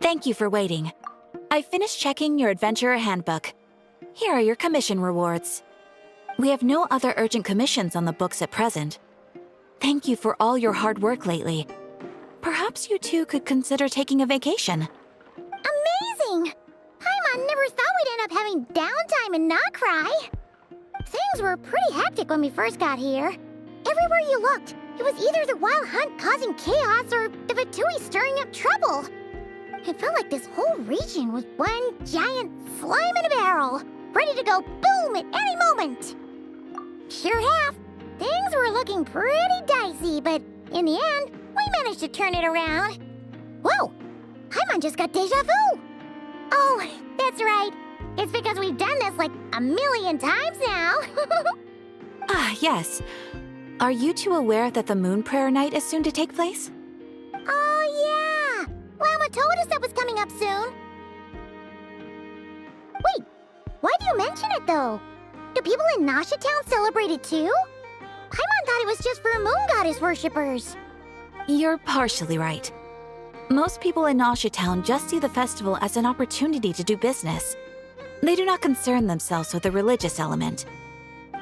Thank you for waiting. I finished checking your adventurer handbook. Here are your commission rewards. We have no other urgent commissions on the books at present. Thank you for all your hard work lately. Perhaps you two could consider taking a vacation. Amazing! Paimon never thought we'd end up having downtime in Nod-Krai. Things were pretty hectic when we first got here. Everywhere you looked, it was either the Wild Hunt causing chaos or the Voici stirring up trouble. It felt like this whole region was one giant slime in a barrel, ready to go boom at any moment. Sure have. Things were looking pretty dicey, but in the end, we managed to turn it around. Whoa! Paimon just got deja vu! Oh, that's right. It's because we've done this like a million times now. Yes. Are you two aware that the Moon Prayer Night is soon to take place? Oh, yeah! Llama told us that was coming up soon. Wait, why do you mention it, though? Do people in Nasha Town celebrate it, too? Paimon thought it was just for Moon Goddess worshippers. You're partially right. Most people in Nasha Town just see the festival as an opportunity to do business. They do not concern themselves with the religious element.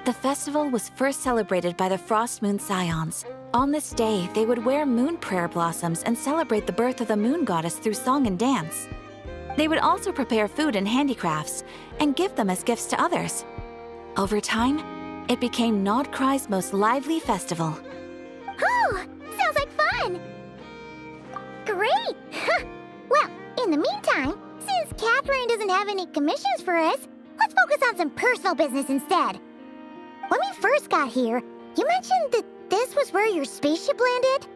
The festival was first celebrated by the Frost Moon Scions. On this day, they would wear moon prayer blossoms and celebrate the birth of the moon goddess through song and dance. They would also prepare food and handicrafts and give them as gifts to others. Over time, it became Nod-Krai's most lively festival. Oh, sounds like fun! Great! Well, in the meantime, since Catherine doesn't have any commissions for us, let's focus on some personal business instead. When we first got here, you mentioned that this was where your spaceship landed?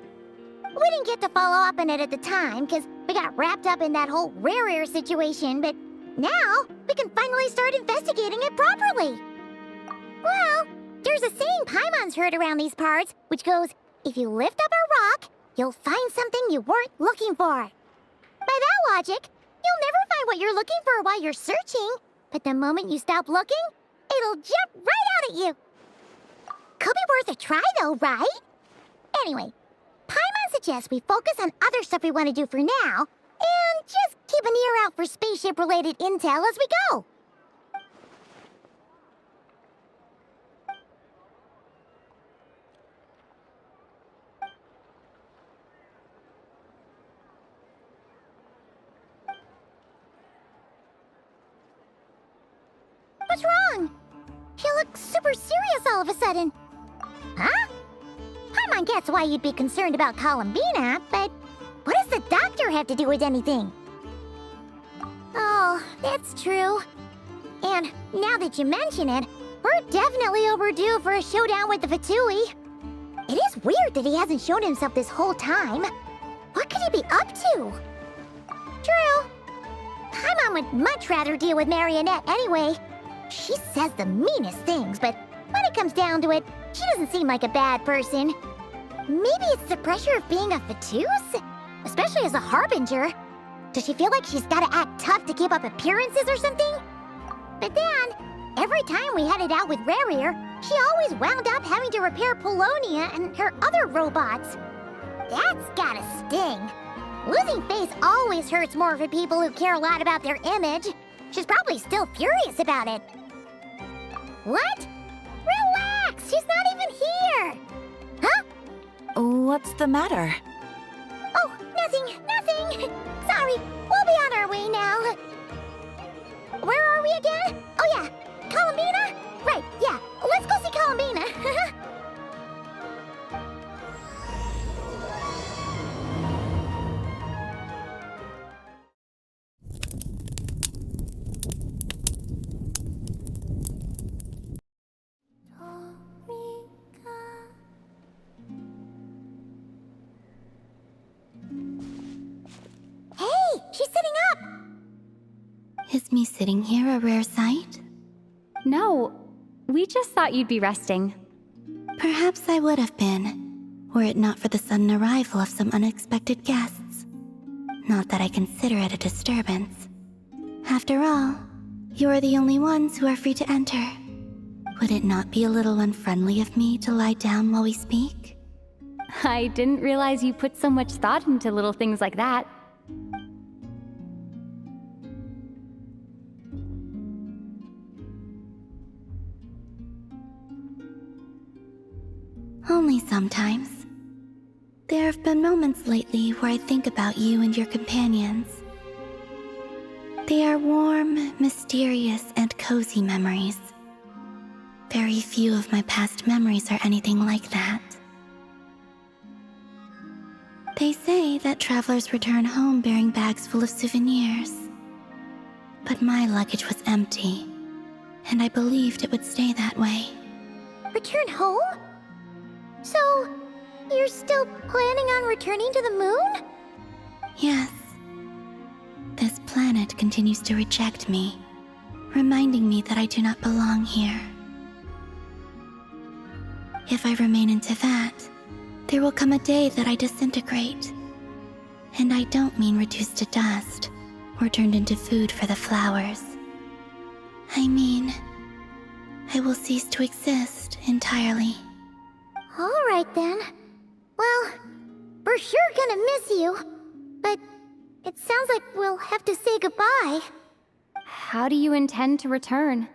We didn't get to follow up on it at the time, because we got wrapped up in that whole rare situation, but now we can finally start investigating it properly. Well, there's a saying Paimon's heard around these parts, which goes, if you lift up a rock, you'll find something you weren't looking for. By that logic, you'll never find what you're looking for while you're searching, but the moment you stop looking, it'll jump right out at you. Could be worth a try though, right? Anyway, Paimon suggests we focus on other stuff we want to do for now, and just keep an ear out for spaceship-related intel as we go. What's wrong? You look super serious all of a sudden. Huh? Paimon gets why you'd be concerned about Columbina, but what does the doctor have to do with anything? Oh, that's true. And now that you mention it, we're definitely overdue for a showdown with the Voici. It is weird that he hasn't shown himself this whole time. What could he be up to? True. Paimon would much rather deal with Marionette anyway. She says the meanest things, but when it comes down to it, she doesn't seem like a bad person. Maybe it's the pressure of being a Voici? Especially as a Harbinger. Does she feel like she's gotta act tough to keep up appearances or something? But then, every time we headed out with Rarier, she always wound up having to repair Polonia and her other robots. That's gotta sting. Losing face always hurts more for people who care a lot about their image. She's probably still furious about it. What? Relax! She's not even here! Huh? What's the matter? Oh, nothing. Sorry, we'll be on our way now. Where are we again? Oh yeah, Columbina? Right, yeah, let's go see Columbina. Hey, she's sitting up! Is me sitting here a rare sight? No, we just thought you'd be resting. Perhaps I would have been, were it not for the sudden arrival of some unexpected guests. Not that I consider it a disturbance. After all, you are the only ones who are free to enter. Would it not be a little unfriendly of me to lie down while we speak? I didn't realize you put so much thought into little things like that. me sometimes. There have been moments lately where I think about you and your companions. They are warm, mysterious, and cozy memories. Very few of my past memories are anything like that. They say that travelers return home bearing bags full of souvenirs. But my luggage was empty, and I believed it would stay that way. Return home? So, you're still planning on returning to the moon? Yes. This planet continues to reject me, reminding me that I do not belong here. If I remain into that, there will come a day that I disintegrate. And I don't mean reduced to dust, or turned into food for the flowers. I mean, I will cease to exist entirely. Alright then. Well, we're sure gonna miss you. But it sounds like we'll have to say goodbye. How do you intend to return?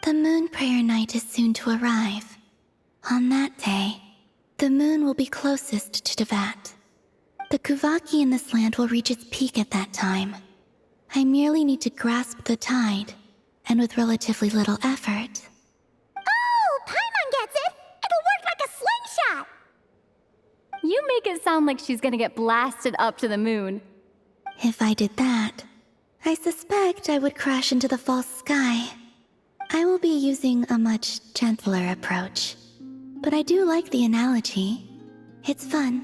The moon prayer night is soon to arrive. On that day, the moon will be closest to Teyvat. The Kuvaki in this land will reach its peak at that time. I merely need to grasp the tide, and with relatively little effort. Oh, Paimon gets it! It'll work like a slingshot! You make it sound like she's gonna get blasted up to the moon. If I did that, I suspect I would crash into the false sky. I will be using a much gentler approach. But I do like the analogy. It's fun.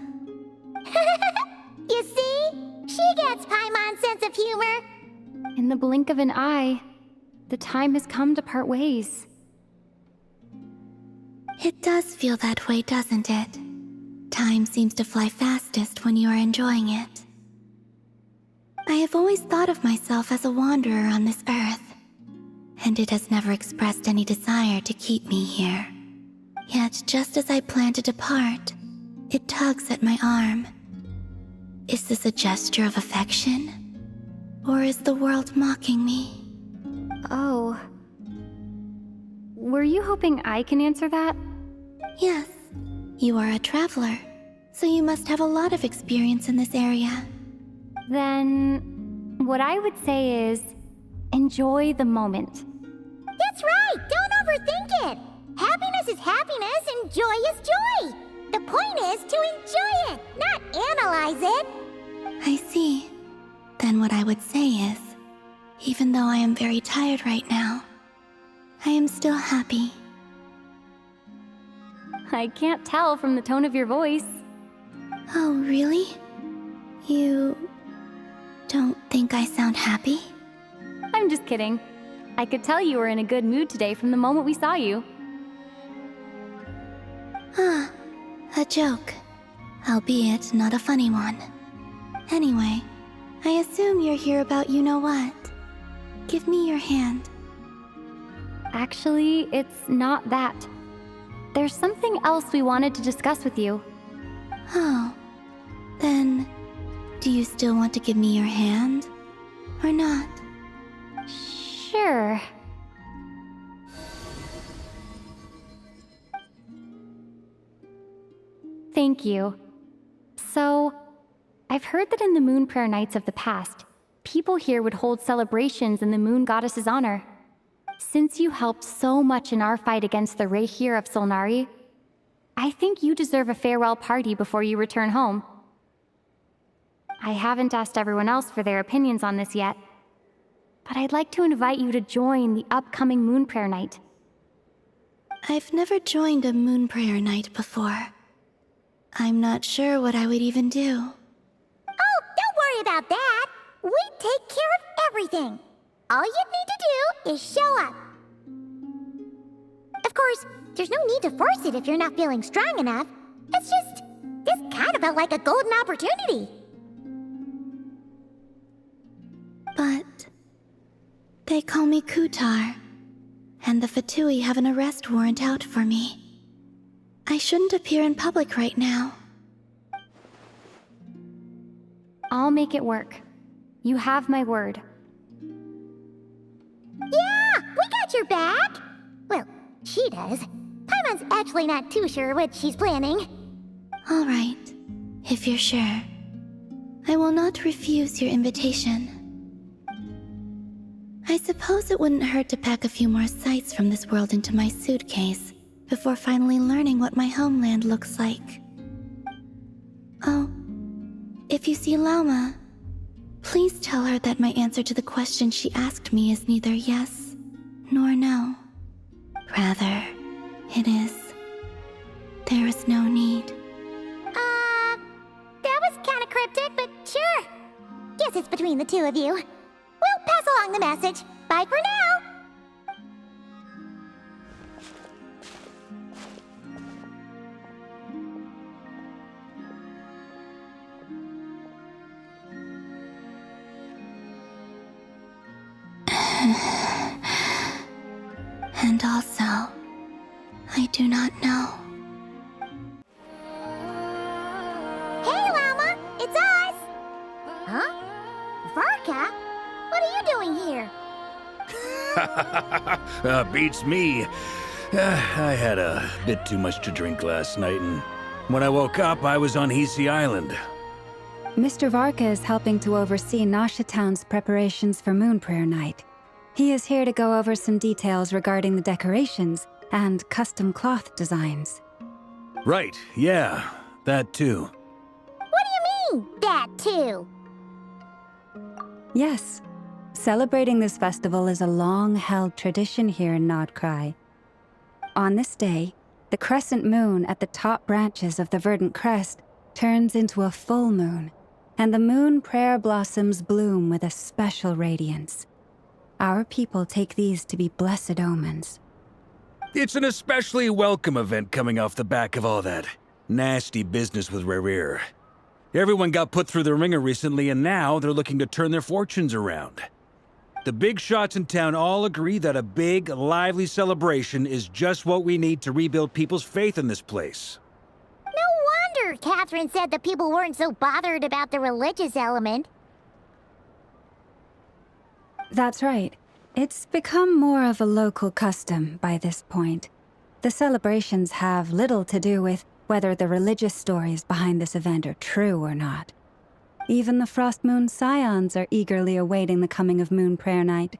You see? She gets Paimon's sense of humor. In the blink of an eye, the time has come to part ways. It does feel that way, doesn't it? Time seems to fly fastest when you are enjoying it. I have always thought of myself as a wanderer on this earth, and it has never expressed any desire to keep me here. Yet, just as I plan to depart, it tugs at my arm. Is this a gesture of affection? Or is the world mocking me? Oh. Were you hoping I can answer that? Yes. You are a traveler, so you must have a lot of experience in this area. Then, what I would say is, enjoy the moment. That's right! Don't overthink it! Happiness is happiness and joy is joy! The point is to enjoy it, not analyze it! I see. Then what I would say is, even though I am very tired right now, I am still happy. I can't tell from the tone of your voice. Oh, really? You don't think I sound happy? I'm just kidding. I could tell you were in a good mood today from the moment we saw you. Ah, a joke. Albeit not a funny one. Anyway, I assume you're here about you-know-what. Give me your hand. Actually, it's not that. There's something else we wanted to discuss with you. Oh, then, do you still want to give me your hand? Or not? Sure. Thank you. So, I've heard that in the moon prayer nights of the past, people here would hold celebrations in the moon goddess's honor. Since you helped so much in our fight against the Rehir of Solnari, I think you deserve a farewell party before you return home. I haven't asked everyone else for their opinions on this yet, but I'd like to invite you to join the upcoming moon prayer night. I've never joined a moon prayer night before. I'm not sure what I would even do. Oh, don't worry about that! We take care of everything! All you need to do is show up. Of course, there's no need to force it if you're not feeling strong enough. It's just, this kind of felt like a golden opportunity. But they call me Kutar, and the Fatui have an arrest warrant out for me. I shouldn't appear in public right now. I'll make it work. You have my word. Yeah, we got your back! Well, she does. Paimon Lama's actually not too sure what she's planning. All right, if you're sure. I will not refuse your invitation. I suppose it wouldn't hurt to pack a few more sights from this world into my suitcase before finally learning what my homeland looks like. Oh, if you see Lama, please tell her that my answer to the question she asked me is neither yes nor no. Rather, it is, there is no need. That was kinda cryptic, but sure. Guess it's between the two of you. We'll pass along the message. Bye for now! And also, I do not know. Hey, Llama! It's us! Huh? Varka? What are you doing here? Beats me. I had a bit too much to drink last night, and when I woke up, I was on Hisi Island. Mr. Varka is helping to oversee Nasha Town's preparations for Moon Prayer Night. He is here to go over some details regarding the decorations and custom cloth designs. Right, yeah, that too. What do you mean, that too? Yes, celebrating this festival is a long-held tradition here in Nod-Krai. On this day, the crescent moon at the top branches of the verdant crest turns into a full moon, and the moon prayer blossoms bloom with a special radiance. Our people take these to be blessed omens. It's an especially welcome event coming off the back of all that nasty business with Rare. Everyone got put through the ringer recently, and now they're looking to turn their fortunes around. The big shots in town all agree that a big, lively celebration is just what we need to rebuild people's faith in this place. No wonder Catherine said the people weren't so bothered about the religious element. That's right. It's become more of a local custom by this point. The celebrations have little to do with whether the religious stories behind this event are true or not. Even the Frost Moon Scions are eagerly awaiting the coming of Moon Prayer Night,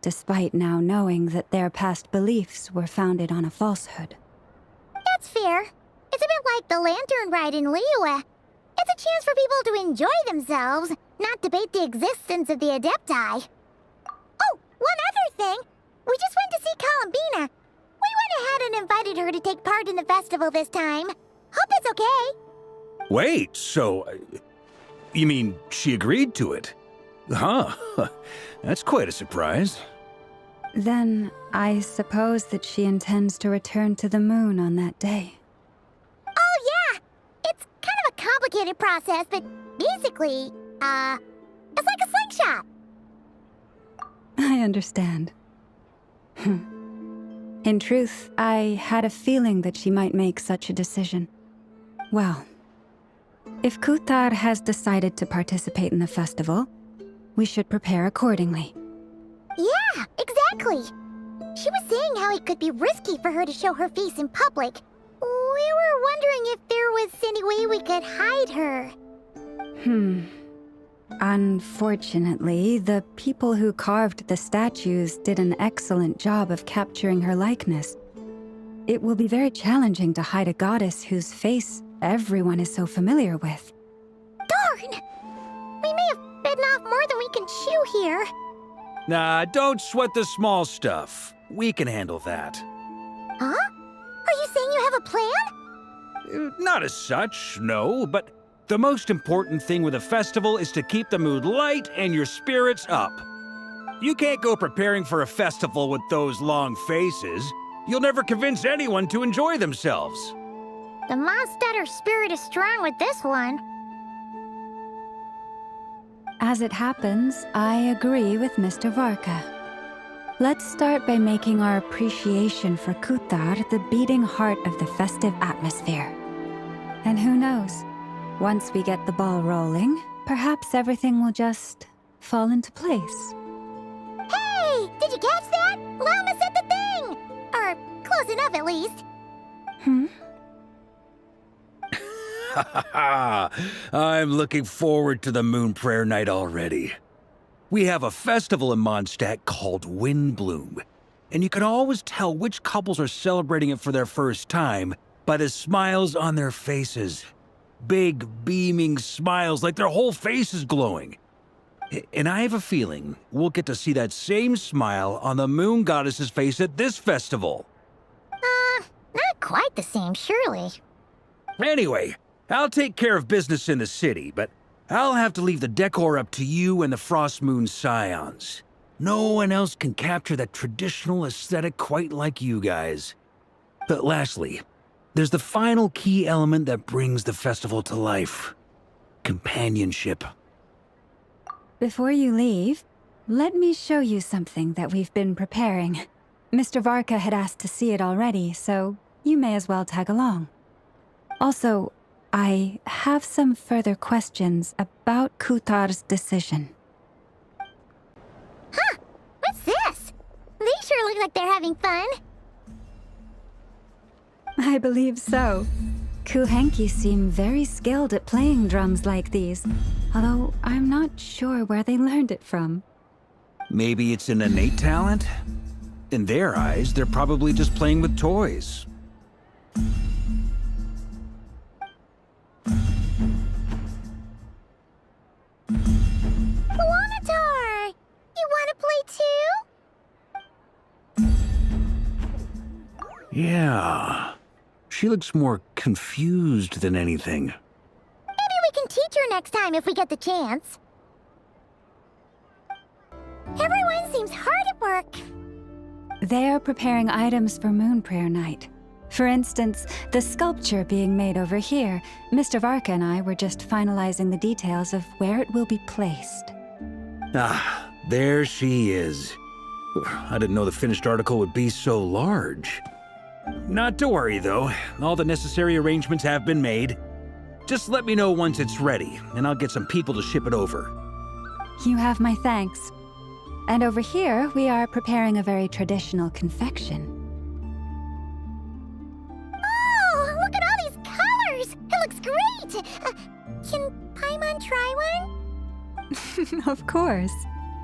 despite now knowing that their past beliefs were founded on a falsehood. That's fair. It's a bit like the Lantern Ride in Liyue. It's a chance for people to enjoy themselves, not debate the existence of the Adepti. Oh, one other thing. We just went to see Columbina. We went ahead and invited her to take part in the festival this time. Hope it's okay. Wait, so... you mean she agreed to it? Huh. That's quite a surprise. Then, I suppose that she intends to return to the moon on that day. Oh, yeah. It's kind of a complicated process, but basically, it's like a slingshot. I understand. In truth, I had a feeling that she might make such a decision. Well, if Kuthar has decided to participate in the festival, we should prepare accordingly. Yeah, exactly. She was saying how it could be risky for her to show her face in public. We were wondering if there was any way we could hide her. Unfortunately, the people who carved the statues did an excellent job of capturing her likeness. It will be very challenging to hide a goddess whose face everyone is so familiar with. Darn! We may have bitten off more than we can chew here. Nah, don't sweat the small stuff. We can handle that. Huh? Are you saying you have a plan? Not as such, no, but the most important thing with a festival is to keep the mood light and your spirits up. You can't go preparing for a festival with those long faces. You'll never convince anyone to enjoy themselves. The Mondstatter spirit is strong with this one. As it happens, I agree with Mr. Varka. Let's start by making our appreciation for Kuthar the beating heart of the festive atmosphere. And who knows? Once we get the ball rolling, perhaps everything will just fall into place. Hey! Did you catch that? Llama said the thing! Or close enough, at least. I'm looking forward to the Moon Prayer Night already. We have a festival in Mondstadt called Windbloom, and you can always tell which couples are celebrating it for their first time by the smiles on their faces. Big, beaming smiles like their whole face is glowing. And I have a feeling we'll get to see that same smile on the Moon Goddess's face at this festival. Not quite the same, surely. Anyway, I'll take care of business in the city, but I'll have to leave the decor up to you and the Frost Moon Scions. No one else can capture that traditional aesthetic quite like you guys. But lastly, there's the final key element that brings the festival to life. Companionship. Before you leave, let me show you something that we've been preparing. Mr. Varka had asked to see it already, so you may as well tag along. Also, I have some further questions about Kutar's decision. Huh! What's this? They sure look like they're having fun. I believe so. Kuhenki seem very skilled at playing drums like these, although I'm not sure where they learned it from. Maybe it's an innate talent? In their eyes, they're probably just playing with toys. Luanatar! You want to play too? Yeah. She looks more confused than anything. Maybe we can teach her next time if we get the chance. Everyone seems hard at work. They're preparing items for Moon Prayer Night. For instance, the sculpture being made over here. Mr. Varka and I were just finalizing the details of where it will be placed. Ah, there she is. I didn't know the finished article would be so large. Not to worry, though. All the necessary arrangements have been made. Just let me know once it's ready, and I'll get some people to ship it over. You have my thanks. And over here, we are preparing a very traditional confection. Oh, look at all these colors! It looks great! Can Paimon try one? Of course.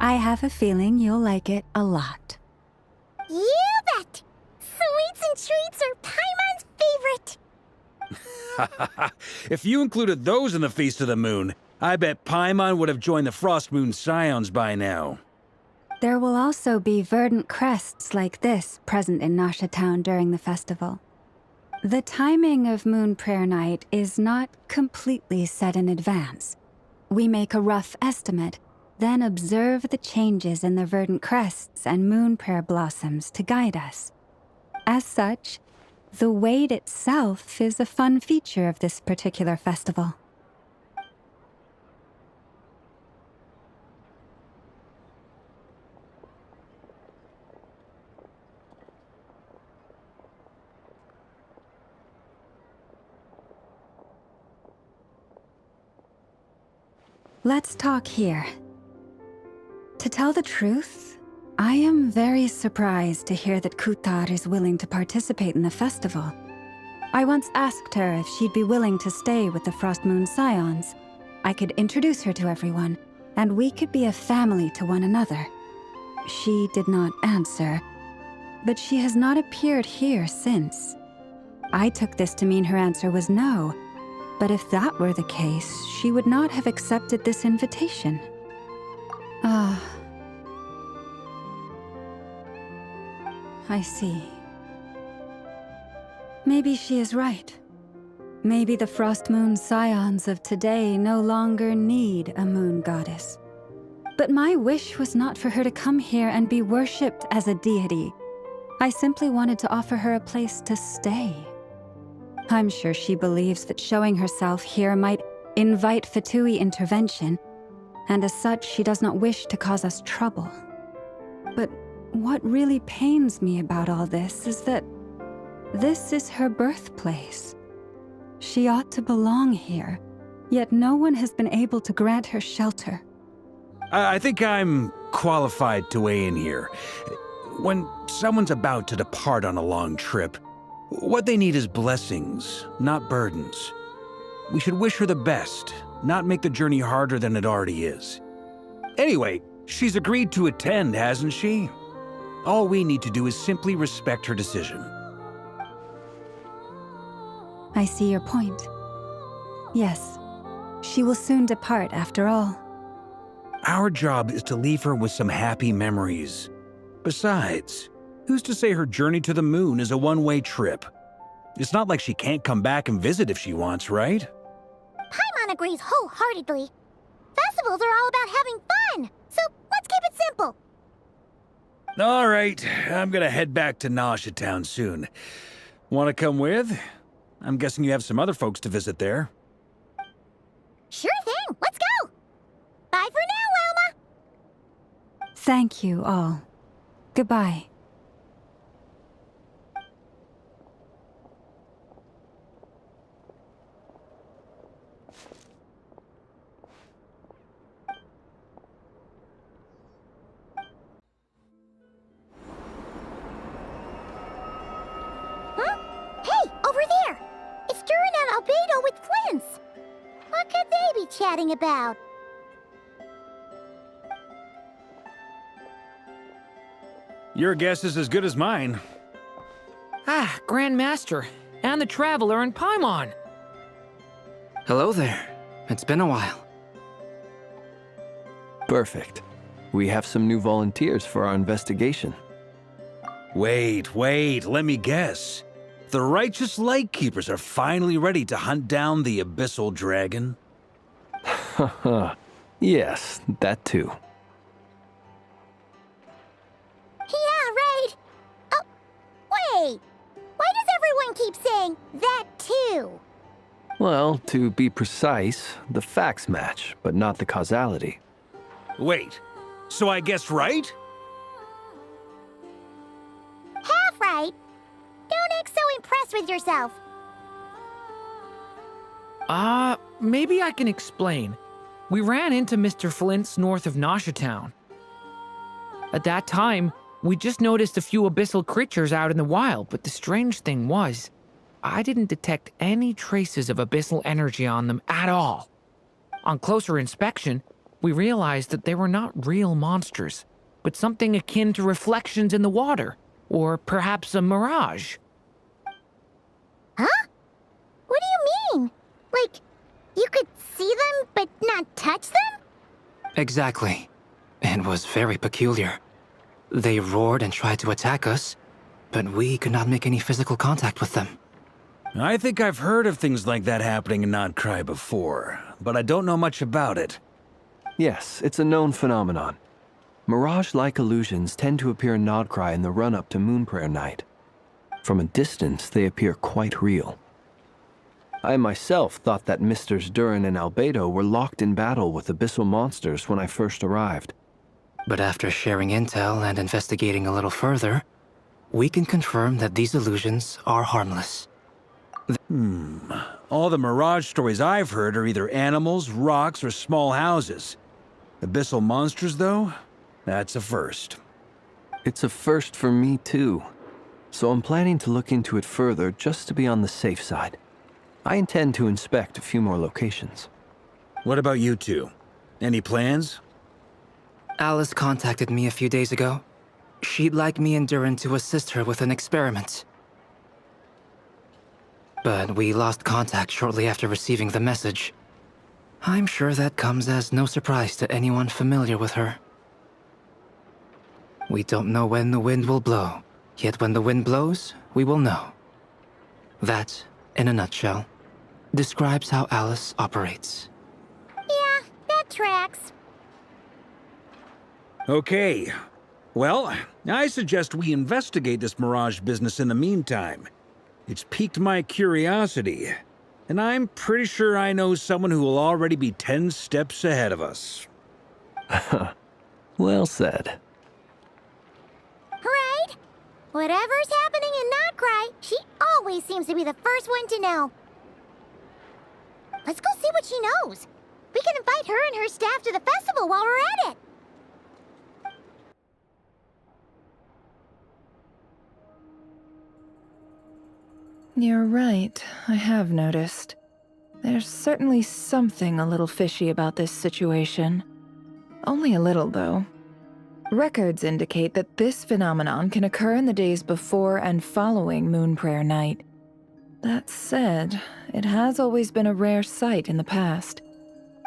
I have a feeling you'll like it a lot. You bet! Sweets and treats are Paimon's favorite! If you included those in the Feast of the Moon, I bet Paimon would have joined the Frost Moon Scions by now. There will also be verdant crests like this present in Nasha Town during the festival. The timing of Moon Prayer Night is not completely set in advance. We make a rough estimate, then observe the changes in the verdant crests and moon prayer blossoms to guide us. As such, the wait itself is a fun feature of this particular festival. Let's talk here. To tell the truth, I am very surprised to hear that Kutar is willing to participate in the festival. I once asked her if she'd be willing to stay with the Frost Moon Scions. I could introduce her to everyone, and we could be a family to one another. She did not answer, but she has not appeared here since. I took this to mean her answer was no, but if that were the case, she would not have accepted this invitation. I see. Maybe she is right. Maybe the Frost Moon Scions of today no longer need a moon goddess. But my wish was not for her to come here and be worshipped as a deity. I simply wanted to offer her a place to stay. I'm sure she believes that showing herself here might invite Fatui intervention, and as such she does not wish to cause us trouble. But what really pains me about all this is that this is her birthplace. She ought to belong here, yet no one has been able to grant her shelter. I think I'm qualified to weigh in here. When someone's about to depart on a long trip, What they need is blessings, not burdens. We should wish her the best, not make the journey harder than it already is. Anyway, she's agreed to attend, hasn't she? All we need to do is simply respect her decision. I see your point. Yes, she will soon depart after all. Our job is to leave her with some happy memories. Besides, who's to say her journey to the moon is a one-way trip? It's not like she can't come back and visit if she wants, right? Paimon agrees wholeheartedly. Festivals are all about having fun, so let's keep it simple. All right, I'm gonna head back to Nausea Town soon. Want to come with? I'm guessing you have some other folks to visit there. Sure thing, let's go! Bye for now, Wilma! Thank you all. Goodbye. Huh? Hey, over there! It's Durin and Albedo with Flints! What could they be chatting about? Your guess is as good as mine. Ah, Grand Master, and the Traveler and Paimon. Hello there. It's been a while. Perfect. We have some new volunteers for our investigation. Wait, let me guess. The righteous Lightkeepers are finally ready to hunt down the Abyssal Dragon? Haha. Yes, that too. Yeah, right! Oh, wait! Why does everyone keep saying that too? Well, to be precise, the facts match, but not the causality. Wait, so I guessed right? Half right! Don't act so impressed with yourself. Maybe I can explain. We ran into Mr. Flint's north of Nausea Town. At that time, we just noticed a few abyssal creatures out in the wild, but the strange thing was, I didn't detect any traces of abyssal energy on them at all. On closer inspection, we realized that they were not real monsters, but something akin to reflections in the water, or perhaps a mirage. Huh? What do you mean? Like, you could see them but not touch them? Exactly. It was very peculiar. They roared and tried to attack us, but we could not make any physical contact with them. I think I've heard of things like that happening in Nod-Krai before, but I don't know much about it. Yes, it's a known phenomenon. Mirage-like illusions tend to appear in Nod-Krai in the run-up to Moonprayer Night. From a distance, they appear quite real. I myself thought that Misters Durin and Albedo were locked in battle with abyssal monsters when I first arrived. But after sharing intel and investigating a little further, we can confirm that these illusions are harmless. All the Mirage stories I've heard are either animals, rocks, or small houses. Abyssal monsters, though? That's a first. It's a first for me, too. So I'm planning to look into it further just to be on the safe side. I intend to inspect a few more locations. What about you two? Any plans? Alice contacted me a few days ago. She'd like me and Durin to assist her with an experiment. But we lost contact shortly after receiving the message. I'm sure that comes as no surprise to anyone familiar with her. We don't know when the wind will blow, yet when the wind blows, we will know. That, in a nutshell, describes how Alice operates. Yeah, that tracks. Okay. Well, I suggest we investigate this Mirage business in the meantime. It's piqued my curiosity, and I'm pretty sure I know someone who will already be 10 steps ahead of us. Well said. Right? Whatever's happening in Nod-Krai, she always seems to be the first one to know. Let's go see what she knows. We can invite her and her staff to the festival while we're at it. You're right, I have noticed. There's certainly something a little fishy about this situation. Only a little, though. Records indicate that this phenomenon can occur in the days before and following Moon Prayer Night. That said, it has always been a rare sight in the past.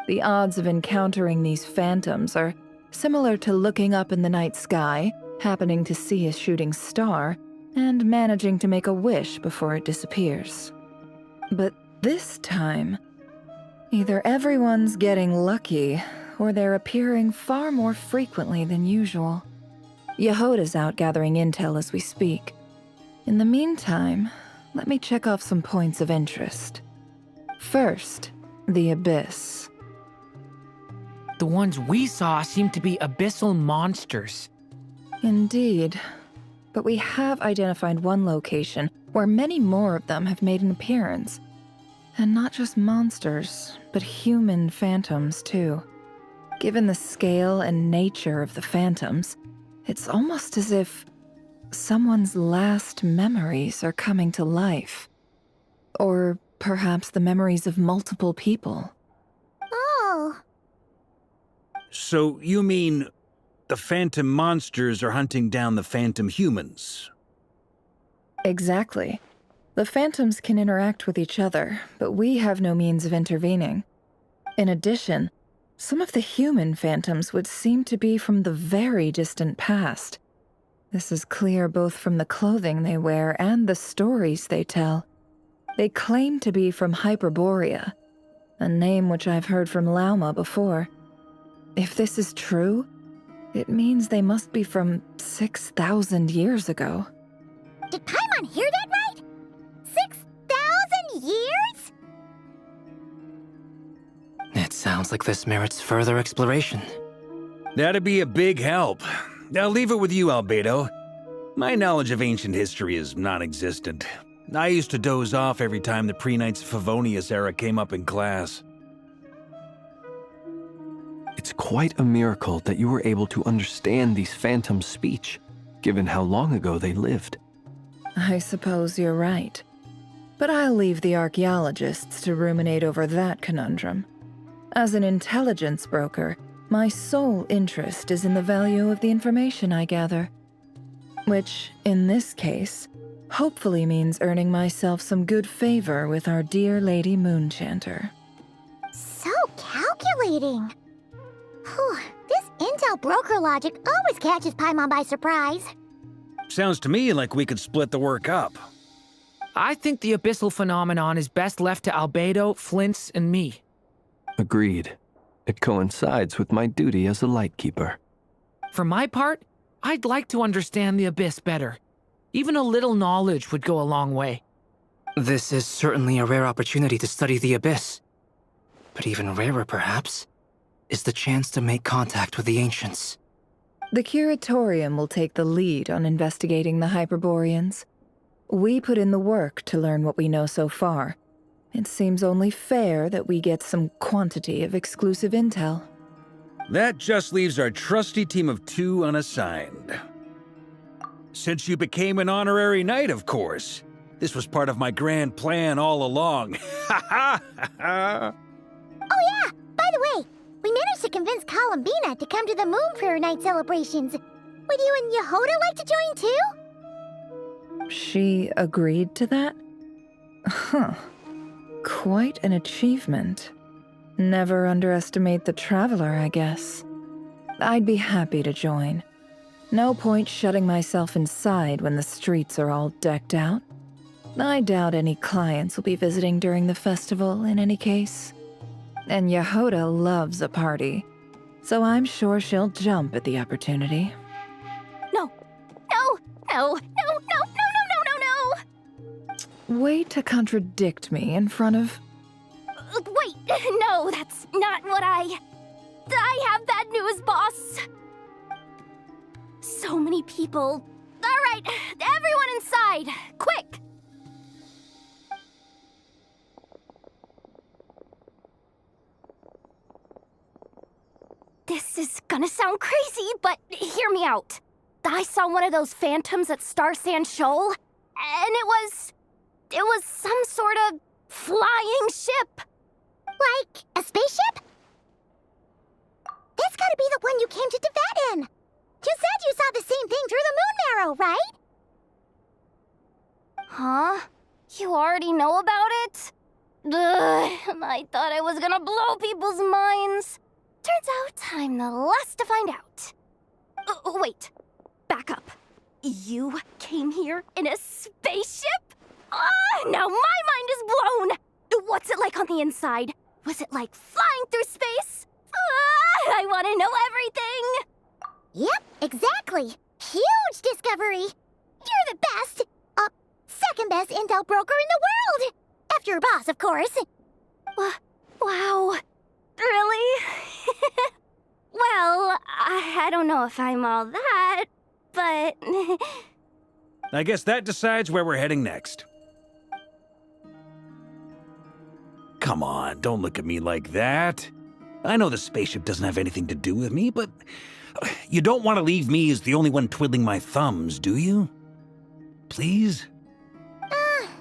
The odds of encountering these phantoms are similar to looking up in the night sky, happening to see a shooting star, and managing to make a wish before it disappears. But this time, either everyone's getting lucky, or they're appearing far more frequently than usual. Yehoda's out gathering intel as we speak. In the meantime, let me check off some points of interest. First, the Abyss. The ones we saw seem to be abyssal monsters. Indeed. But we have identified one location where many more of them have made an appearance. And not just monsters, but human phantoms too. Given the scale and nature of the phantoms, it's almost as if someone's last memories are coming to life. Or perhaps the memories of multiple people. Oh. So you mean the phantom monsters are hunting down the phantom humans? Exactly. The phantoms can interact with each other, but we have no means of intervening. In addition, some of the human phantoms would seem to be from the very distant past. This is clear both from the clothing they wear and the stories they tell. They claim to be from Hyperborea, a name which I've heard from Lauma before. If this is true, it means they must be from 6,000 years ago. Did Paimon hear that right? 6,000 years? It sounds like this merits further exploration. That'd be a big help. I'll leave it with you, Albedo. My knowledge of ancient history is non-existent. I used to doze off every time the pre-Knights of Favonius era came up in class. It's quite a miracle that you were able to understand these phantoms' speech, given how long ago they lived. I suppose you're right. But I'll leave the archaeologists to ruminate over that conundrum. As an intelligence broker, my sole interest is in the value of the information I gather. Which, in this case, hopefully means earning myself some good favor with our dear Lady Moonchanter. So calculating. Whew, this intel broker logic always catches Paimon by surprise. Sounds to me like we could split the work up. I think the abyssal phenomenon is best left to Albedo, Flints, and me. Agreed. It coincides with my duty as a lightkeeper. For my part, I'd like to understand the abyss better. Even a little knowledge would go a long way. This is certainly a rare opportunity to study the abyss. But even rarer, perhaps, is the chance to make contact with the ancients. The Curatorium will take the lead on investigating the Hyperboreans. We put in the work to learn what we know so far. It seems only fair that we get some quantity of exclusive intel. That just leaves our trusty team of 2 unassigned. Since you became an honorary knight, of course. This was part of my grand plan all along. Ha ha ha! Oh yeah, by the way, we managed to convince Columbina to come to the Moon Prayer Night celebrations. Would you and Yehoda like to join too? She agreed to that? Huh. Quite an achievement. Never underestimate the traveler, I guess. I'd be happy to join. No point shutting myself inside when the streets are all decked out. I doubt any clients will be visiting during the festival in any case. And Yehoda loves a party, so I'm sure she'll jump at the opportunity. No, no, no, no, no, no, no, no, no, Way to contradict me in front of... Wait, no, that's not what I have bad news, boss. So many people. All right, everyone inside, quick. This is gonna sound crazy, but hear me out. I saw one of those phantoms at Star Sand Shoal, and it was it was some sort of flying ship. Like a spaceship? That's gotta be the one you came to Tibet in. You said you saw the same thing through the moon marrow, right? Huh? You already know about it? Ugh, I thought I was gonna blow people's minds. Turns out I'm the last to find out. Wait, back up. You came here in a spaceship? Now my mind is blown! What's it like on the inside? Was it like flying through space? I want to know everything! Yep, exactly. Huge discovery. You're the best, second best intel broker in the world. After your boss, of course. Wow. Really? Well, I don't know if I'm all that, but... I guess that decides where we're heading next. Come on, don't look at me like that. I know the spaceship doesn't have anything to do with me, but you don't want to leave me as the only one twiddling my thumbs, do you? Please?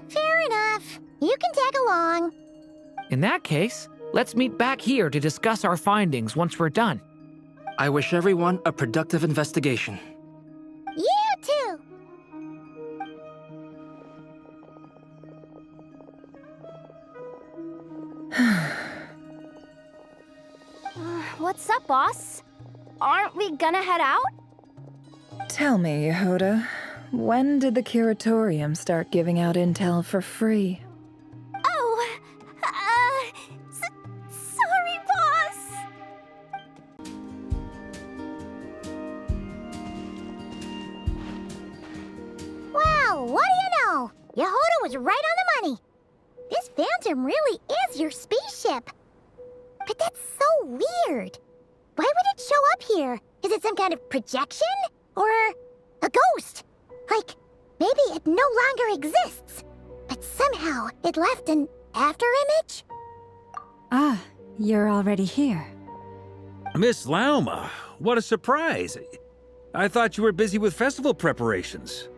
Fair enough. You can tag along. In that case, let's meet back here to discuss our findings once we're done. I wish everyone a productive investigation. You too. What's up, boss? Aren't we gonna head out? Tell me, Yehuda, when did the curatorium start giving out intel for free? Oh, sorry, boss. Wow, what do you know? Yehuda was right on the money. This Phantom really is your spaceship. But that's so weird. Why would it show up here? Is it some kind of projection? Or a ghost? Like, maybe it no longer exists, but somehow it left an afterimage? Ah, you're already here. Miss Lauma, what a surprise. I thought you were busy with festival preparations.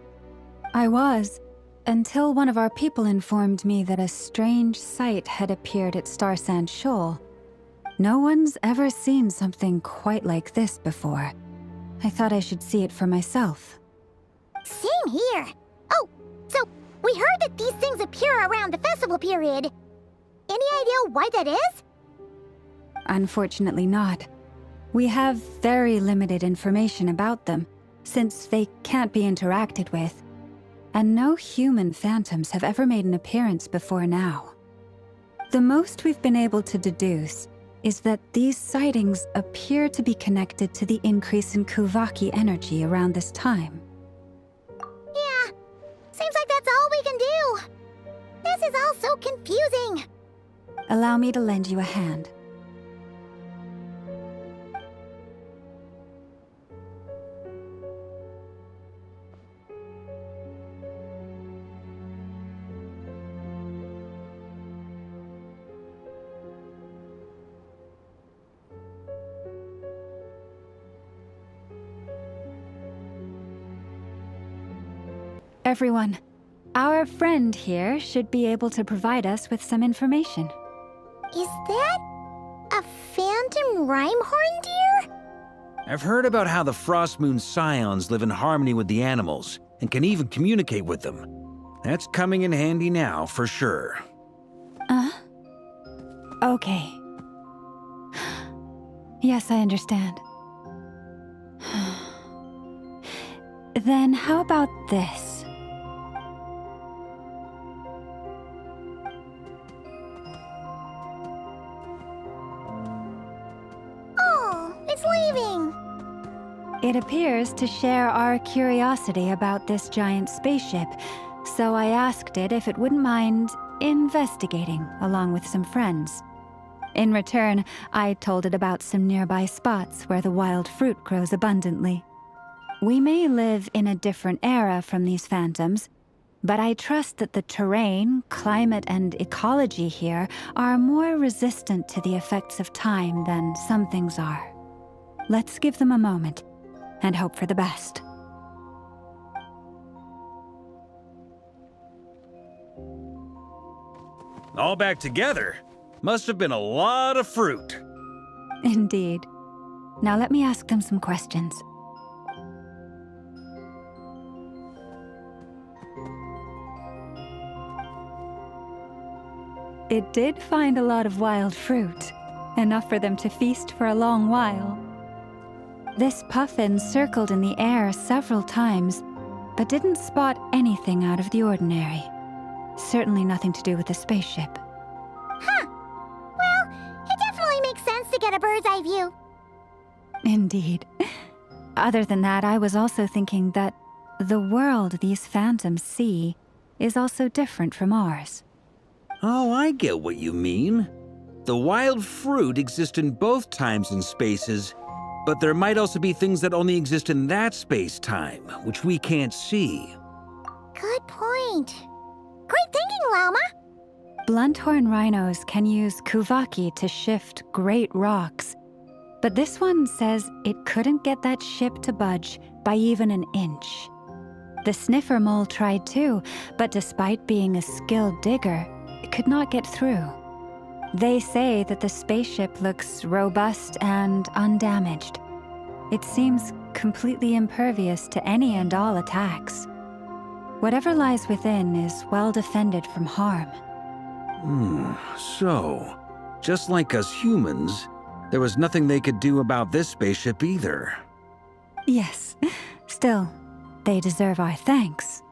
I was, until one of our people informed me that a strange sight had appeared at Starsand Shoal. No one's ever seen something quite like this before. I thought I should see it for myself. Same here. Oh, so we heard that these things appear around the festival period. Any idea why that is? Unfortunately not. We have very limited information about them, since they can't be interacted with. And no human phantoms have ever made an appearance before now. The most we've been able to deduce is that these sightings appear to be connected to the increase in Kuvaki energy around this time. Yeah, seems like that's all we can do. This is all so confusing. Allow me to lend you a hand. Everyone, our friend here should be able to provide us with some information. Is that a phantom rhymehorn deer? I've heard about how the Frost Moon Scions live in harmony with the animals and can even communicate with them. That's coming in handy now, for sure. Okay. Yes, I understand. Then how about this? Oh, it's leaving. It appears to share our curiosity about this giant spaceship, so I asked it if it wouldn't mind investigating along with some friends. In return, I told it about some nearby spots where the wild fruit grows abundantly. We may live in a different era from these phantoms, but I trust that the terrain, climate, and ecology here are more resistant to the effects of time than some things are. Let's give them a moment and hope for the best. All back together? Must have been a lot of fruit. Indeed. Now let me ask them some questions. It did find a lot of wild fruit, enough for them to feast for a long while. This puffin circled in the air several times, but didn't spot anything out of the ordinary. Certainly nothing to do with the spaceship. Huh. Well, it definitely makes sense to get a bird's eye view. Indeed. Other than that, I was also thinking that the world these phantoms see is also different from ours. Oh, I get what you mean. The wild fruit exists in both times and spaces, but there might also be things that only exist in that space-time, which we can't see. Good point. Great thinking, Lauma. Blunthorn rhinos can use kuvaki to shift great rocks, but this one says it couldn't get that ship to budge by even an inch. The sniffer mole tried too, but despite being a skilled digger, it could not get through. They say that the spaceship looks robust and undamaged. It seems completely impervious to any and all attacks. Whatever lies within is well defended from harm. So, just like us humans, there was nothing they could do about this spaceship either. Yes, still, they deserve our thanks.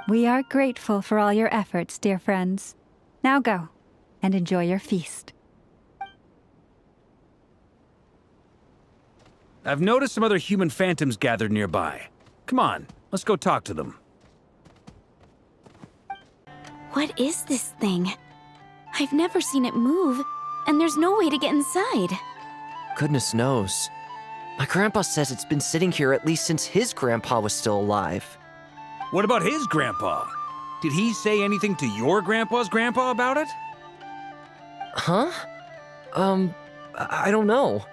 We are grateful for all your efforts, dear friends. Now go, and enjoy your feast. I've noticed some other human phantoms gathered nearby. Come on, let's go talk to them. What is this thing? I've never seen it move, and there's no way to get inside. Goodness knows. My grandpa says it's been sitting here at least since his grandpa was still alive. What about his grandpa? Did he say anything to your grandpa's grandpa about it? Huh? I don't know.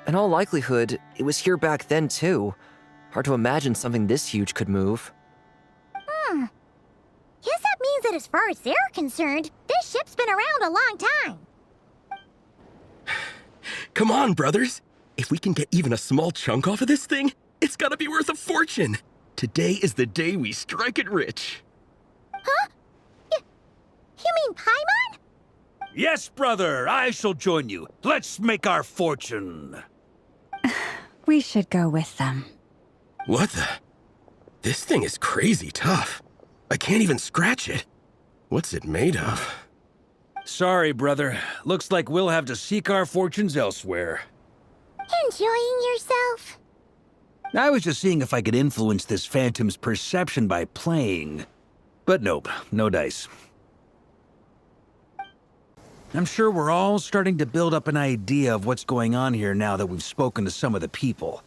In all likelihood, it was here back then too. Hard to imagine something this huge could move. Guess that means that as far as they're concerned, this ship's been around a long time. Come on, brothers. If we can get even a small chunk off of this thing, it's gotta be worth a fortune. Today is the day we strike it rich. Huh? You mean Paimon? Yes, brother, I shall join you. Let's make our fortune. We should go with them. What the? This thing is crazy tough. I can't even scratch it. What's it made of? Sorry, brother. Looks like we'll have to seek our fortunes elsewhere. Enjoying yourself? I was just seeing if I could influence this phantom's perception by playing. But nope, no dice. I'm sure we're all starting to build up an idea of what's going on here now that we've spoken to some of the people.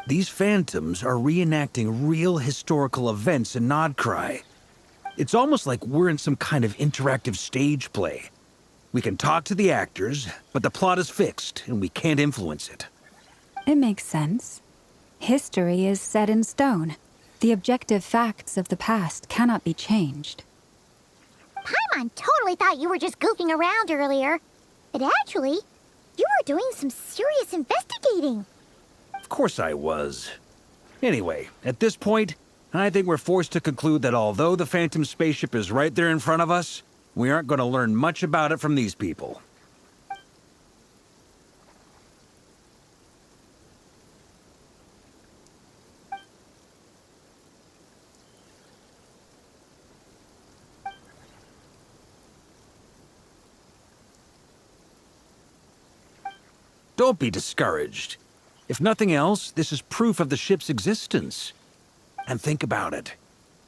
These phantoms are reenacting real historical events in Nod-Krai. It's almost like we're in some kind of interactive stage play. We can talk to the actors, but the plot is fixed, and we can't influence it. It makes sense. History is set in stone. The objective facts of the past cannot be changed. Paimon totally thought you were just goofing around earlier. But actually, you were doing some serious investigating. Of course I was. Anyway, at this point, I think we're forced to conclude that although the Phantom spaceship is right there in front of us, we aren't going to learn much about it from these people. Don't be discouraged. If nothing else, this is proof of the ship's existence. And think about it.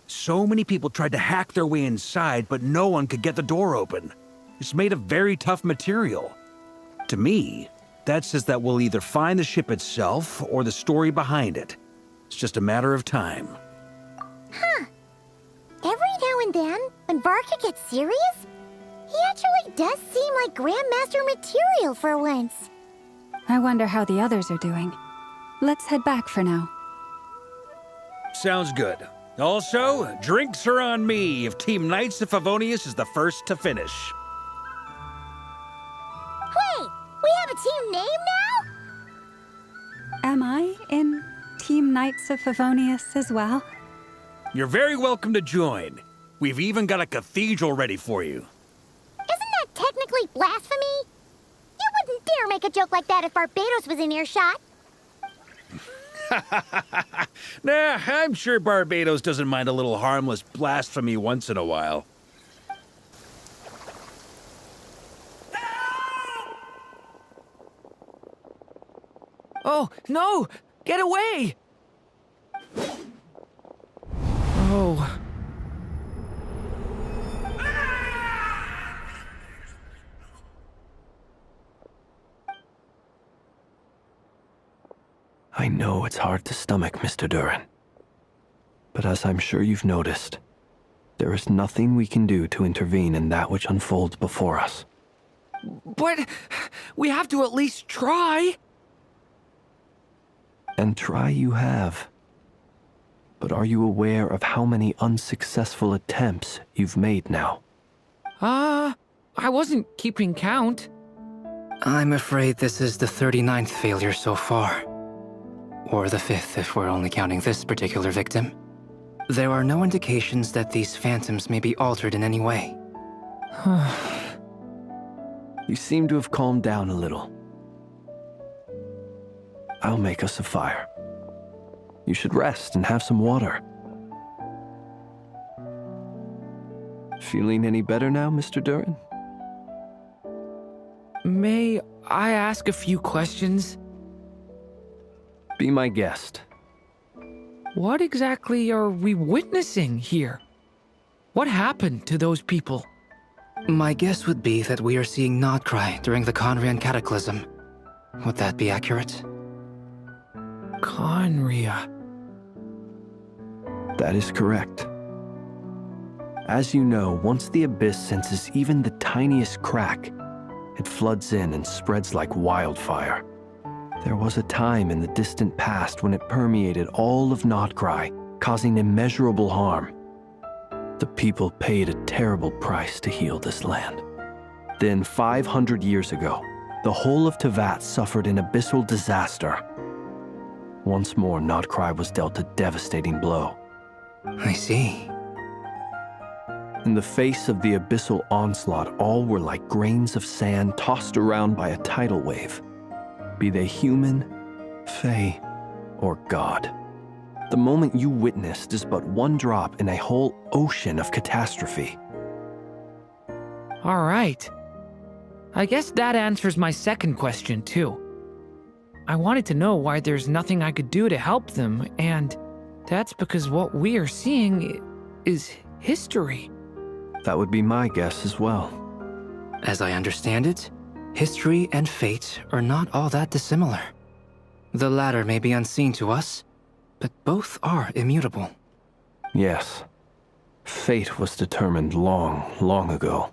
So many people tried to hack their way inside, but no one could get the door open. It's made of very tough material. To me, that says that we'll either find the ship itself or the story behind it. It's just a matter of time. Huh. Every now and then, when Varka gets serious, he actually does seem like Grandmaster material for once. I wonder how the others are doing. Let's head back for now. Sounds good. Also, drinks are on me if Team Knights of Favonius is the first to finish. team name now? Am I in Team Knights of Favonius as well? You're very welcome to join. We've even got a cathedral ready for you. Isn't that technically blasphemy? You wouldn't dare make a joke like that if Barbados was in earshot. Nah, I'm sure Barbados doesn't mind a little harmless blasphemy once in a while. Oh, no! Get away! Oh. I know it's hard to stomach, Mr. Duran. But as I'm sure you've noticed, there is nothing we can do to intervene in that which unfolds before us. But we have to at least try. And try you have. But are you aware of how many unsuccessful attempts you've made now? I wasn't keeping count. I'm afraid this is the 39th failure so far. Or the 5th if we're only counting this particular victim. There are no indications that these phantoms may be altered in any way. You seem to have calmed down a little. I'll make us a fire. You should rest and have some water. Feeling any better now, Mr. Duran? May I ask a few questions? Be my guest. What exactly are we witnessing here? What happened to those people? My guess would be that we are seeing Nod-Krai during the Conrian Cataclysm. Would that be accurate? Conria. That is correct. As you know, once the Abyss senses even the tiniest crack, it floods in and spreads like wildfire. There was a time in the distant past when it permeated all of Nod-Krai, causing immeasurable harm. The people paid a terrible price to heal this land. Then, 500 years ago, the whole of Teyvat suffered an abyssal disaster. Once more, Nod-Krai was dealt a devastating blow. I see. In the face of the abyssal onslaught, all were like grains of sand tossed around by a tidal wave. Be they human, fae, or god. The moment you witnessed is but one drop in a whole ocean of catastrophe. All right. I guess that answers my second question, too. I wanted to know why there's nothing I could do to help them, and that's because what we are seeing is history. That would be my guess as well. As I understand it, history and fate are not all that dissimilar. The latter may be unseen to us, but both are immutable. Yes. Fate was determined long, long ago.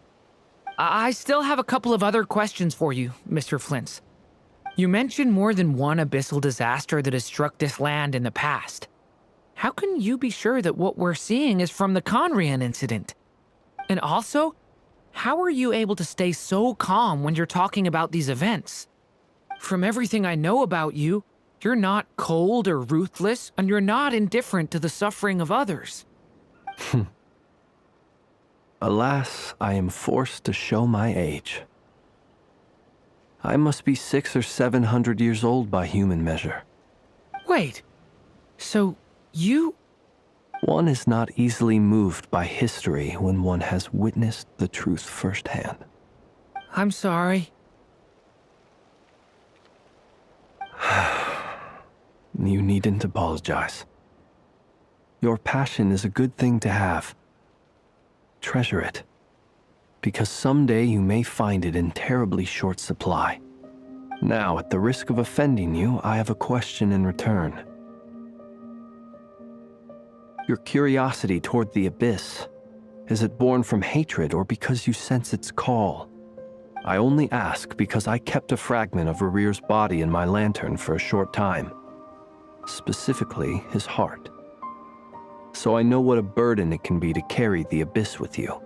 I still have a couple of other questions for you, Mr. Flint's. You mentioned more than one abyssal disaster that has struck this land in the past. How can you be sure that what we're seeing is from the Conrian incident? And also, how are you able to stay so calm when you're talking about these events? From everything I know about you, you're not cold or ruthless, and you're not indifferent to the suffering of others. Alas, I am forced to show my age. I must be 600 or 700 years old by human measure. Wait, so you... One is not easily moved by history when one has witnessed the truth firsthand. I'm sorry. You needn't apologize. Your passion is a good thing to have. Treasure it, because someday you may find it in terribly short supply. Now, at the risk of offending you, I have a question in return. Your curiosity toward the Abyss, is it born from hatred or because you sense its call? I only ask because I kept a fragment of Rarir's body in my lantern for a short time. Specifically, his heart. So I know what a burden it can be to carry the Abyss with you.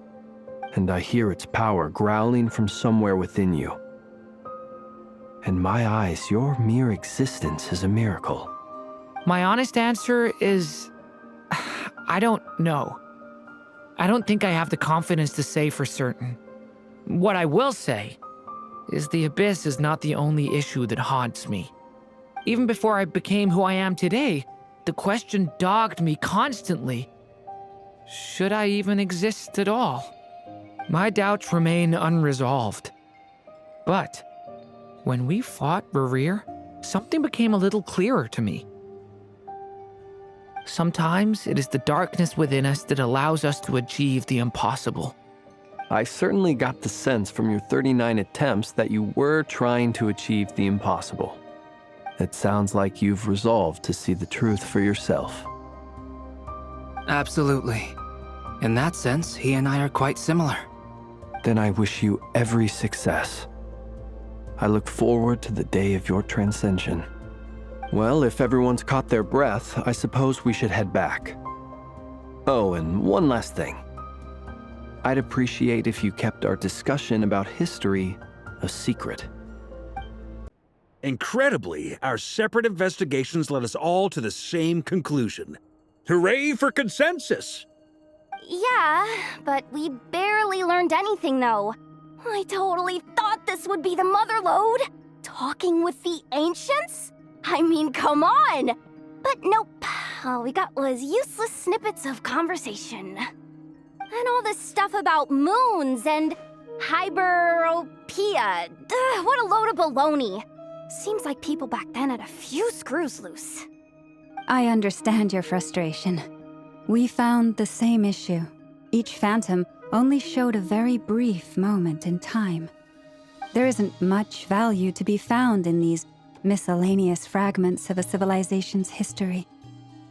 And I hear its power growling from somewhere within you. In my eyes, your mere existence is a miracle. My honest answer is... I don't know. I don't think I have the confidence to say for certain. What I will say is the Abyss is not the only issue that haunts me. Even before I became who I am today, the question dogged me constantly. Should I even exist at all? My doubts remain unresolved. But when we fought Rerir, something became a little clearer to me. Sometimes it is the darkness within us that allows us to achieve the impossible. I certainly got the sense from your 39 attempts that you were trying to achieve the impossible. It sounds like you've resolved to see the truth for yourself. Absolutely. In that sense, he and I are quite similar. Then I wish you every success. I look forward to the day of your transcension. Well, if everyone's caught their breath, I suppose we should head back. Oh, and one last thing. I'd appreciate if you kept our discussion about history a secret. Incredibly, our separate investigations led us all to the same conclusion. Hooray for consensus! Yeah, but we barely learned anything, though. I totally thought this would be the mother lode. Talking with the ancients? I mean, come on! But nope. All we got was useless snippets of conversation. And all this stuff about moons and hyperopia. What a load of baloney. Seems like people back then had a few screws loose. I understand your frustration. We found the same issue. Each phantom only showed a very brief moment in time. There isn't much value to be found in these miscellaneous fragments of a civilization's history,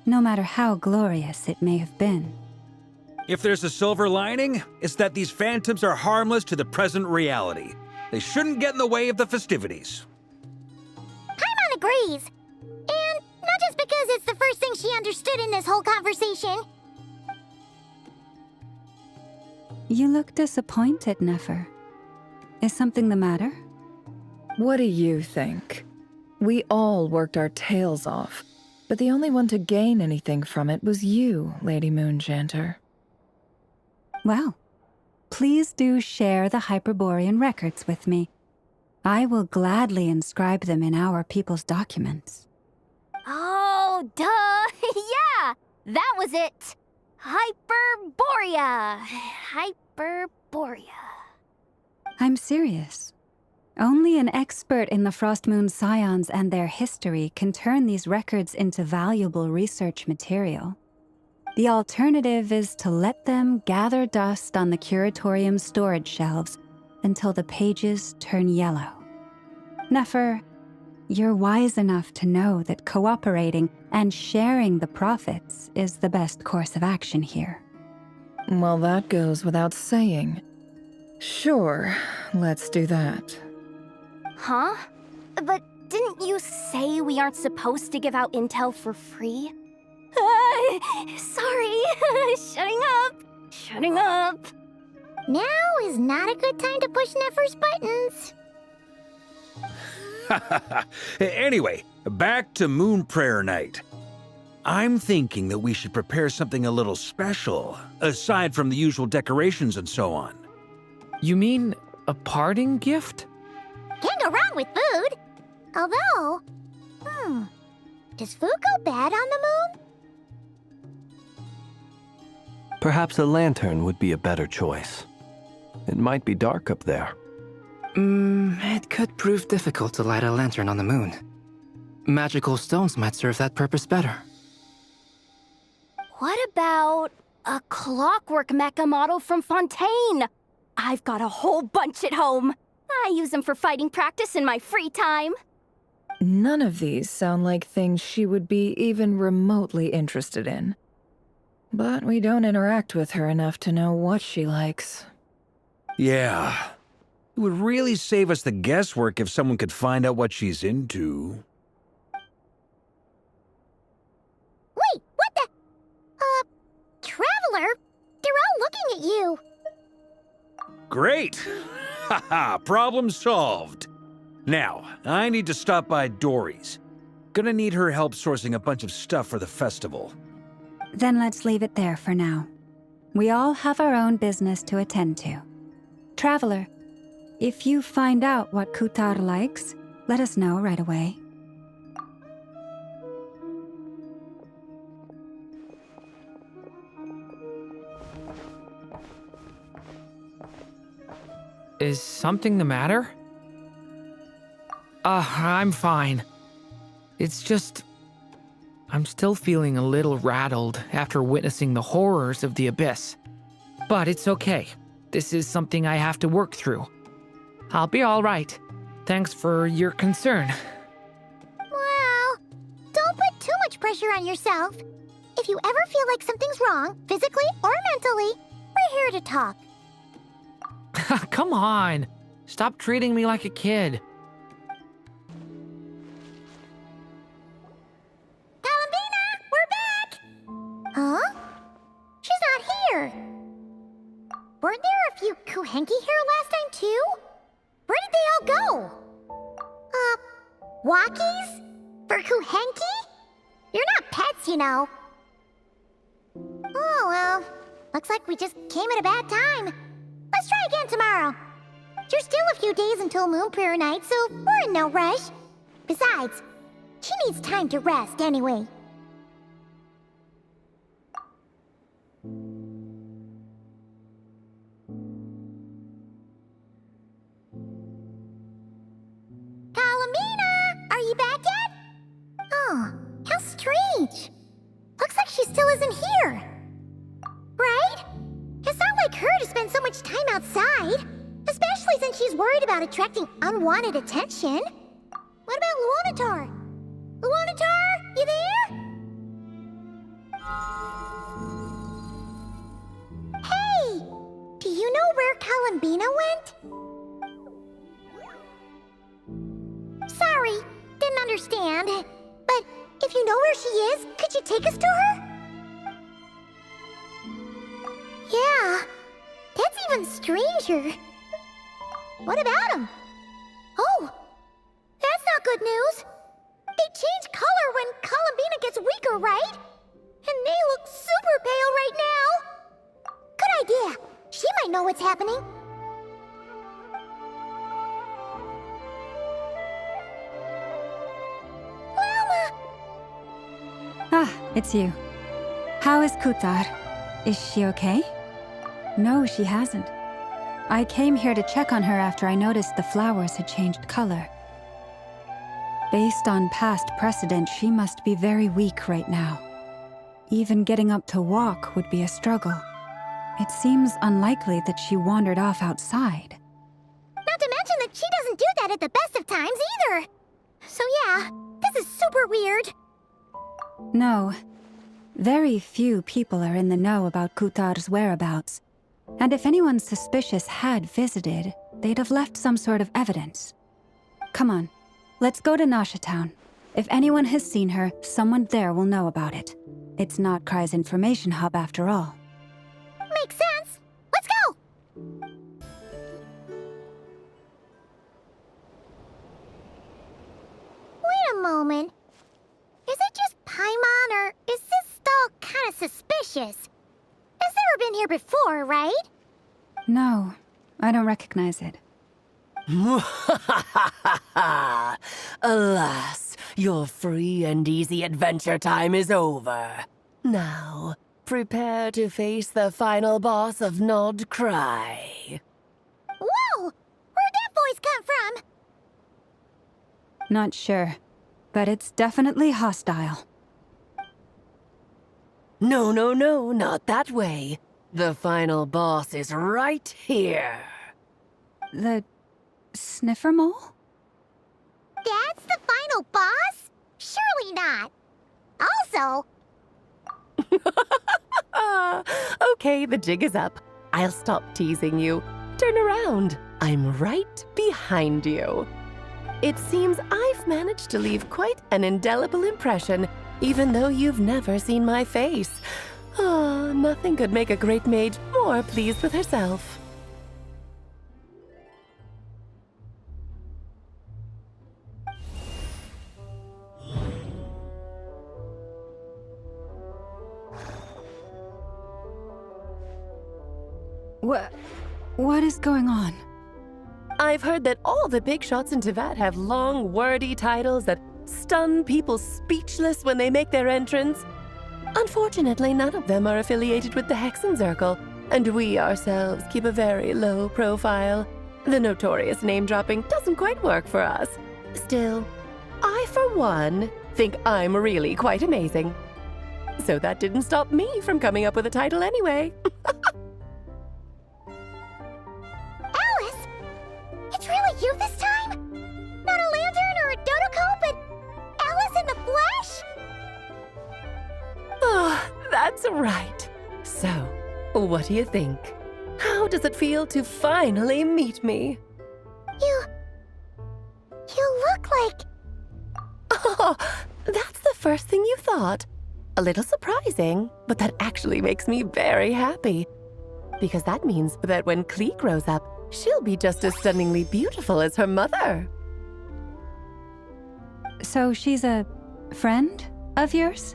no matter how glorious it may have been. If there's a silver lining, it's that these phantoms are harmless to the present reality. They shouldn't get in the way of the festivities. Paimon agrees. And not just because it's the first thing she understood in this whole conversation. You look disappointed, Nefer. Is something the matter? What do you think? We all worked our tails off, but the only one to gain anything from it was you, Lady Moonjanter. Well, please do share the Hyperborean records with me. I will gladly inscribe them in our people's documents. Oh, duh! Yeah! That was it! Hyperborea! Hyperborea. I'm serious. Only an expert in the Frostmoon Scions and their history can turn these records into valuable research material. The alternative is to let them gather dust on the Curatorium's storage shelves until the pages turn yellow. Nefer, you're wise enough to know that cooperating and sharing the profits is the best course of action here. Well, that goes without saying. Sure, let's do that. Huh? But didn't you say we aren't supposed to give out intel for free? Sorry. Shutting up. Now is not a good time to push Nefer's buttons. Anyway, back to Moon Prayer Night. I'm thinking that we should prepare something a little special, aside from the usual decorations and so on. You mean a parting gift? Can't go wrong with food. Although, does food go bad on the moon? Perhaps a lantern would be a better choice. It might be dark up there. It could prove difficult to light a lantern on the moon. Magical stones might serve that purpose better. What about a clockwork mecha model from Fontaine? I've got a whole bunch at home. I use them for fighting practice in my free time. None of these sound like things she would be even remotely interested in. But we don't interact with her enough to know what she likes. Yeah. It would really save us the guesswork if someone could find out what she's into. Wait, what the? Traveler? They're all looking at you. Great! Haha, problem solved. Now, I need to stop by Dory's. Gonna need her help sourcing a bunch of stuff for the festival. Then let's leave it there for now. We all have our own business to attend to. Traveler, if you find out what Kutar likes, let us know right away. Is something the matter? I'm fine. It's just... I'm still feeling a little rattled after witnessing the horrors of the Abyss. But it's okay. This is something I have to work through. I'll be all right. Thanks for your concern. Well, don't put too much pressure on yourself. If you ever feel like something's wrong, physically or mentally, we're here to talk. Come on. Stop treating me like a kid. Columbina, we're back! Huh? She's not here. Weren't there a few Kuhenki here last time, too? Where did they all go? Walkies? For Kuhenki? You're not pets, you know. Oh, well, looks like we just came at a bad time. Let's try again tomorrow. There's still a few days until Moon Prayer Night, so we're in no rush. Besides, she needs time to rest anyway. Columbina, are you back yet? Oh, how strange. Looks like she still isn't here. Right? It's not like her to spend so much time outside, especially since she's worried about attracting unwanted attention. What about Luonatar? Luonatar, you there? Hey! Do you know where Columbina went? Sorry, didn't understand. But if you know where she is, could you take us to her? Yeah, that's even stranger. What about them? Oh, that's not good news. They change color when Columbina gets weaker, right? And they look super pale right now. Good idea. She might know what's happening. Llama! Ah, it's you. How is Kutar? Is she okay? No, she hasn't. I came here to check on her after I noticed the flowers had changed color. Based on past precedent, she must be very weak right now. Even getting up to walk would be a struggle. It seems unlikely that she wandered off outside. Not to mention that she doesn't do that at the best of times either. So yeah, this is super weird. No. Very few people are in the know about Kutar's whereabouts. And if anyone suspicious had visited, they'd have left some sort of evidence. Come on, let's go to Nasha Town. If anyone has seen her, someone there will know about it. It's Nod-Krai's information hub after all. Makes sense. Let's go! Wait a moment. Is it just Paimon, or is this stall kind of suspicious? It's never been here before, right? No, I don't recognize it. Alas, your free and easy adventure time is over. Now, prepare to face the final boss of Nod-Krai. Whoa! Where'd that voice come from? Not sure, but it's definitely hostile. No, not that way. The final boss is right here. The sniffer mole? That's the final boss? Surely not. Also... Okay, the jig is up. I'll stop teasing you. Turn around. I'm right behind you. It seems I've managed to leave quite an indelible impression, even though you've never seen my face. Ah, nothing could make a great mage more pleased with herself. What is going on? I've heard that all the big shots in Teyvat have long, wordy titles that stun people speechless when they make their entrance. Unfortunately, none of them are affiliated with the Hexenzirkel, and we ourselves keep a very low profile. The notorious name-dropping doesn't quite work for us. Still, I, for one, think I'm really quite amazing. So that didn't stop me from coming up with a title anyway. Alice! It's really you this time? Not a lantern or a Dodoko, but Alice in the flesh? Oh, that's right. So, what do you think? How does it feel to finally meet me? You look like... Oh, that's the first thing you thought. A little surprising, but that actually makes me very happy. Because that means that when Klee grows up, she'll be just as stunningly beautiful as her mother. So she's a friend of yours?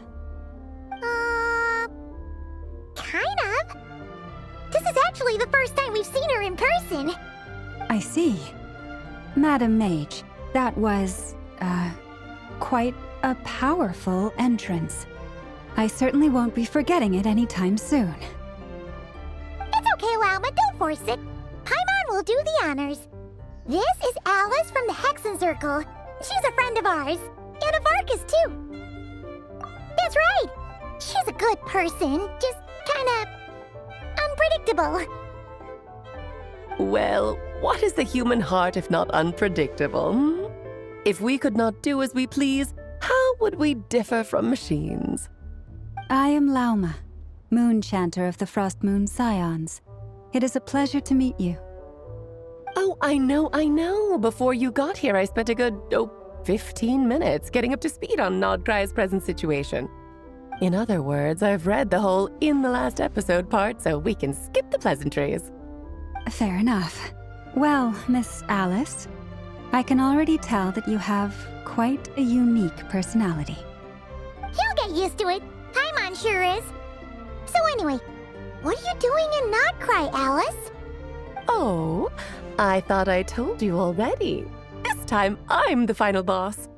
Kind of. This is actually the first time we've seen her in person. I see. Madam Mage, that was, quite a powerful entrance. I certainly won't be forgetting it anytime soon. It's okay, Lauma, don't force it. Paimon will do the honors. This is Alice from the Hexenzirkel. She's a friend of ours. And of Arcus, too. That's right. She's a good person, just kinda... unpredictable. Well, what is the human heart if not unpredictable? Hmm? If we could not do as we please, how would we differ from machines? I am Lauma, Moon Chanter of the Frost Moon Scions. It is a pleasure to meet you. Oh, I know. Before you got here, I spent a good, 15 minutes getting up to speed on Nod-Krai's present situation. In other words, I've read the whole in the last episode part, so we can skip the pleasantries. Fair enough. Well, Miss Alice, I can already tell that you have quite a unique personality. He'll get used to it. Paimon sure is. So anyway, what are you doing in Nod-Krai, Alice? Oh, I thought I told you already. This time, I'm the final boss.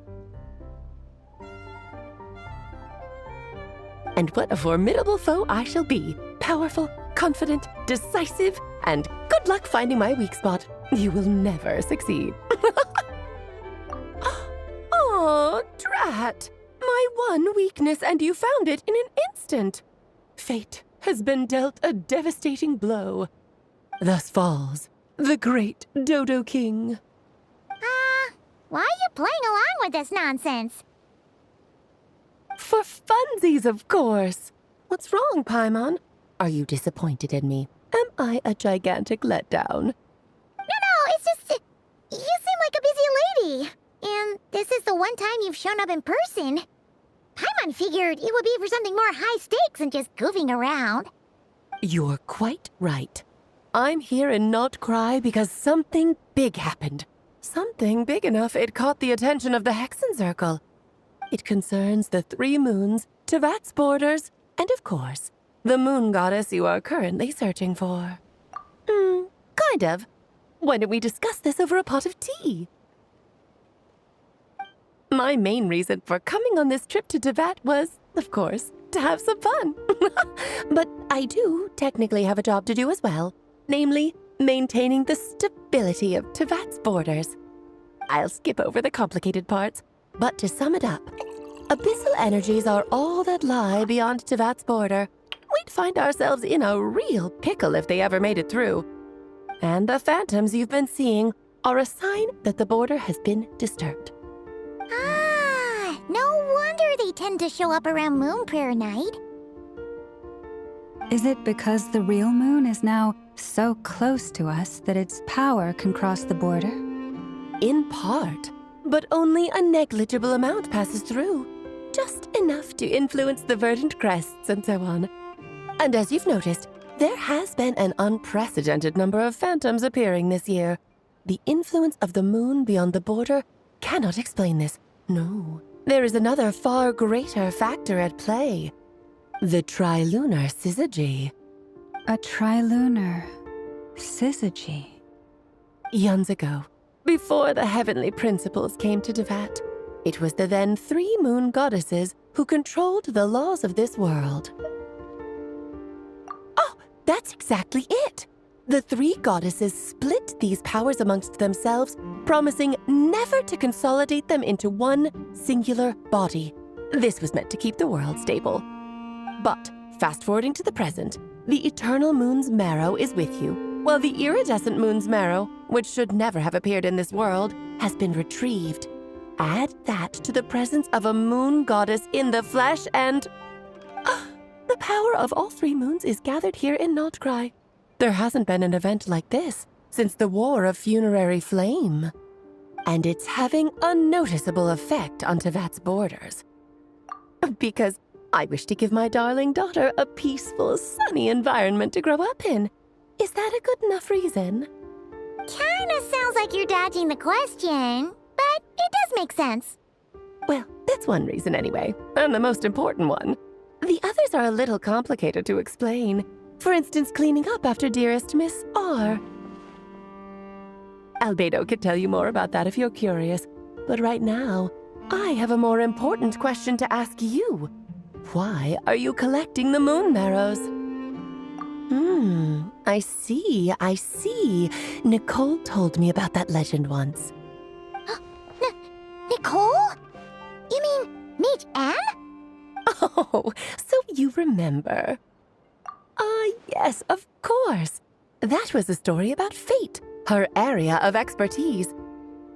And what a formidable foe I shall be. Powerful, confident, decisive, and good luck finding my weak spot. You will never succeed. Oh, drat. My one weakness, and you found it in an instant. Fate has been dealt a devastating blow. Thus falls the great Dodo King. Why are you playing along with this nonsense? For funsies, of course. What's wrong, Paimon? Are you disappointed in me? Am I a gigantic letdown? No, it's just... you seem like a busy lady. And this is the one time you've shown up in person. Paimon figured it would be for something more high stakes than just goofing around. You're quite right. I'm here in Nod-Krai because something big happened. Something big enough it caught the attention of the Hexenzirkel. It concerns the 3 moons, Teyvat's borders, and of course, the moon goddess you are currently searching for. Kind of. Why don't we discuss this over a pot of tea? My main reason for coming on this trip to Teyvat was, of course, to have some fun. But I do technically have a job to do as well, namely, maintaining the stability of Teyvat's borders. I'll skip over the complicated parts, but to sum it up, abyssal energies are all that lie beyond Teyvat's border. We'd find ourselves in a real pickle if they ever made it through. And the phantoms you've been seeing are a sign that the border has been disturbed. No wonder they tend to show up around Moon Prayer Night. Is it because the real moon is now so close to us that its power can cross the border? In part, but only a negligible amount passes through. Just enough to influence the verdant crests and so on. And as you've noticed, there has been an unprecedented number of phantoms appearing this year. The influence of the moon beyond the border cannot explain this. No, there is another far greater factor at play. The trilunar syzygy. A trilunar Syzygy. Eons ago, before the heavenly principles came to Devat, it was the then 3 moon goddesses who controlled the laws of this world. Oh, that's exactly it! The 3 goddesses split these powers amongst themselves, promising never to consolidate them into one singular body. This was meant to keep the world stable. But, fast-forwarding to the present, the eternal moon's marrow is with you, while the iridescent moon's marrow, which should never have appeared in this world, has been retrieved. Add that to the presence of a moon goddess in the flesh and... the power of all 3 moons is gathered here in Nod-Krai. There hasn't been an event like this since the War of Funerary Flame. And it's having a noticeable effect on Tevat's borders. Because I wish to give my darling daughter a peaceful, sunny environment to grow up in. Is that a good enough reason? Kinda sounds like you're dodging the question, but it does make sense. Well, that's one reason anyway, and the most important one. The others are a little complicated to explain. For instance, cleaning up after dearest Miss R. Albedo could tell you more about that if you're curious, but right now, I have a more important question to ask you. Why are you collecting the moon marrows? I see. Nicole told me about that legend once. Nicole? You mean Mage Anne? Oh, so you remember. Yes, of course. That was a story about fate, her area of expertise.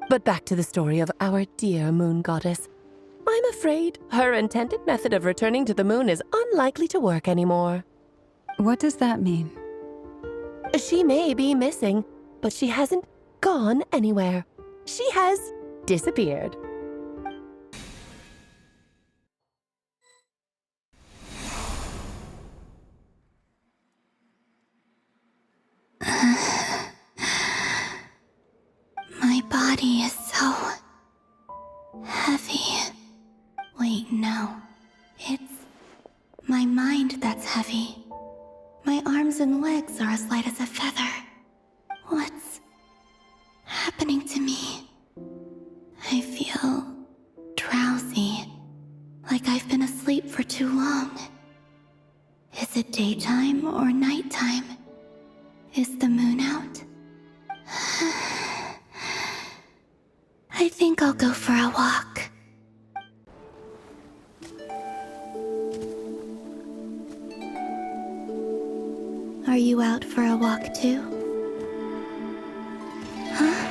But back to the story of our dear moon goddess. I'm afraid her intended method of returning to the moon is unlikely to work anymore. What does that mean? She may be missing, but she hasn't gone anywhere. She has disappeared. My body is so heavy. Wait, no. It's my mind that's heavy. My arms and legs are as light as a feather. What's happening to me? I feel drowsy, like I've been asleep for too long. Is it daytime or nighttime? Is the moon out? I think I'll go for a walk. Are you out for a walk too? Huh?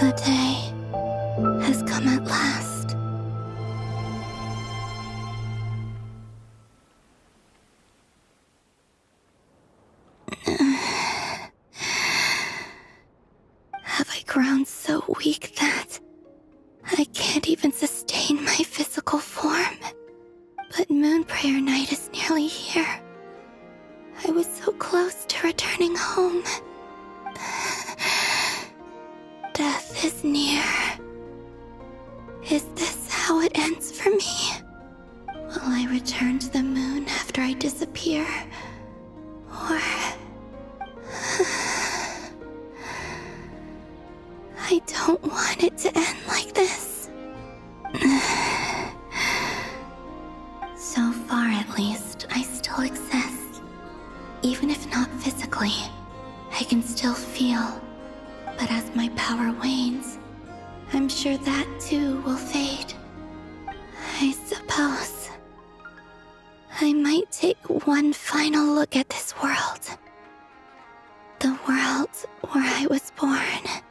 The day has come at last. Have I grown so weak that I can't even sustain my physical form? But Moon Prayer Night is nearly here. I was so close to returning home. Death is near. Is this how it ends for me? Will I return to the moon after I disappear? Or... I don't want it to end like this. So far, at least, I still exist. Even if not physically, I can still feel. But as my power wanes, I'm sure that too will fade. I suppose I might take one final look at this world. The world where I was born.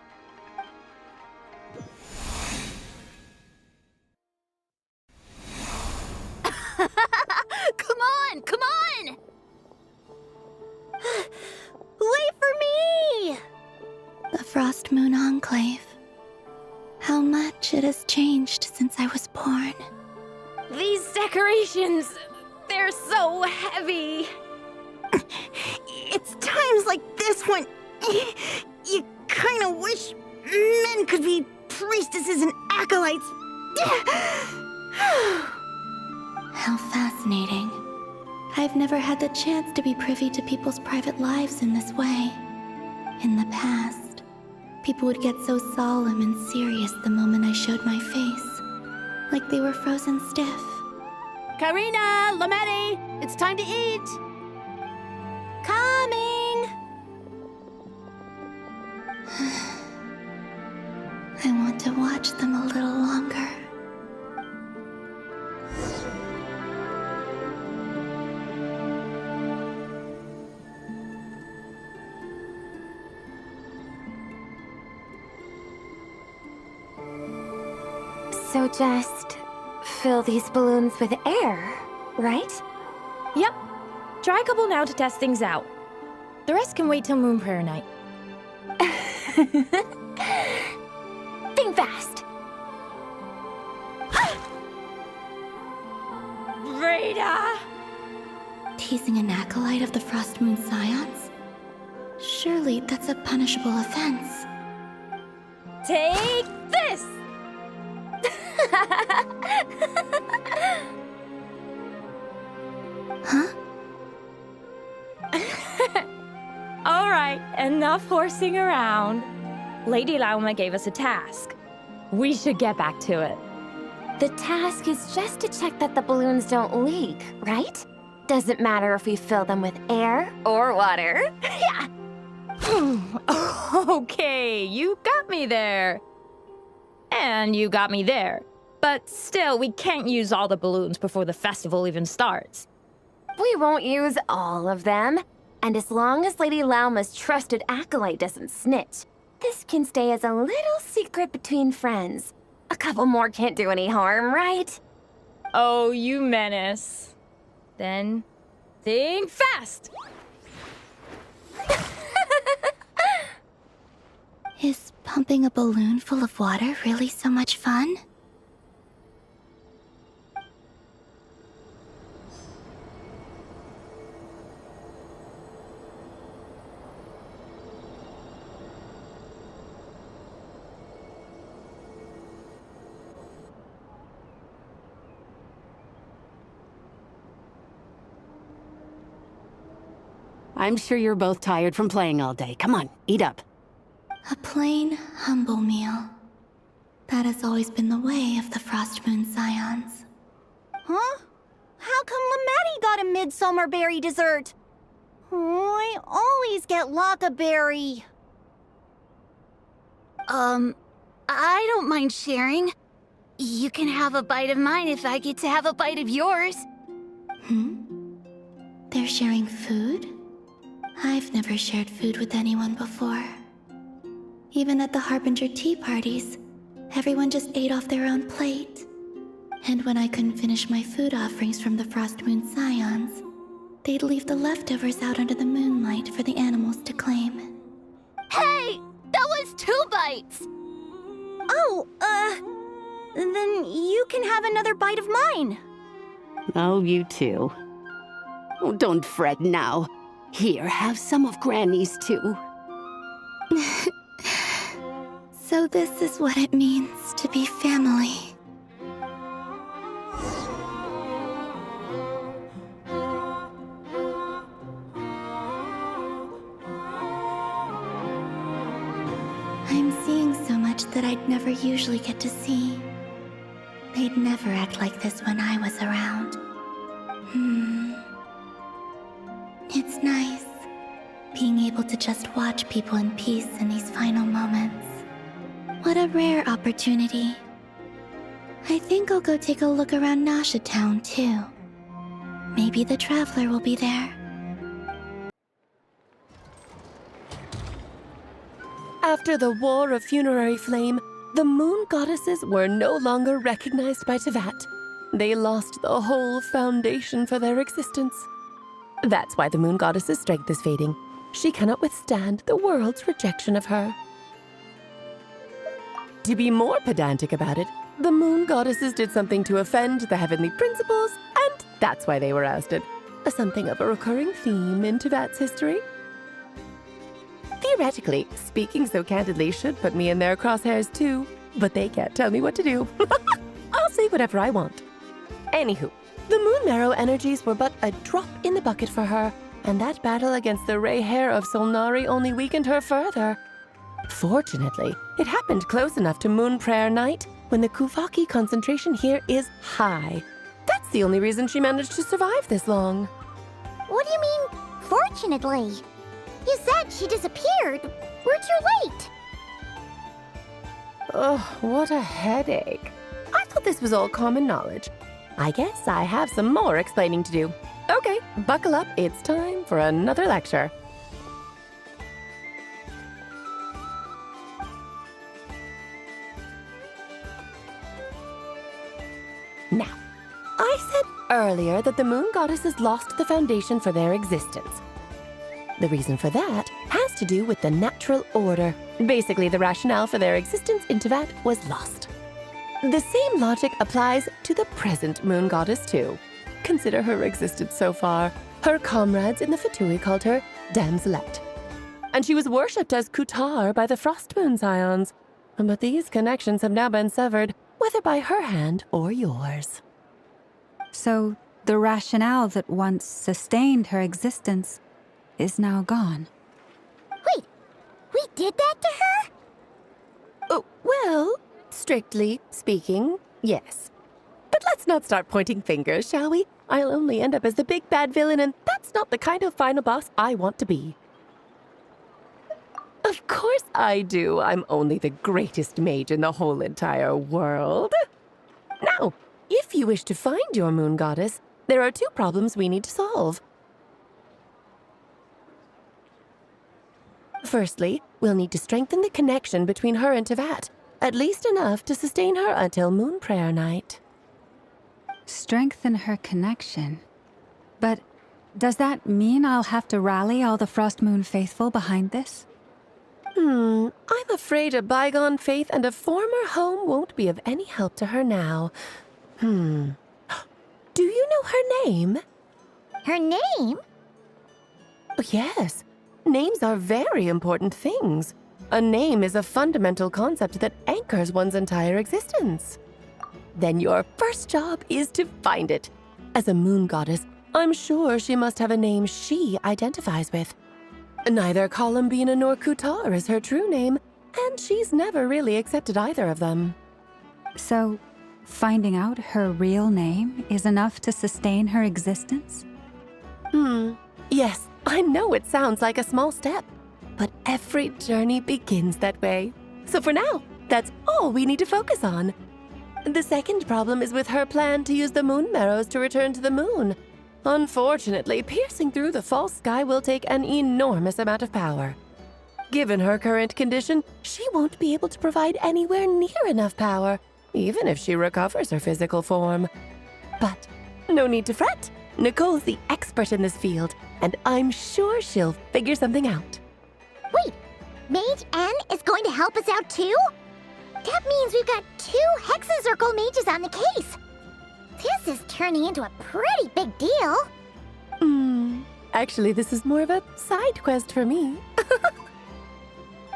Come on! Wait for me! The Frost Moon Enclave. How much it has changed since I was born. These decorations, they're so heavy. It's times like this when you kind of wish men could be priestesses and acolytes. How fascinating. I've never had the chance to be privy to people's private lives in this way. In the past, people would get so solemn and serious the moment I showed my face, like they were frozen stiff. Karina, Lametti, it's time to eat. Coming! I want to watch them a little longer. So just fill these balloons with air, right? Yep. Try a couple now to test things out. The rest can wait till Moon Prayer Night. Think fast. Rita! Teasing an acolyte of the Frost Moon Scions? Surely that's a punishable offense. Take this! Huh? Alright, enough horsing around. Lady Lauma gave us a task. We should get back to it. The task is just to check that the balloons don't leak, right? Doesn't matter if we fill them with air or water. Yeah. Okay, you got me there. And you got me there. But still, we can't use all the balloons before the festival even starts. We won't use all of them. And as long as Lady Lauma's trusted acolyte doesn't snitch, this can stay as a little secret between friends. A couple more can't do any harm, right? Oh, you menace. Then, think fast! Is pumping a balloon full of water really so much fun? I'm sure you're both tired from playing all day. Come on, eat up. A plain, humble meal. That has always been the way of the Frost Moon Scions. Huh? How come Lametti got a midsummer berry dessert? Oh, I always get Lockaberry. I don't mind sharing. You can have a bite of mine if I get to have a bite of yours. They're sharing food? I've never shared food with anyone before. Even at the Harbinger tea parties, everyone just ate off their own plate. And when I couldn't finish my food offerings from the Frost Moon Scions, they'd leave the leftovers out under the moonlight for the animals to claim. Hey! That was 2 bites! Oh, then you can have another bite of mine. Oh, you too. Oh, don't fret now. Here, have some of Granny's too. So this is what it means to be family. I'm seeing so much that I'd never usually get to see. They'd never act like this when I was around. It's nice, being able to just watch people in peace in these final moments. What a rare opportunity. I think I'll go take a look around Nasha Town, too. Maybe the Traveler will be there. After the War of Funerary Flame, the Moon Goddesses were no longer recognized by Teyvat. They lost the whole foundation for their existence. That's why the Moon Goddess's strength is fading. She cannot withstand the world's rejection of her. To be more pedantic about it, the Moon Goddesses did something to offend the heavenly principles, and that's why they were ousted. Something of a recurring theme in Teyvat's history. Theoretically, speaking so candidly should put me in their crosshairs too, but they can't tell me what to do. I'll say whatever I want. Anywho, the Moon Marrow energies were but a drop in the bucket for her, and that battle against the Ray Hair of Solnari only weakened her further. Fortunately, it happened close enough to Moon Prayer Night when the Kuvaki concentration here is high. That's the only reason she managed to survive this long. What do you mean, fortunately? You said she disappeared. We're too late. Ugh, what a headache. I thought this was all common knowledge. I guess I have some more explaining to do. Okay, buckle up. It's time for another lecture. Now, I said earlier that the moon goddesses lost the foundation for their existence. The reason for that has to do with the natural order. Basically, the rationale for their existence in Teyvat was lost. The same logic applies to the present moon goddess too. Consider her existence so far. Her comrades in the Fatui called her Damselette. And she was worshipped as Kutar by the Frost Moon Scions. But these connections have now been severed, whether by her hand or yours. So, the rationale that once sustained her existence is now gone. Wait, we did that to her? Oh, well, strictly speaking, yes. But let's not start pointing fingers, shall we? I'll only end up as the big bad villain, and that's not the kind of final boss I want to be. Of course I do. I'm only the greatest mage in the whole entire world. Now, if you wish to find your moon goddess, there are two problems we need to solve. Firstly, we'll need to strengthen the connection between her and Teyvat, at least enough to sustain her until Moon Prayer Night. Strengthen her connection. But does that mean I'll have to rally all the Frost Moon faithful behind this? I'm afraid a bygone faith and a former home won't be of any help to her now. Do you know her name? Her name? Yes. Names are very important things. A name is a fundamental concept that anchors one's entire existence. Then your first job is to find it. As a moon goddess, I'm sure she must have a name she identifies with. Neither Columbina nor Kutar is her true name, and she's never really accepted either of them. So, finding out her real name is enough to sustain her existence? Yes, I know it sounds like a small step, but every journey begins that way. So for now, that's all we need to focus on. The second problem is with her plan to use the moon marrows to return to the moon. Unfortunately, piercing through the false sky will take an enormous amount of power. Given her current condition, she won't be able to provide anywhere near enough power, even if she recovers her physical form. But no need to fret. Nicole's the expert in this field, and I'm sure she'll figure something out. Wait, Mage N is going to help us out too? That means we've got 2 Hexacircle mages on the case. This is turning into a pretty big deal. Actually, this is more of a side quest for me.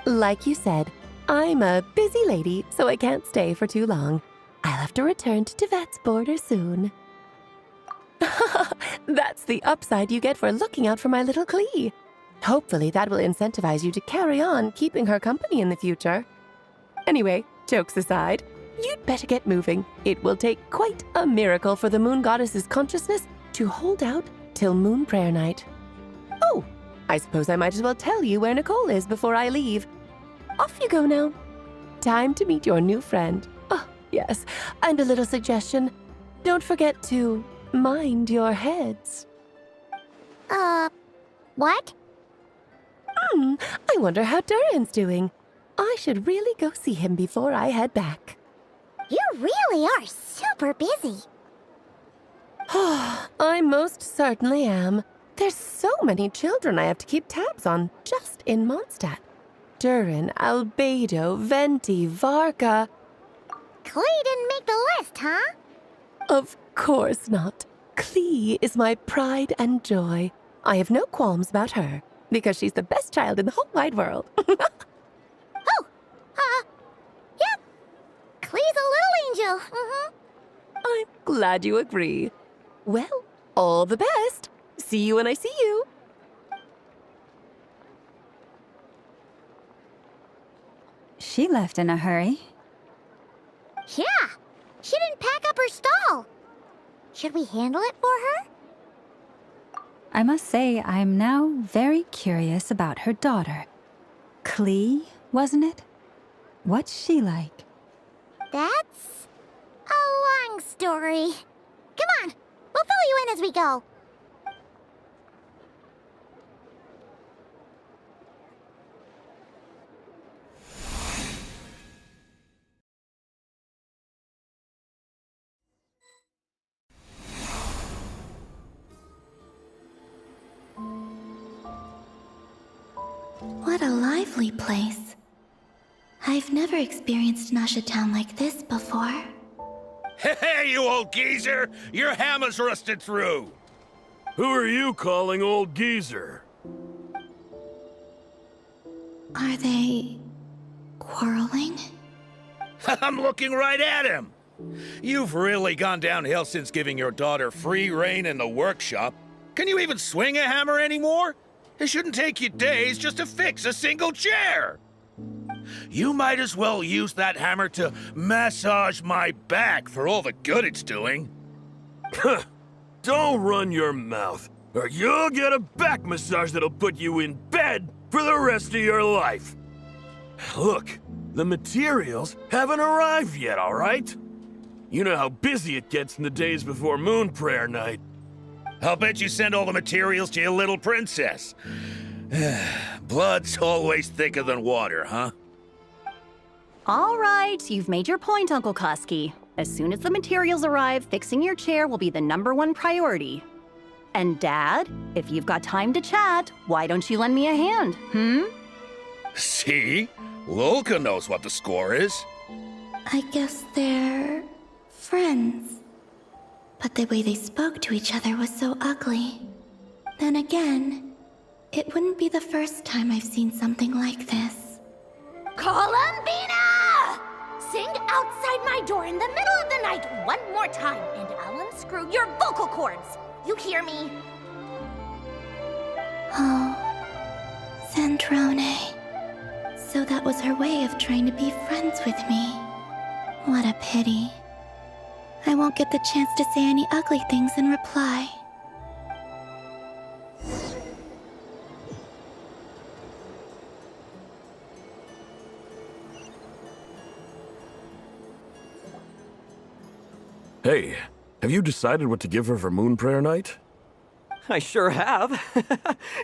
Like you said, I'm a busy lady, so I can't stay for too long. I'll have to return to Teyvat's border soon. That's the upside you get for looking out for my little Klee. Hopefully that will incentivize you to carry on keeping her company in the future. Anyway, jokes aside, you'd better get moving. It will take quite a miracle for the moon goddess's consciousness to hold out till Moon Prayer Night. Oh, I suppose I might as well tell you where Nicole is before I leave. Off you go now. Time to meet your new friend. Oh, yes, and a little suggestion. Don't forget to mind your heads. What? I wonder how Durin's doing. I should really go see him before I head back. You really are super busy. I most certainly am. There's so many children I have to keep tabs on just in Mondstadt. Durin, Albedo, Venti, Varka. Klee didn't make the list, huh? Of course not. Klee is my pride and joy. I have no qualms about her. because she's the best child in the whole wide world. Yep. Klee's a little angel. I'm glad you agree. Well, all the best. See you when I see you. She left in a hurry. Yeah, she didn't pack up her stall. Should we handle it for her? I must say, I'm now very curious about her daughter. Klee, wasn't it? What's she like? That's a long story. Come on, we'll fill you in as we go. What a lively place. I've never experienced Nasha Town like this before. Hey, you old geezer! Your hammer's rusted through! Who are you calling old geezer? Are they quarreling? I'm looking right at him! You've really gone downhill since giving your daughter free rein in the workshop. Can you even swing a hammer anymore? It shouldn't take you days just to fix a single chair! You might as well use that hammer to massage my back for all the good it's doing. Don't run your mouth, or you'll get a back massage that'll put you in bed for the rest of your life. Look, the materials haven't arrived yet, all right? You know how busy it gets in the days before Moon Prayer Night. I'll bet you send all the materials to your little princess. Blood's always thicker than water, huh? All right, you've made your point, Uncle Koski. As soon as the materials arrive, fixing your chair will be the #1 priority. And Dad, if you've got time to chat, why don't you lend me a hand, See? Lolka knows what the score is. I guess they're friends. But the way they spoke to each other was so ugly. Then again, it wouldn't be the first time I've seen something like this. Columbina! Sing outside my door in the middle of the night one more time, and I'll unscrew your vocal cords. You hear me? Oh, Sandrone. So that was her way of trying to be friends with me. What a pity. I won't get the chance to say any ugly things in reply. Hey, have you decided what to give her for Moon Prayer Night? I sure have.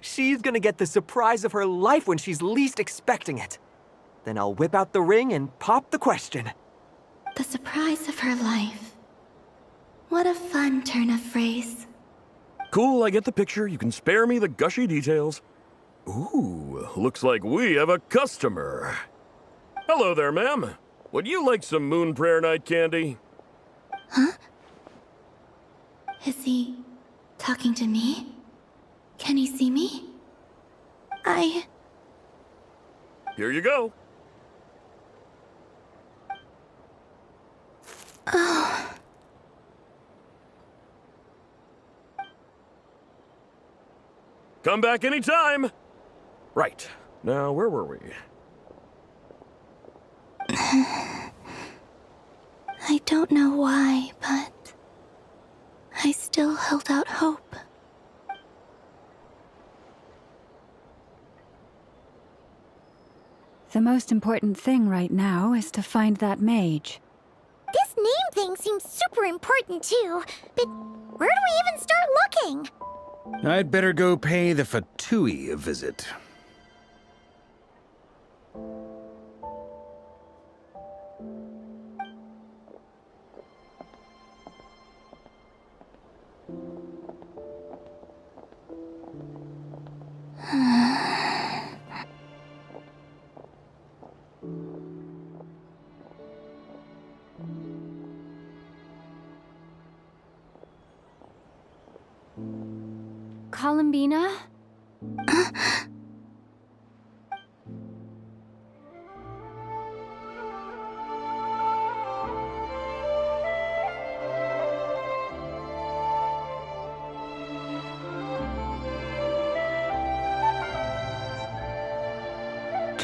She's gonna get the surprise of her life when she's least expecting it. Then I'll whip out the ring and pop the question. The surprise of her life. What a fun turn of phrase. Cool, I get the picture. You can spare me the gushy details. Ooh, looks like we have a customer. Hello there, ma'am. Would you like some Moon Prayer Night candy? Huh? Is he talking to me? Can he see me? Here you go. Oh. Come back anytime. Right. Now, where were we? I don't know why, but I still held out hope. The most important thing right now is to find that mage. This name thing seems super important too, but where do we even start looking? I'd better go pay the Fatui a visit. Columbina?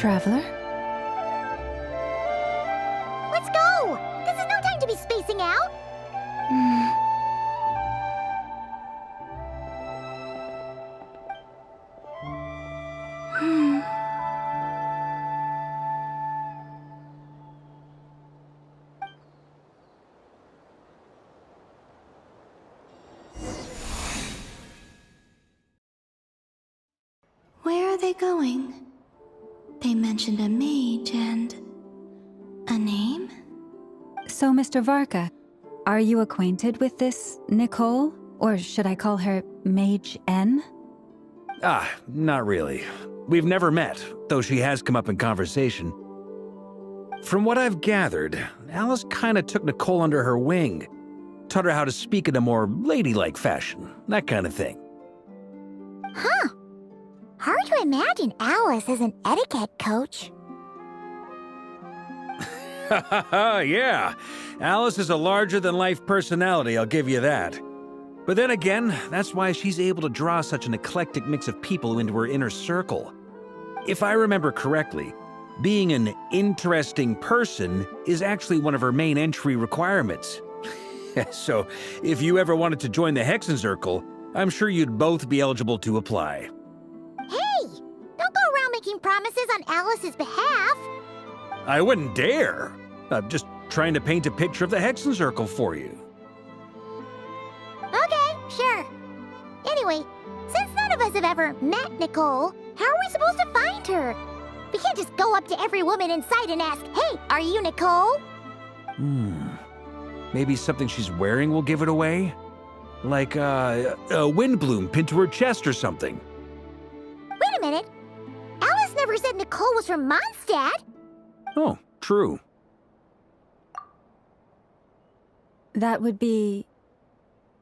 traveler. Let's go! This is no time to be spacing out! Where are they going? They mentioned a mage and... a name? So, Mr. Varka, are you acquainted with this Nicole? Or should I call her Mage N? Ah, not really. We've never met, though she has come up in conversation. From what I've gathered, Alice kinda took Nicole under her wing. Taught her how to speak in a more ladylike fashion, that kind of thing. Huh. Hard to imagine Alice as an etiquette coach. Yeah, Alice is a larger-than-life personality, I'll give you that. But then again, that's why she's able to draw such an eclectic mix of people into her inner circle. If I remember correctly, being an interesting person is actually one of her main entry requirements. So, if you ever wanted to join the Hexenzirkel, I'm sure you'd both be eligible to apply. Hey! Don't go around making promises on Alice's behalf! I wouldn't dare. I'm just trying to paint a picture of the Hexenzirkel for you. Okay, sure. Anyway, since none of us have ever met Nicole, how are we supposed to find her? We can't just go up to every woman in sight and ask, "Hey, are you Nicole?" Maybe something she's wearing will give it away? Like, a windbloom pinned to her chest or something. Wait a minute. Alice never said Nicole was from Mondstadt. Oh, true. That would be...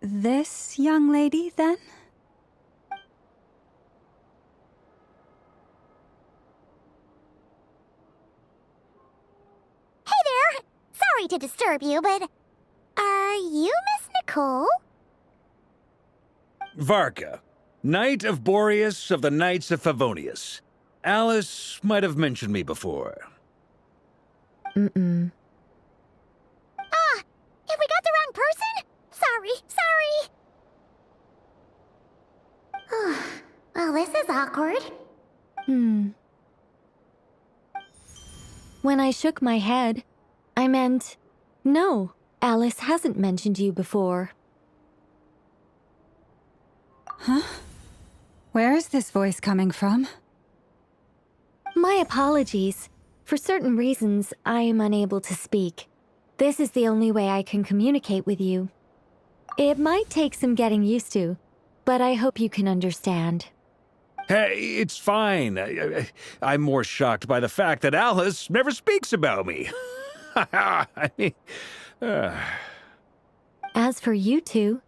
this young lady, then? Hey there! Sorry to disturb you, but... are you Miss Nicole? Varka, Knight of Boreas of the Knights of Favonius. Alice might have mentioned me before. Ah, have we got the wrong person? Sorry. Well, this is awkward. When I shook my head, I meant, no, Alice hasn't mentioned you before. Huh? Where is this voice coming from? My apologies. For certain reasons, I am unable to speak. This is the only way I can communicate with you. It might take some getting used to, but I hope you can understand. Hey, it's fine. I'm more shocked by the fact that Alice never speaks about me. I mean, As for you two,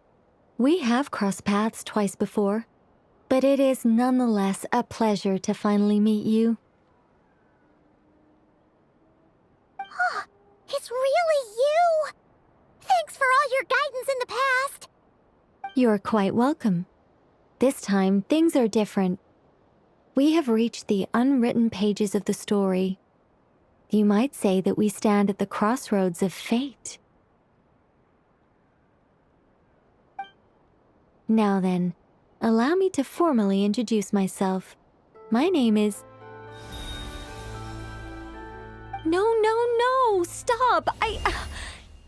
we have crossed paths twice before, but it is nonetheless a pleasure to finally meet you. It's really you! Thanks for all your guidance in the past! You're quite welcome. This time, things are different. We have reached the unwritten pages of the story. You might say that we stand at the crossroads of fate. Now then, allow me to formally introduce myself. My name is... No, stop!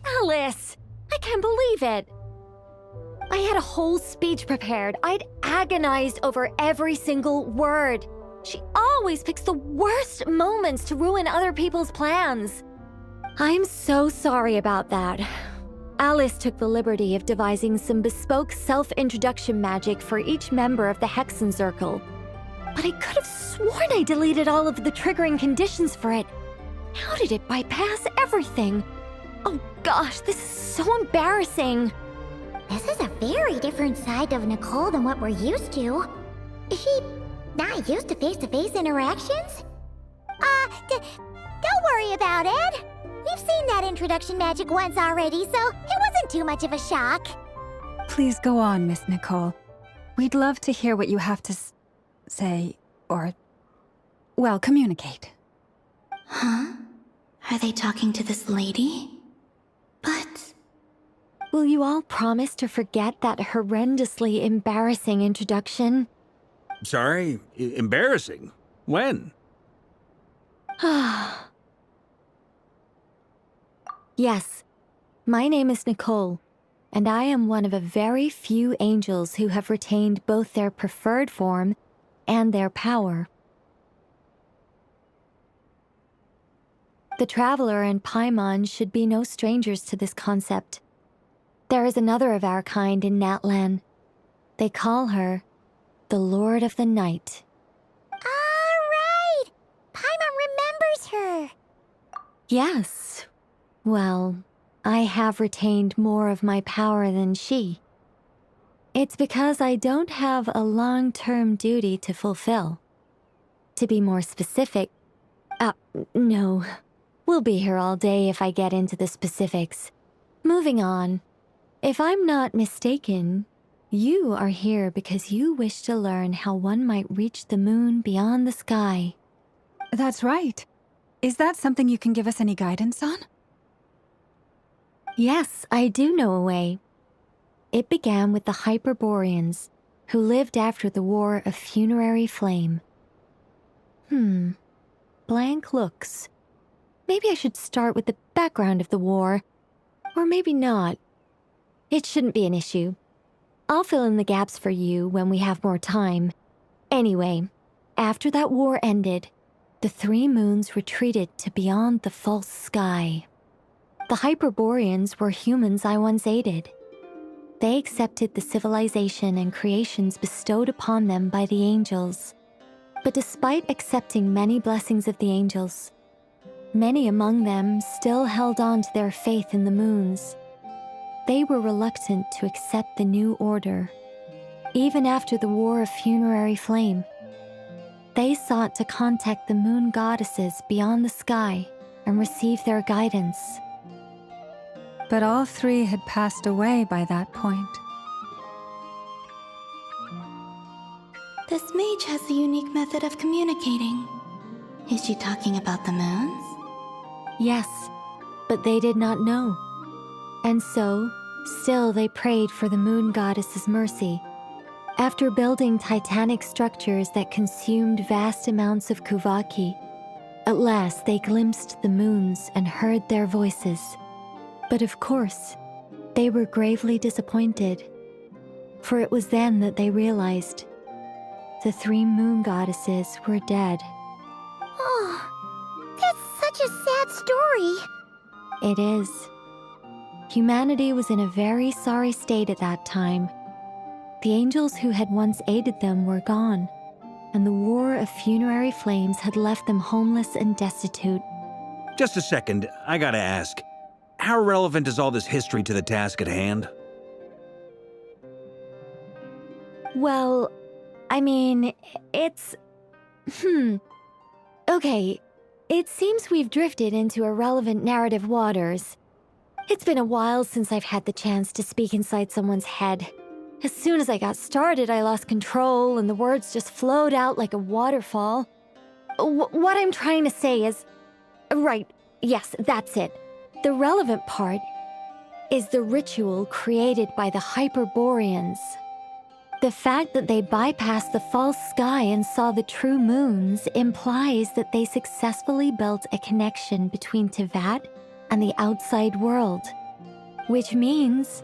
Alice! I can't believe it! I had a whole speech prepared. I'd agonized over every single word. She always picks the worst moments to ruin other people's plans. I'm so sorry about that. Alice took the liberty of devising some bespoke self-introduction magic for each member of the Hexenzirkel. But I could have sworn I deleted all of the triggering conditions for it. How did it bypass everything? Oh gosh, this is so embarrassing. This is a very different side of Nicole than what we're used to. Is she not used to face-to-face interactions? Don't worry about it. We've seen that introduction magic once already, so it wasn't too much of a shock. Please go on, Miss Nicole. We'd love to hear what you have to say, or... well, communicate. Huh? Are they talking to this lady? But... Will you all promise to forget that horrendously embarrassing introduction? Sorry? Embarrassing? When? Yes. My name is Nicole, and I am one of a very few angels who have retained both their preferred form and their power. The Traveler and Paimon should be no strangers to this concept. There is another of our kind in Natlan. They call her the Lord of the Night. All right! Paimon remembers her! Yes. Well, I have retained more of my power than she. It's because I don't have a long-term duty to fulfill. To be more specific... no. We'll be here all day if I get into the specifics. Moving on. If I'm not mistaken, you are here because you wish to learn how one might reach the moon beyond the sky. That's right. Is that something you can give us any guidance on? Yes, I do know a way. It began with the Hyperboreans, who lived after the War of Funerary Flame. Blank looks. Maybe I should start with the background of the war. Or maybe not. It shouldn't be an issue. I'll fill in the gaps for you when we have more time. Anyway, after that war ended, the three moons retreated to beyond the false sky. The Hyperboreans were humans I once aided. They accepted the civilization and creations bestowed upon them by the angels. But despite accepting many blessings of the angels, many among them still held on to their faith in the moons. They were reluctant to accept the new order. Even after the War of Funerary Flame, they sought to contact the moon goddesses beyond the sky and receive their guidance. But all three had passed away by that point. This mage has a unique method of communicating. Is she talking about the moons? Yes, but they did not know. And so, still they prayed for the moon goddess's mercy. After building titanic structures that consumed vast amounts of Kuvaki, at last they glimpsed the moons and heard their voices. But of course, they were gravely disappointed. For it was then that they realized the three moon goddesses were dead. Oh, that's such a sad story. It is. Humanity was in a very sorry state at that time. The angels who had once aided them were gone, and the War of Funerary Flames had left them homeless and destitute. Just a second, I gotta ask. How relevant is all this history to the task at hand? Well, I mean, it's... Okay, it seems we've drifted into irrelevant narrative waters. It's been a while since I've had the chance to speak inside someone's head. As soon as I got started, I lost control and the words just flowed out like a waterfall. What I'm trying to say is... Right, yes, that's it. The relevant part is the ritual created by the Hyperboreans. The fact that they bypassed the false sky and saw the true moons implies that they successfully built a connection between Teyvat and the outside world. Which means,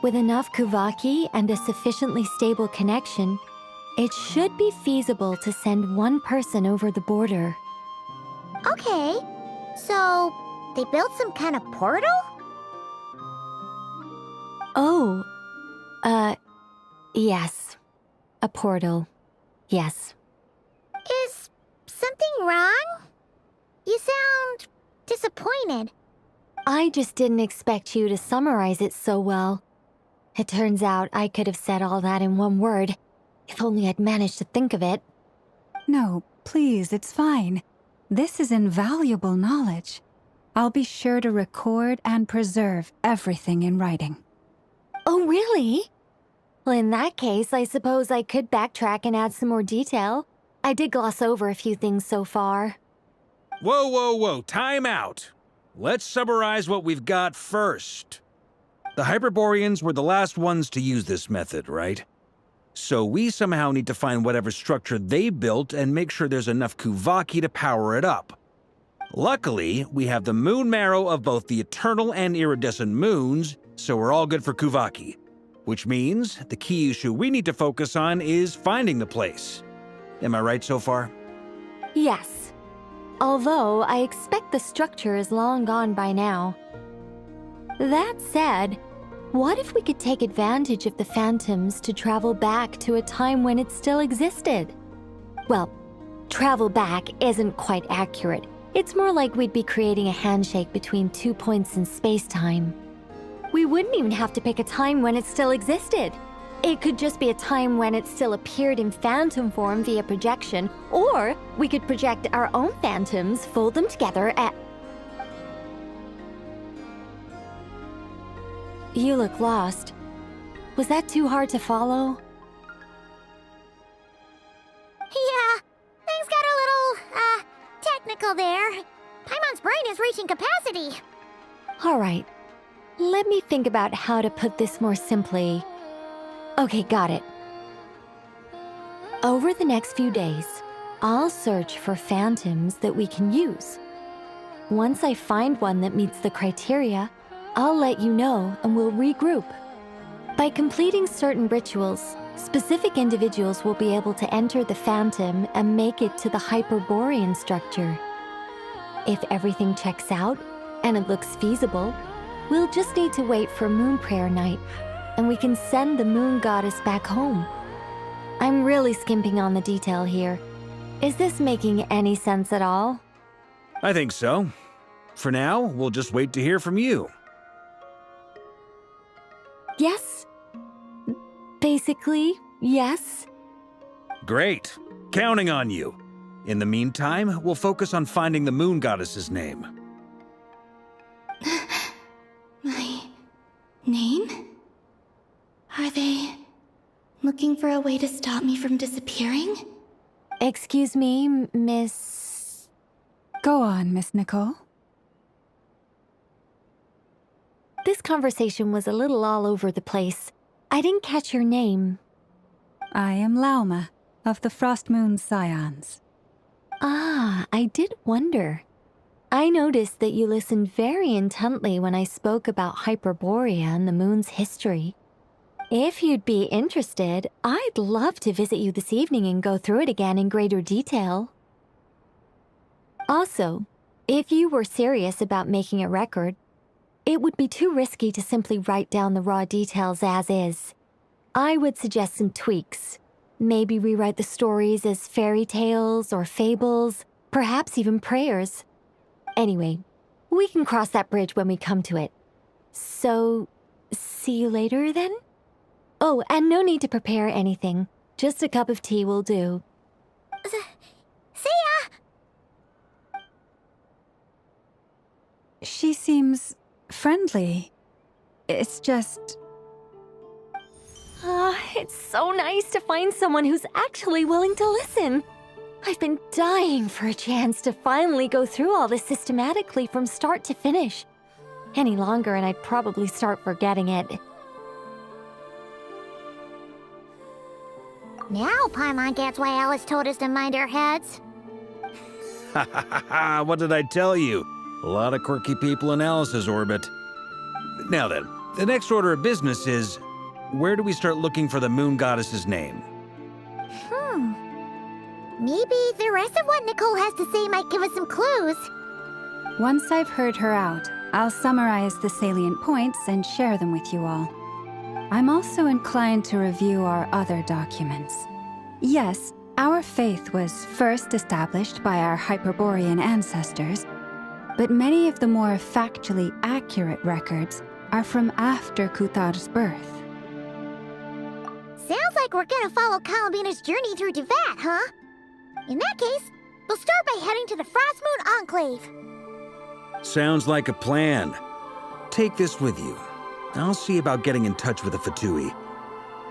with enough Kuvaki and a sufficiently stable connection, it should be feasible to send one person over the border. Okay, so they built some kind of portal? Oh, yes. A portal. Yes. Is something wrong? You sound disappointed. I just didn't expect you to summarize it so well. It turns out I could have said all that in one word, if only I'd managed to think of it. No, please, it's fine. This is invaluable knowledge. I'll be sure to record and preserve everything in writing. Oh, really? Well, in that case, I suppose I could backtrack and add some more detail. I did gloss over a few things so far. Whoa, whoa, whoa, time out. Let's summarize what we've got first. The Hyperboreans were the last ones to use this method, right? So we somehow need to find whatever structure they built and make sure there's enough Kuvaki to power it up. Luckily, we have the moon marrow of both the eternal and iridescent moons, so we're all good for Kuvaki. Which means the key issue we need to focus on is finding the place. Am I right so far? Yes. Although I expect the structure is long gone by now. That said, what if we could take advantage of the phantoms to travel back to a time when it still existed? Well, travel back isn't quite accurate. It's more like we'd be creating a handshake between 2 points in space-time. We wouldn't even have to pick a time when it still existed. It could just be a time when it still appeared in phantom form via projection, or we could project our own phantoms, fold them together at... You look lost. Was that too hard to follow? Yeah, things got a little, technical there. Paimon's brain is reaching capacity. All right. Let me think about how to put this more simply. Okay, got it. Over the next few days, I'll search for phantoms that we can use. Once I find one that meets the criteria, I'll let you know and we'll regroup. By completing certain rituals, specific individuals will be able to enter the phantom and make it to the Hyperborean structure. If everything checks out and it looks feasible, we'll just need to wait for Moon Prayer Night, and we can send the Moon Goddess back home. I'm really skimping on the detail here. Is this making any sense at all? I think so. For now, we'll just wait to hear from you. Yes. Basically, yes. Great. Counting on you. In the meantime, we'll focus on finding the Moon Goddess's name. My name? Are they looking for a way to stop me from disappearing? Excuse me, Miss... Go on, Miss Nicole. This conversation was a little all over the place. I didn't catch your name. I am Lauma, of the Frost Moon Scions. Ah, I did wonder. I noticed that you listened very intently when I spoke about Hyperborea and the moon's history. If you'd be interested, I'd love to visit you this evening and go through it again in greater detail. Also, if you were serious about making a record, it would be too risky to simply write down the raw details as is. I would suggest some tweaks. Maybe rewrite the stories as fairy tales or fables, perhaps even prayers. Anyway, we can cross that bridge when we come to it. So, see you later then? Oh, and no need to prepare anything. Just a cup of tea will do. See ya! She seems friendly. It's just... It's so nice to find someone who's actually willing to listen. I've been dying for a chance to finally go through all this systematically from start to finish. Any longer and I'd probably start forgetting it. Now Paimon gets why Alice told us to mind our heads. Ha ha ha ha! What did I tell you? A lot of quirky people in Alice's orbit. Now then, the next order of business is, where do we start looking for the Moon Goddess's name? Maybe the rest of what Nicole has to say might give us some clues. Once I've heard her out, I'll summarize the salient points and share them with you all. I'm also inclined to review our other documents. Yes, our faith was first established by our Hyperborean ancestors, but many of the more factually accurate records are from after Kuthar's birth. Sounds like we're gonna follow Columbina's journey through Duvat, huh? In that case, we'll start by heading to the Frost Moon Enclave. Sounds like a plan. Take this with you. I'll see about getting in touch with the Fatui.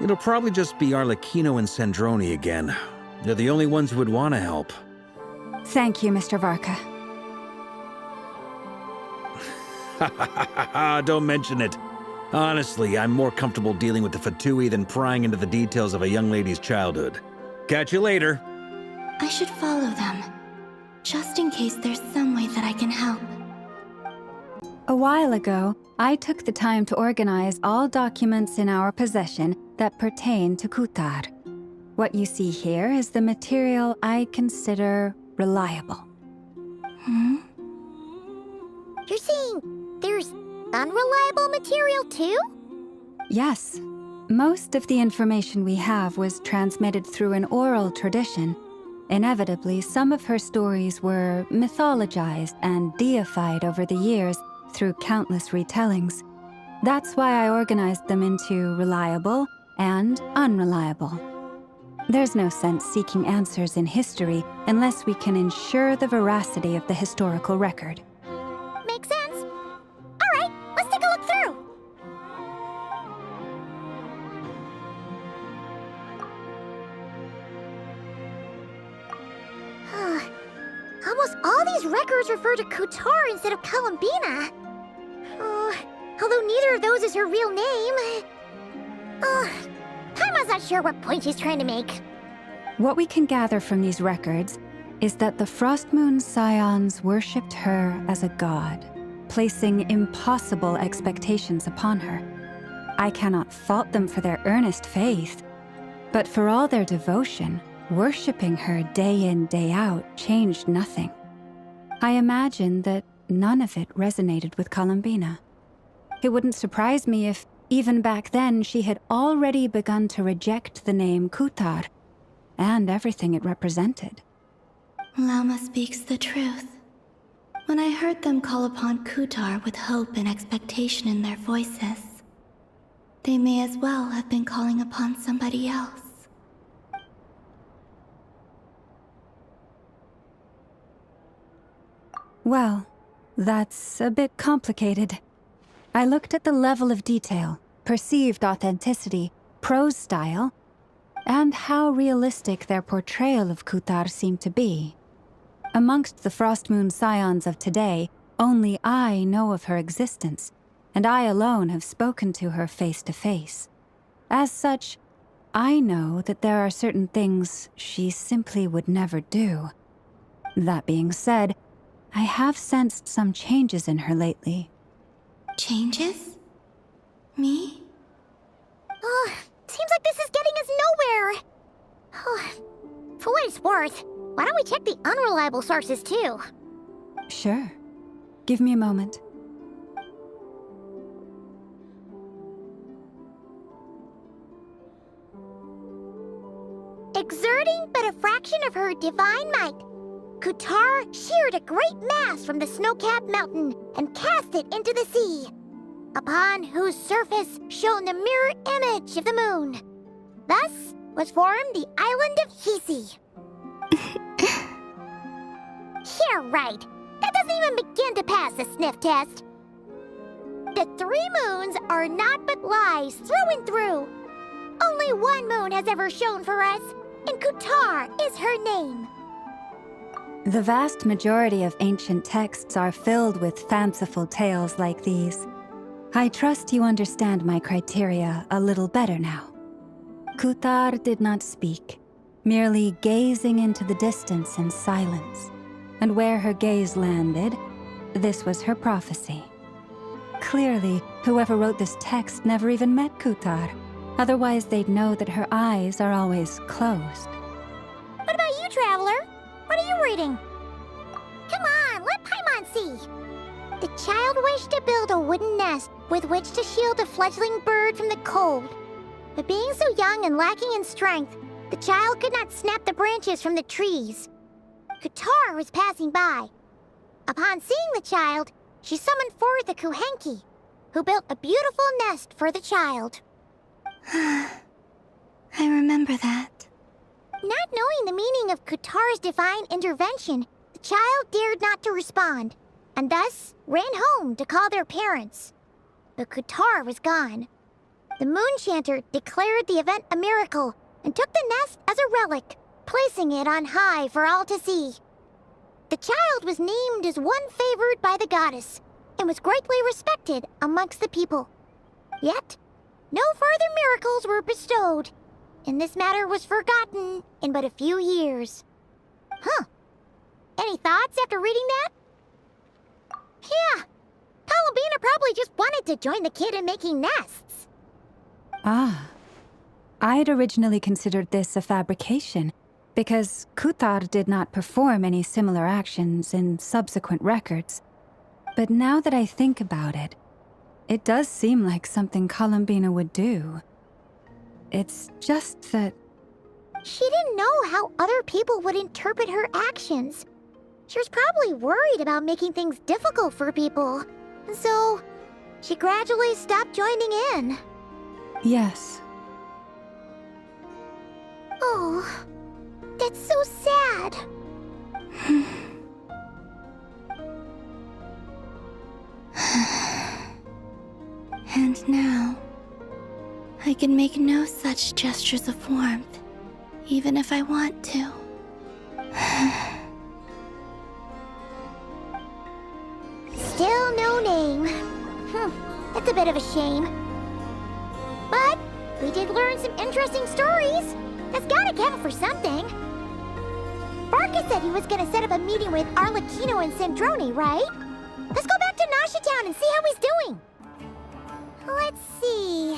It'll probably just be Arlecchino and Sandroni again. They're the only ones who would want to help. Thank you, Mr. Varka. Don't mention it. Honestly, I'm more comfortable dealing with the Fatui than prying into the details of a young lady's childhood. Catch you later. I should follow them, just in case there's some way that I can help. A while ago, I took the time to organize all documents in our possession that pertain to Kutar. What you see here is the material I consider reliable. You're saying there's unreliable material too? Yes. Most of the information we have was transmitted through an oral tradition. Inevitably, some of her stories were mythologized and deified over the years through countless retellings. That's why I organized them into reliable and unreliable. There's no sense seeking answers in history unless we can ensure the veracity of the historical record. Makes sense. All right, let's take a look through. Almost all these records refer to Kutar instead of Columbina. Although neither of those is her real name. Paimon's not sure what point she's trying to make. What we can gather from these records is that the Frostmoon Scions worshipped her as a god, placing impossible expectations upon her. I cannot fault them for their earnest faith, but for all their devotion, worshipping her day in, day out changed nothing. I imagine that none of it resonated with Columbina. It wouldn't surprise me if, even back then, she had already begun to reject the name Kutar and everything it represented. Lauma speaks the truth. When I heard them call upon Kutar with hope and expectation in their voices, they may as well have been calling upon somebody else. Well, that's a bit complicated. I looked at the level of detail, perceived authenticity, prose style, and how realistic their portrayal of Kutar seemed to be. Amongst the Frostmoon Scions of today, only I know of her existence, and I alone have spoken to her face to face. As such, I know that there are certain things she simply would never do. That being said, I have sensed some changes in her lately. Changes? Me? Seems like this is getting us nowhere. For what it's worth, why don't we check the unreliable sources too? Sure. Give me a moment. Exerting but a fraction of her divine might, Kutar sheared a great mass from the snow-capped mountain and cast it into the sea, upon whose surface shone the mirror image of the moon. Thus was formed the island of Hisi. Yeah, right. That doesn't even begin to pass the sniff test. The 3 moons are naught but lies through and through. Only one moon has ever shone for us, and Kutar is her name. The vast majority of ancient texts are filled with fanciful tales like these. I trust you understand my criteria a little better now. Kutar did not speak, merely gazing into the distance in silence. And where her gaze landed, this was her prophecy. Clearly, whoever wrote this text never even met Kutar. Otherwise, they'd know that her eyes are always closed. What about you, Traveler? What are you reading? Come on, let Paimon see. The child wished to build a wooden nest with which to shield a fledgling bird from the cold. But being so young and lacking in strength, the child could not snap the branches from the trees. Kutar was passing by. Upon seeing the child, she summoned forth a Kuhenki, who built a beautiful nest for the child. I remember that. Not knowing the meaning of Kutar's divine intervention, the child dared not to respond, and thus ran home to call their parents. But Kutar was gone. The moon chanter declared the event a miracle and took the nest as a relic, placing it on high for all to see. The child was named as one favored by the goddess, and was greatly respected amongst the people. Yet, no further miracles were bestowed, and this matter was forgotten in but a few years. Huh. Any thoughts after reading that? Yeah. Columbina probably just wanted to join the kid in making nests. Ah. I'd originally considered this a fabrication, because Kuthar did not perform any similar actions in subsequent records. But now that I think about it, it does seem like something Columbina would do. It's just that... She didn't know how other people would interpret her actions. She was probably worried about making things difficult for people. And so, she gradually stopped joining in. Yes. Oh, that's so sad. And now, I can make no such gestures of warmth, even if I want to. Still no name. That's a bit of a shame. But we did learn some interesting stories. That's gotta count for something. Barca said he was gonna set up a meeting with Arlecchino and Sandrone, right? Let's go back to Nasha Town and see how he's doing. Let's see.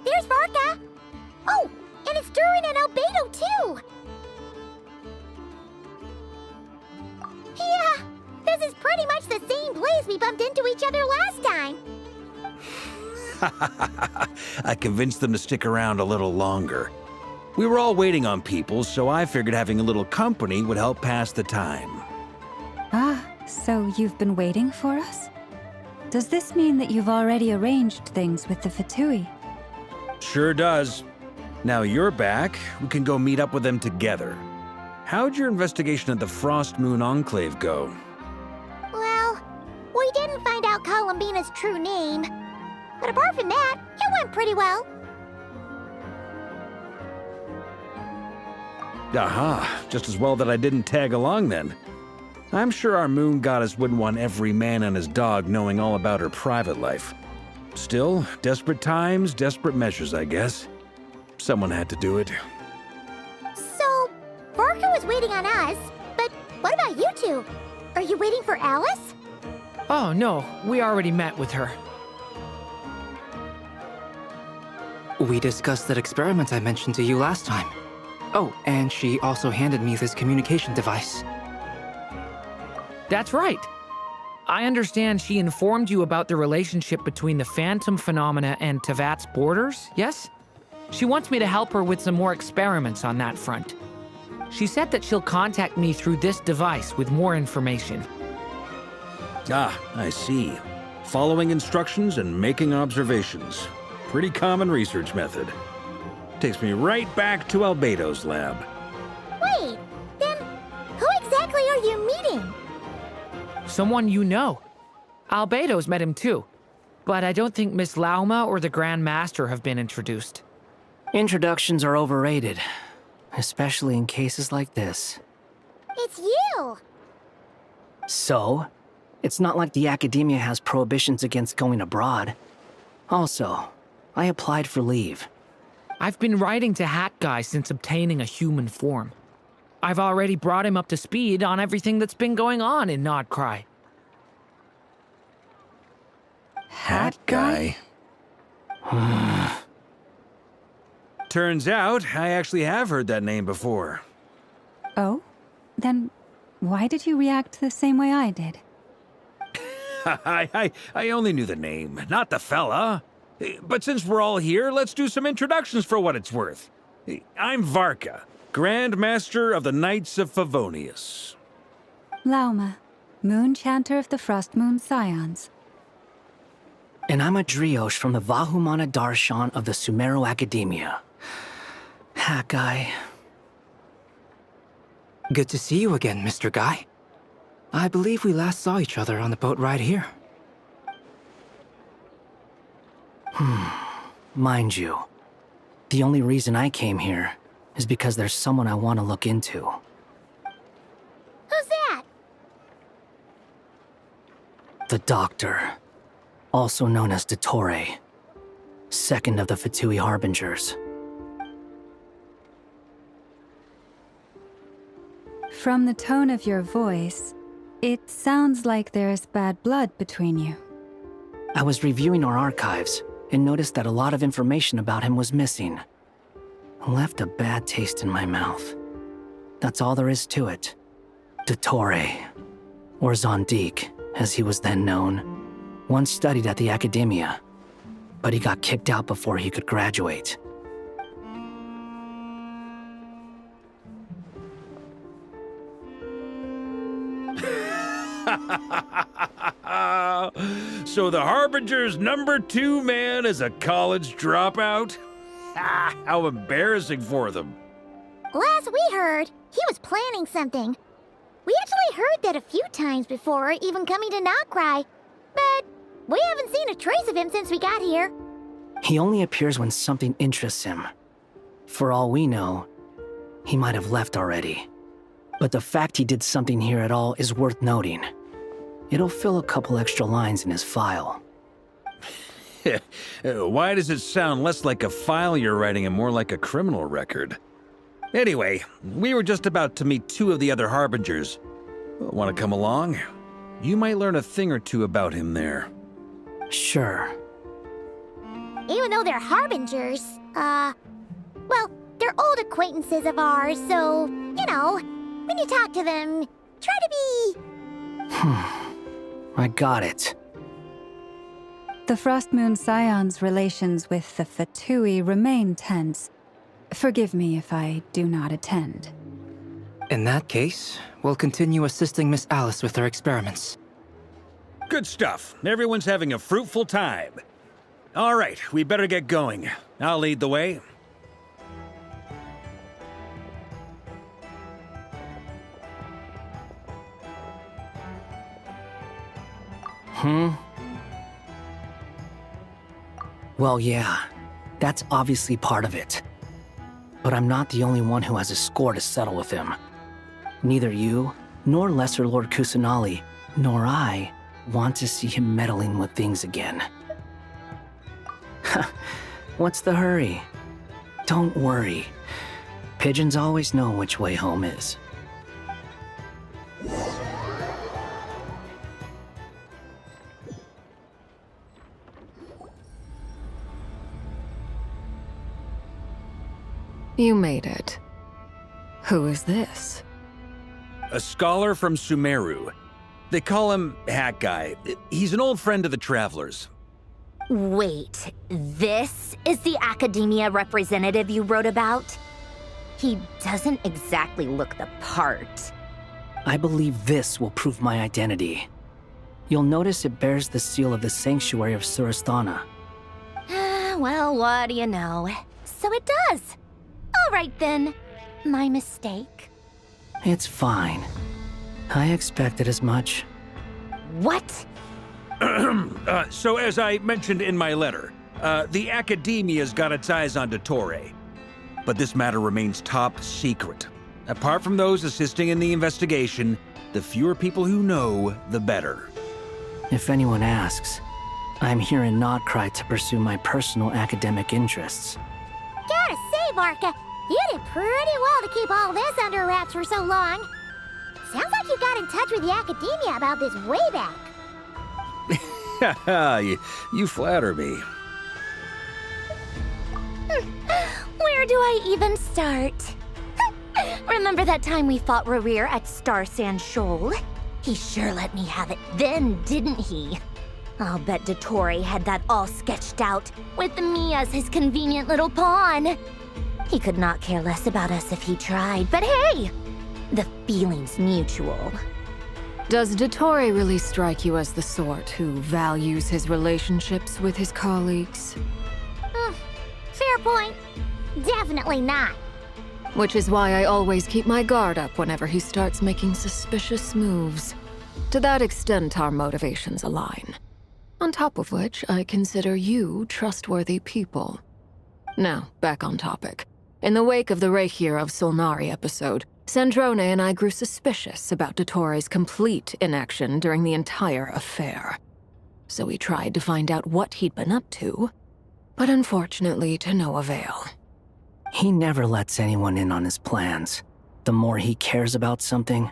There's Varka. Oh, and it's Durin and Albedo, too. Yeah, this is pretty much the same place we bumped into each other last time. I convinced them to stick around a little longer. We were all waiting on people, so I figured having a little company would help pass the time. Ah, so you've been waiting for us? Does this mean that you've already arranged things with the Fatui? Sure does. Now you're back, we can go meet up with them together. How'd your investigation at the Frost Moon Enclave go? Well, we didn't find out Columbina's true name. But apart from that, it went pretty well. Aha, just as well that I didn't tag along then. I'm sure our moon goddess wouldn't want every man and his dog knowing all about her private life. Still, desperate times, desperate measures, I guess. Someone had to do it. So, Varka was waiting on us, but what about you two? Are you waiting for Alice? Oh, no. We already met with her. We discussed that experiment I mentioned to you last time. Oh, and she also handed me this communication device. That's right. I understand she informed you about the relationship between the phantom phenomena and Tevat's borders, yes? She wants me to help her with some more experiments on that front. She said that she'll contact me through this device with more information. Ah, I see. Following instructions and making observations. Pretty common research method. Takes me right back to Albedo's lab. Wait, then who exactly are you meeting? Someone you know. Albedo's met him too. But I don't think Miss Lauma or the Grand Master have been introduced. Introductions are overrated, especially in cases like this. It's you! So, it's not like the Academia has prohibitions against going abroad. Also, I applied for leave. I've been writing to Hat Guy since obtaining a human form. I've already brought him up to speed on everything that's been going on in Nod-Krai. Hat Guy? Turns out, I actually have heard that name before. Oh? Then why did you react the same way I did? I only knew the name, not the fella. But since we're all here, let's do some introductions for what it's worth. I'm Varka, Grand Master of the Knights of Favonius. Lauma, Moon Chanter of the Frost Moon Scions. And I'm a Driosh from the Vahumana Darshan of the Sumero Academia. Hat Guy. Good to see you again, Mr. Guy. I believe we last saw each other on the boat ride here. Mind you, the only reason I came here is because there's someone I want to look into. Who's that? The Doctor, also known as Dottore, second of the Fatui Harbingers. From the tone of your voice, it sounds like there's bad blood between you. I was reviewing our archives and noticed that a lot of information about him was missing. Left a bad taste in my mouth. That's all there is to it. Dottore, or Zondik, as he was then known, once studied at the Academia, but he got kicked out before he could graduate. So the Harbinger's #2 man is a college dropout? How embarrassing for them. Last we heard, he was planning something. We actually heard that a few times before, even coming to Nod-Krai, but we haven't seen a trace of him since we got here. He only appears when something interests him. For all we know, he might have left already. But the fact he did something here at all is worth noting. It'll fill a couple extra lines in his file. Why does it sound less like a file you're writing and more like a criminal record? Anyway, we were just about to meet 2 of the other Harbingers. Want to come along? You might learn a thing or two about him there. Sure. Even though they're Harbingers, well, they're old acquaintances of ours, so, you know, when you talk to them, try to be... I got it. The Frostmoon Scion's relations with the Fatui remain tense. Forgive me if I do not attend. In that case, we'll continue assisting Miss Alice with her experiments. Good stuff. Everyone's having a fruitful time. All right, we better get going. I'll lead the way. Well, yeah, that's obviously part of it. But I'm not the only one who has a score to settle with him. Neither you, nor Lesser Lord Kusanali, nor I want to see him meddling with things again. What's the hurry? Don't worry. Pigeons always know which way home is. You made it. Who is this? A scholar from Sumeru. They call him Hat Guy. He's an old friend of the Travelers. Wait, this is the Academia representative you wrote about? He doesn't exactly look the part. I believe this will prove my identity. You'll notice it bears the seal of the Sanctuary of Surasthana. Well, what do you know? So it does. All right then. My mistake. It's fine. I expected as much. What? So as I mentioned in my letter, the Academia's got its eyes on Dottore. But this matter remains top secret. Apart from those assisting in the investigation, the fewer people who know, the better. If anyone asks, I'm here in Nod-Krai to pursue my personal academic interests. Gotta say, Varka, you did pretty well to keep all this under wraps for so long. Sounds like you got in touch with the Academia about this way back. you flatter me. Where do I even start? Remember that time we fought Rerir at Star Sand Shoal? He sure let me have it then, didn't he? I'll bet Dottore had that all sketched out, with me as his convenient little pawn. He could not care less about us if he tried, but hey! The feeling's mutual. Does Dottore really strike you as the sort who values his relationships with his colleagues? Fair point. Definitely not. Which is why I always keep my guard up whenever he starts making suspicious moves. To that extent, our motivations align. On top of which, I consider you trustworthy people. Now, back on topic. In the wake of the Reikir of Solnari episode, Sandrone and I grew suspicious about Dottore's complete inaction during the entire affair. So we tried to find out what he'd been up to, but unfortunately to no avail. He never lets anyone in on his plans. The more he cares about something,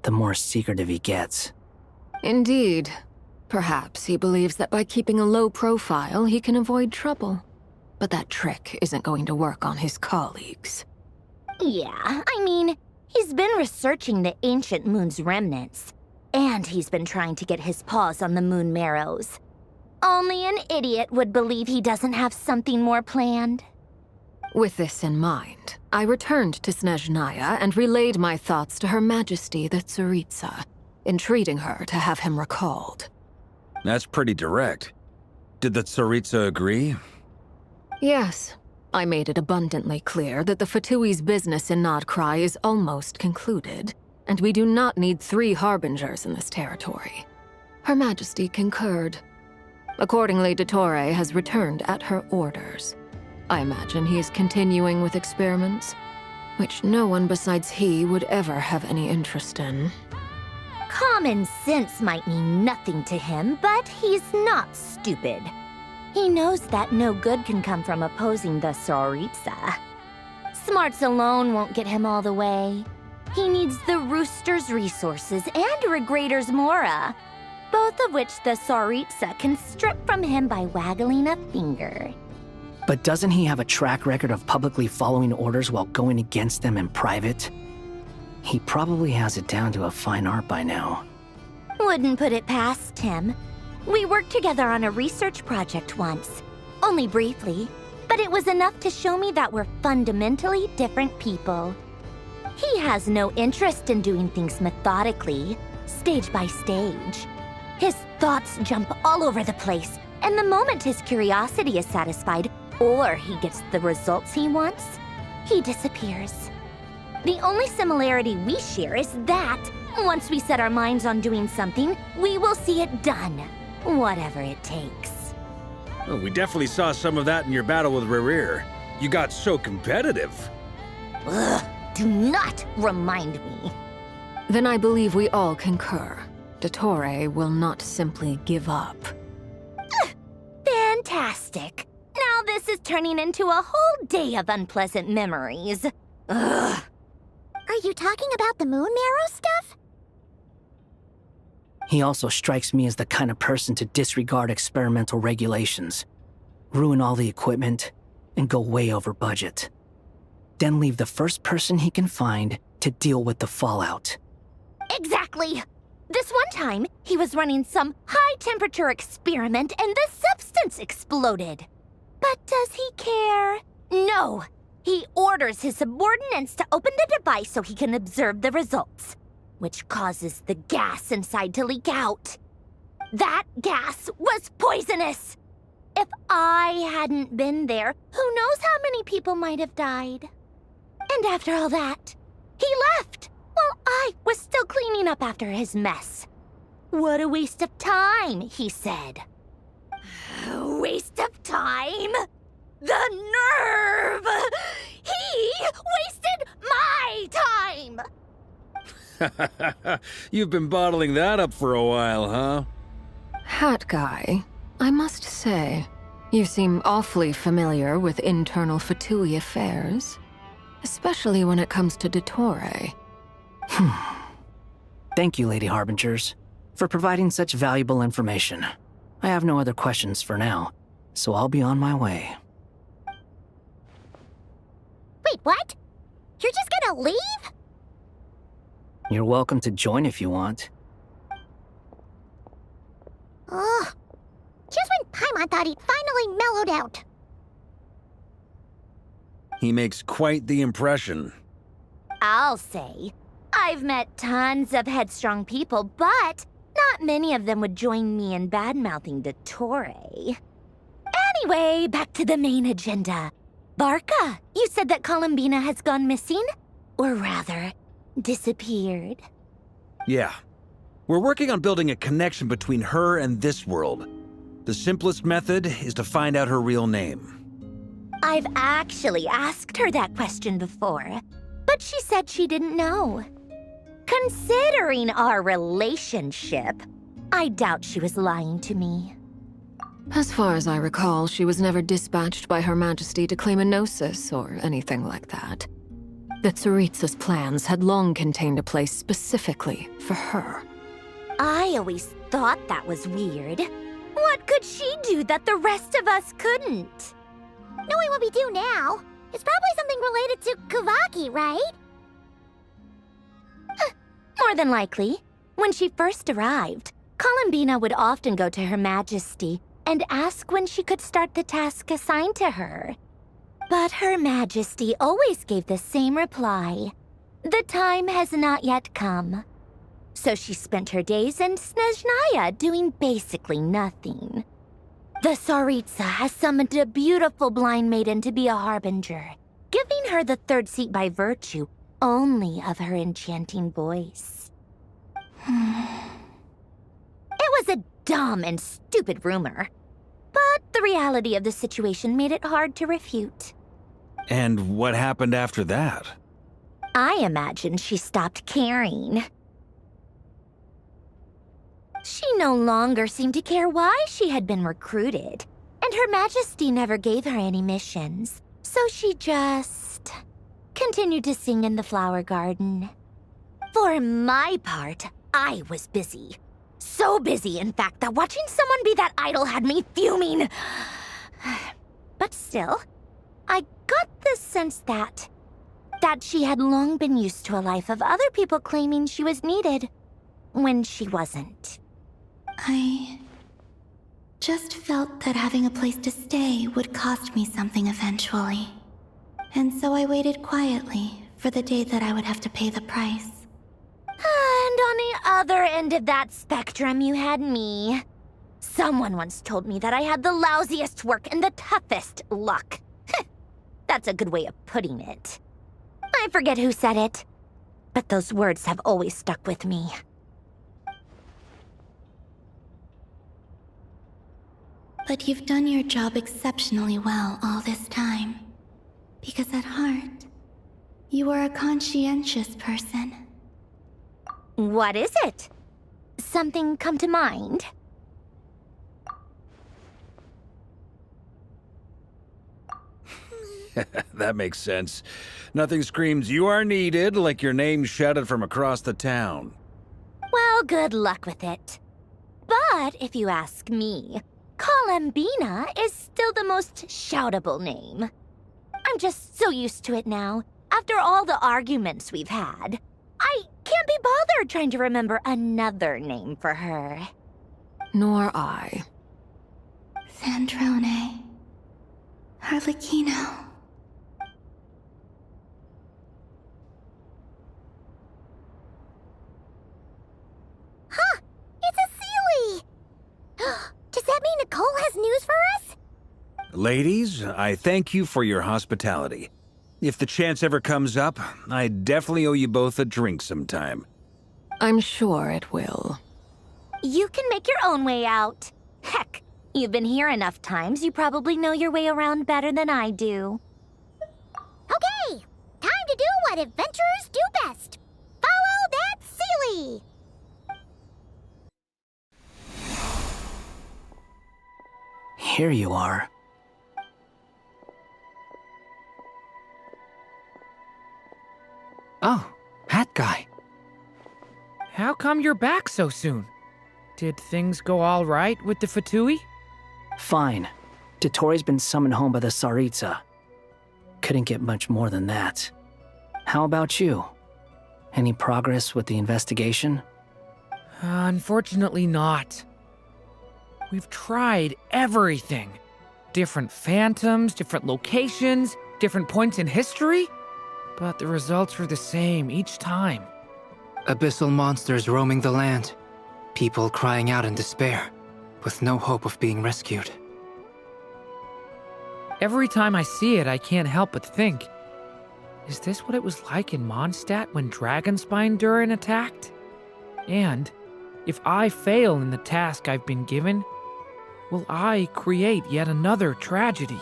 the more secretive he gets. Indeed. Perhaps he believes that by keeping a low profile, he can avoid trouble. But that trick isn't going to work on his colleagues. Yeah, I mean, he's been researching the ancient moon's remnants. And he's been trying to get his paws on the moon marrows. Only an idiot would believe he doesn't have something more planned. With this in mind, I returned to Snezhnaya and relayed my thoughts to Her Majesty the Tsaritsa, entreating her to have him recalled. That's pretty direct. Did the Tsaritsa agree? Yes. I made it abundantly clear that the Fatui's business in Nod-Krai is almost concluded, and we do not need 3 harbingers in this territory. Her Majesty concurred. Accordingly, Dottore has returned at her orders. I imagine he is continuing with experiments, which no one besides he would ever have any interest in. Common sense might mean nothing to him, but he's not stupid. He knows that no good can come from opposing the Tsaritsa. Smarts alone won't get him all the way. He needs the Rooster's resources and Regrator's Mora, both of which the Tsaritsa can strip from him by waggling a finger. But doesn't he have a track record of publicly following orders while going against them in private? He probably has it down to a fine art by now. Wouldn't put it past him. We worked together on a research project once. Only briefly, but it was enough to show me that we're fundamentally different people. He has no interest in doing things methodically, stage by stage. His thoughts jump all over the place, and the moment his curiosity is satisfied, or he gets the results he wants, he disappears. The only similarity we share is that, once we set our minds on doing something, we will see it done, whatever it takes. Well, we definitely saw some of that in your battle with Rerir. You got so competitive. Ugh, do not remind me. Then I believe we all concur. Dottore will not simply give up. Fantastic. Now this is turning into a whole day of unpleasant memories. Ugh. Are you talking about the moon marrow stuff? He also strikes me as the kind of person to disregard experimental regulations, ruin all the equipment, and go way over budget. Then leave the first person he can find to deal with the fallout. Exactly. This one time, he was running some high-temperature experiment and the substance exploded. But does he care? No. He orders his subordinates to open the device so he can observe the results, which causes the gas inside to leak out. That gas was poisonous! If I hadn't been there, who knows how many people might have died. And after all that, he left, while I was still cleaning up after his mess. What a waste of time, he said. Waste of time? The nerve! He wasted my time! You've been bottling that up for a while, huh? Hat guy, I must say, you seem awfully familiar with internal Fatui affairs, especially when it comes to Dottore. Thank you, Lady Harbingers, for providing such valuable information. I have no other questions for now, so I'll be on my way. Wait, what? You're just gonna leave? You're welcome to join if you want. Ugh. Just when Paimon thought he'd finally mellowed out. He makes quite the impression. I'll say. I've met tons of headstrong people, but not many of them would join me in bad-mouthing Dottore. Anyway, back to the main agenda. Barca, you said that Columbina has gone missing? Or rather, disappeared. Yeah. We're working on building a connection between her and this world. The simplest method is to find out her real name. I've actually asked her that question before, but she said she didn't know. Considering our relationship, I doubt she was lying to me. As far as I recall, she was never dispatched by Her Majesty to claim a gnosis or anything like that. The Tsaritsa's plans had long contained a place specifically for her. I always thought that was weird. What could she do that the rest of us couldn't? Knowing what we do now, it's probably something related to Kavaki, right? More than likely. When she first arrived, Columbina would often go to Her Majesty and ask when she could start the task assigned to her. But Her Majesty always gave the same reply. The time has not yet come. So she spent her days in Snezhnaya doing basically nothing. The Tsaritsa has summoned a beautiful blind maiden to be a harbinger, giving her the third seat by virtue only of her enchanting voice. It was a dumb and stupid rumor, but the reality of the situation made it hard to refute. And what happened after that? I imagine she stopped caring. She no longer seemed to care why she had been recruited, and Her Majesty never gave her any missions, so she just continued to sing in the flower garden. For my part, I was busy. So busy, in fact, that watching someone be that idol had me fuming. But still, I got the sense that she had long been used to a life of other people claiming she was needed when she wasn't. I just felt that having a place to stay would cost me something eventually. And so I waited quietly for the day that I would have to pay the price. And on the other end of that spectrum, you had me. Someone once told me that I had the lousiest work and the toughest luck. That's a good way of putting it. I forget who said it, but those words have always stuck with me. But you've done your job exceptionally well all this time. Because at heart, you are a conscientious person. What is it? Something come to mind? That makes sense. Nothing screams you are needed like your name shouted from across the town. Well, good luck with it. But if you ask me, Columbina is still the most shoutable name. I'm just so used to it now, after all the arguments we've had. I can't be bothered trying to remember another name for her. Nor I. Sandrone. Harlequino. Huh! It's a Sealy! Does that mean Nicole has news for us? Ladies, I thank you for your hospitality. If the chance ever comes up, I definitely owe you both a drink sometime. I'm sure it will. You can make your own way out. Heck, you've been here enough times, you probably know your way around better than I do. Okay, time to do what adventurers do best. Follow that Sealy! Here you are. Oh, hat guy. How come you're back so soon? Did things go all right with the Fatui? Fine. Dotori's been summoned home by the Tsaritsa. Couldn't get much more than that. How about you? Any progress with the investigation? Unfortunately not. We've tried everything. Different phantoms, different locations, different points in history. But the results were the same each time. Abyssal monsters roaming the land. People crying out in despair, with no hope of being rescued. Every time I see it, I can't help but think, is this what it was like in Mondstadt when Dragonspine Durin attacked? And if I fail in the task I've been given, will I create yet another tragedy?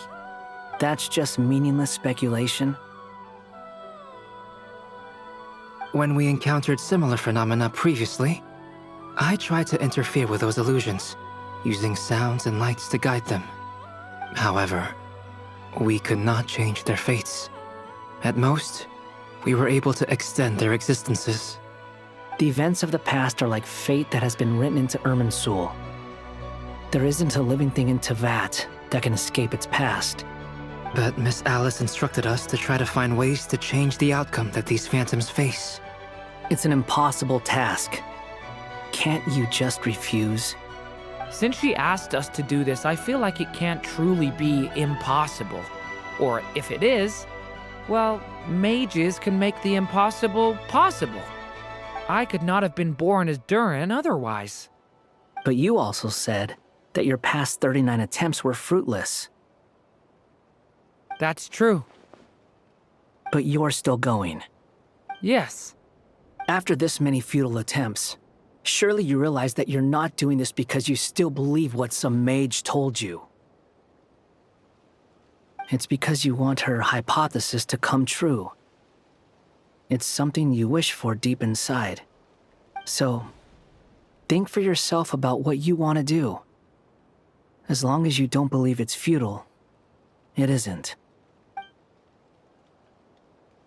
That's just meaningless speculation. When we encountered similar phenomena previously, I tried to interfere with those illusions, using sounds and lights to guide them. However, we could not change their fates. At most, we were able to extend their existences. The events of the past are like fate that has been written into Irminsul. There isn't a living thing in Teyvat that can escape its past. But Miss Alice instructed us to try to find ways to change the outcome that these phantoms face. It's an impossible task. Can't you just refuse? Since she asked us to do this, I feel like it can't truly be impossible. Or if it is, well, mages can make the impossible possible. I could not have been born as Durin otherwise. But you also said that your past 39 attempts were fruitless. That's true. But you're still going. Yes. After this many futile attempts, surely you realize that you're not doing this because you still believe what some mage told you. It's because you want her hypothesis to come true. It's something you wish for deep inside. So, think for yourself about what you want to do. As long as you don't believe it's futile, it isn't.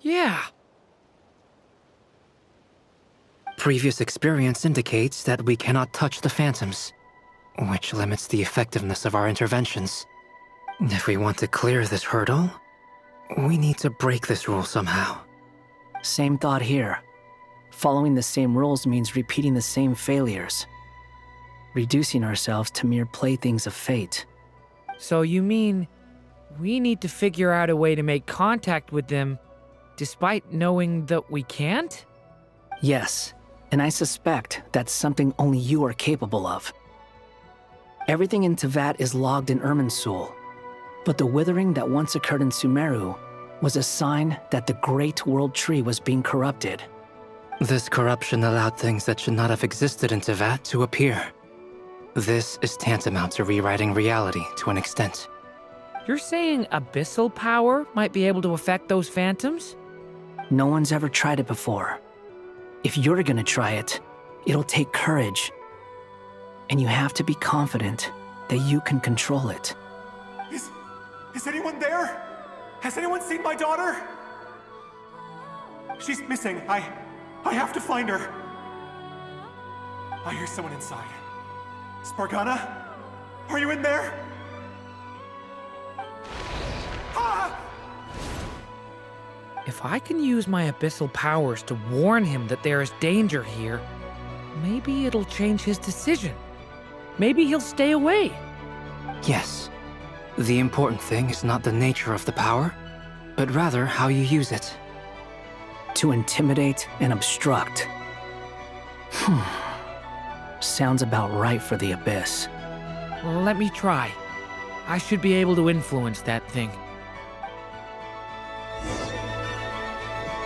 Yeah. Previous experience indicates that we cannot touch the phantoms, which limits the effectiveness of our interventions. If we want to clear this hurdle, we need to break this rule somehow. Same thought here. Following the same rules means repeating the same failures. Reducing ourselves to mere playthings of fate. So you mean we need to figure out a way to make contact with them despite knowing that we can't? Yes, and I suspect that's something only you are capable of. Everything in Teyvat is logged in Irminsul, but the withering that once occurred in Sumeru was a sign that the Great World Tree was being corrupted. This corruption allowed things that should not have existed in Teyvat to appear. This is tantamount to rewriting reality to an extent. You're saying abyssal power might be able to affect those phantoms? No one's ever tried it before. If you're gonna try it, it'll take courage. And you have to be confident that you can control it. Is anyone there? Has anyone seen my daughter? She's missing. I have to find her. I hear someone inside. Spargana? Are you in there? Ah! If I can use my abyssal powers to warn him that there is danger here, maybe it'll change his decision. Maybe he'll stay away. Yes. The important thing is not the nature of the power, but rather how you use it. To intimidate and obstruct. Sounds about right for the Abyss. Let me try. I should be able to influence that thing.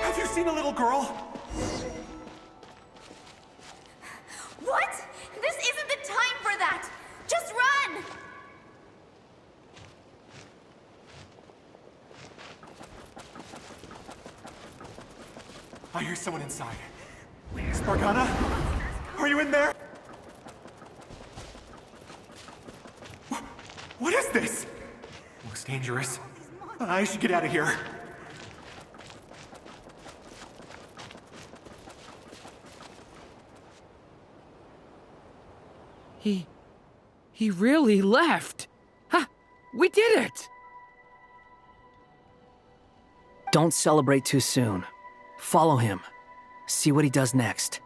Have you seen a little girl? What? This isn't the time for that! Just run! I hear someone inside. Spargana? Are you in there? What is this? Looks dangerous. I should get out of here. He really left. Ha! We did it! Don't celebrate too soon. Follow him. See what he does next.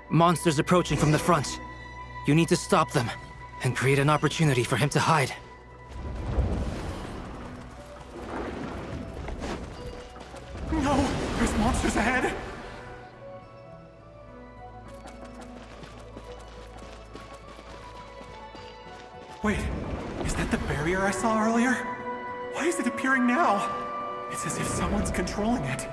Monsters approaching from the front. You need to stop them and create an opportunity for him to hide. No! There's monsters ahead! Wait, is that the barrier I saw earlier? Why is it appearing now? It's as if someone's controlling it.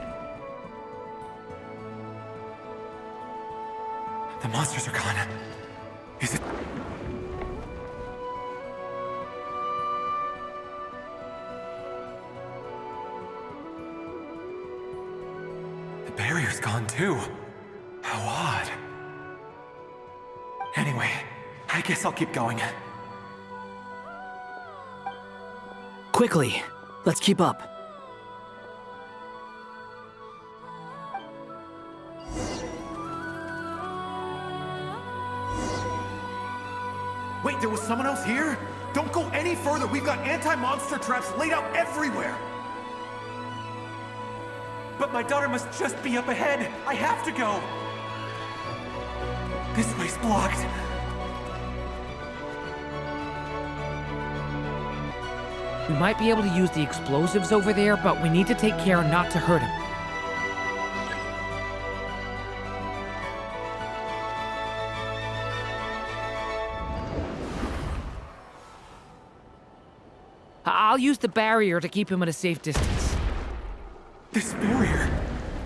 The monsters are gone. Is it... The barrier's gone too. How odd. Anyway, I guess I'll keep going. Quickly, let's keep up. Wait, there was someone else here? Don't go any further. We've got anti-monster traps laid out everywhere. But my daughter must just be up ahead. I have to go. This way's blocked. We might be able to use the explosives over there, but we need to take care not to hurt him. I'll use the barrier to keep him at a safe distance. This barrier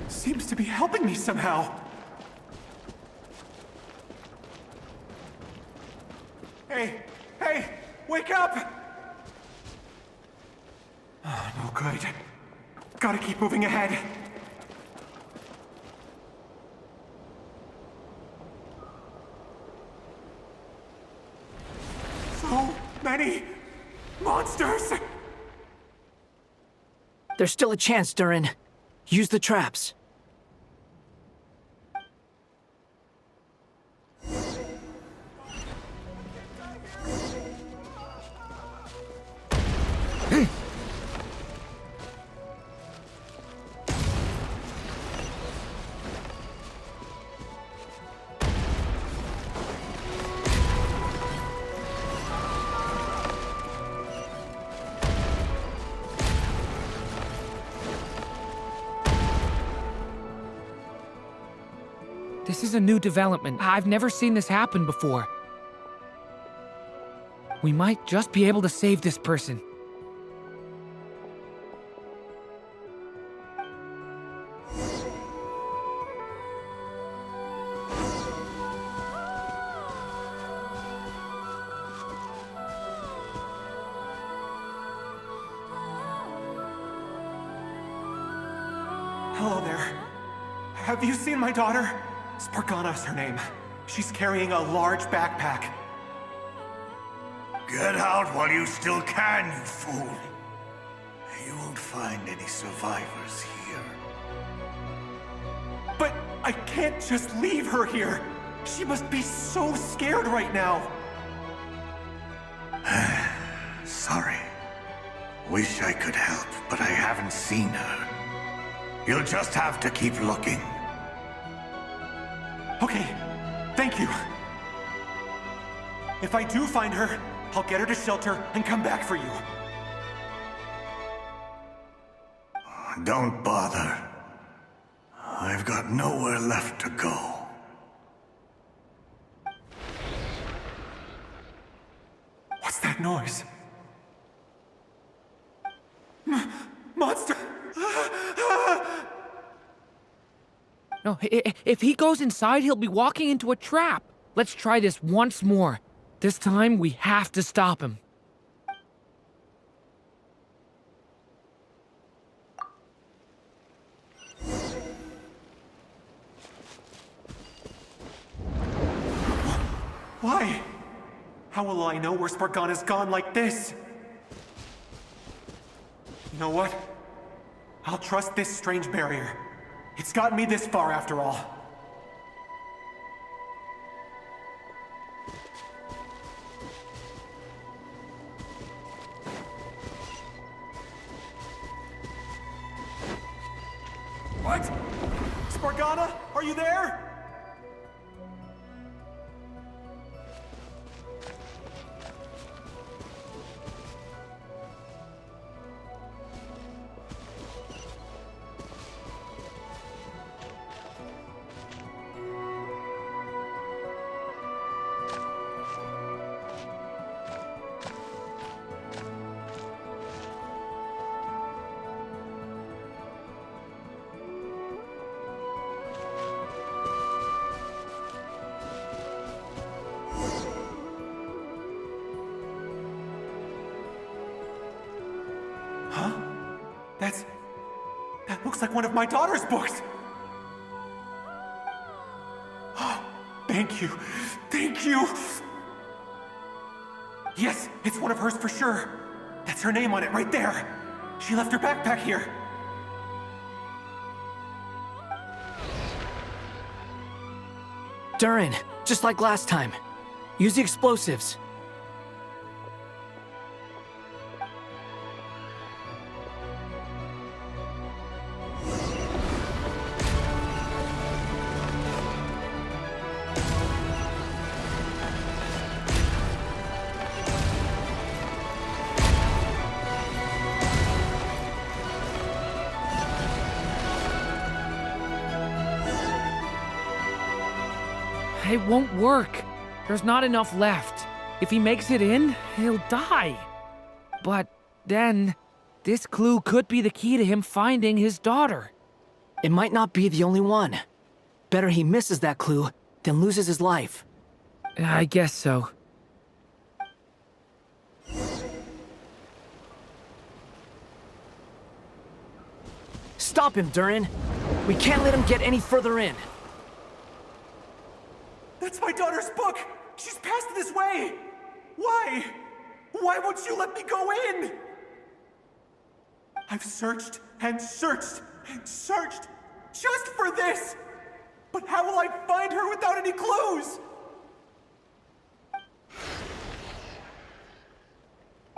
seems to be helping me somehow. Hey, wake up! Oh, no good. Gotta keep moving ahead. So many monsters! There's still a chance, Durin. Use the traps. This is a new development. I've never seen this happen before. We might just be able to save this person. Hello there. Have you seen my daughter? Spargana is her name. She's carrying a large backpack. Get out while you still can, you fool. You won't find any survivors here. But I can't just leave her here. She must be so scared right now. Sorry. Wish I could help, but I haven't seen her. You'll just have to keep looking. Okay, thank you. If I do find her, I'll get her to shelter and come back for you. Don't bother. I've got nowhere left to go. What's that noise? Monster! No, if he goes inside, he'll be walking into a trap. Let's try this once more. This time, we have to stop him. Why? How will I know where Spargana's gone like this? You know what? I'll trust this strange barrier. It's gotten me this far after all. What? Spargana, are you there? That looks like one of my daughter's books! Thank you. Thank you. Yes, it's one of hers for sure. That's her name on it right there. She left her backpack here. Durin, just like last time. Use the explosives. It won't work. There's not enough left. If he makes it in, he'll die. But then, this clue could be the key to him finding his daughter. It might not be the only one. Better he misses that clue than loses his life. I guess so. Stop him, Durin. We can't let him get any further in. That's my daughter's book! She's passed this way! Why? Why won't you let me go in? I've searched and searched and searched just for this! But how will I find her without any clues?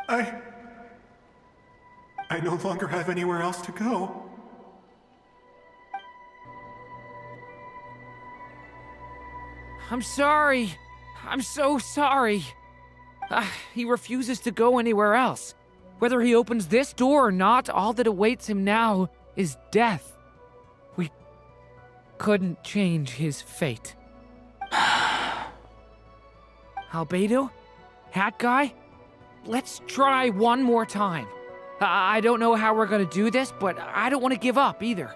I no longer have anywhere else to go. I'm sorry. I'm so sorry. He refuses to go anywhere else. Whether he opens this door or not, all that awaits him now is death. We couldn't change his fate. Albedo? Hat Guy? Let's try one more time. I don't know how we're gonna do this, but I don't want to give up either.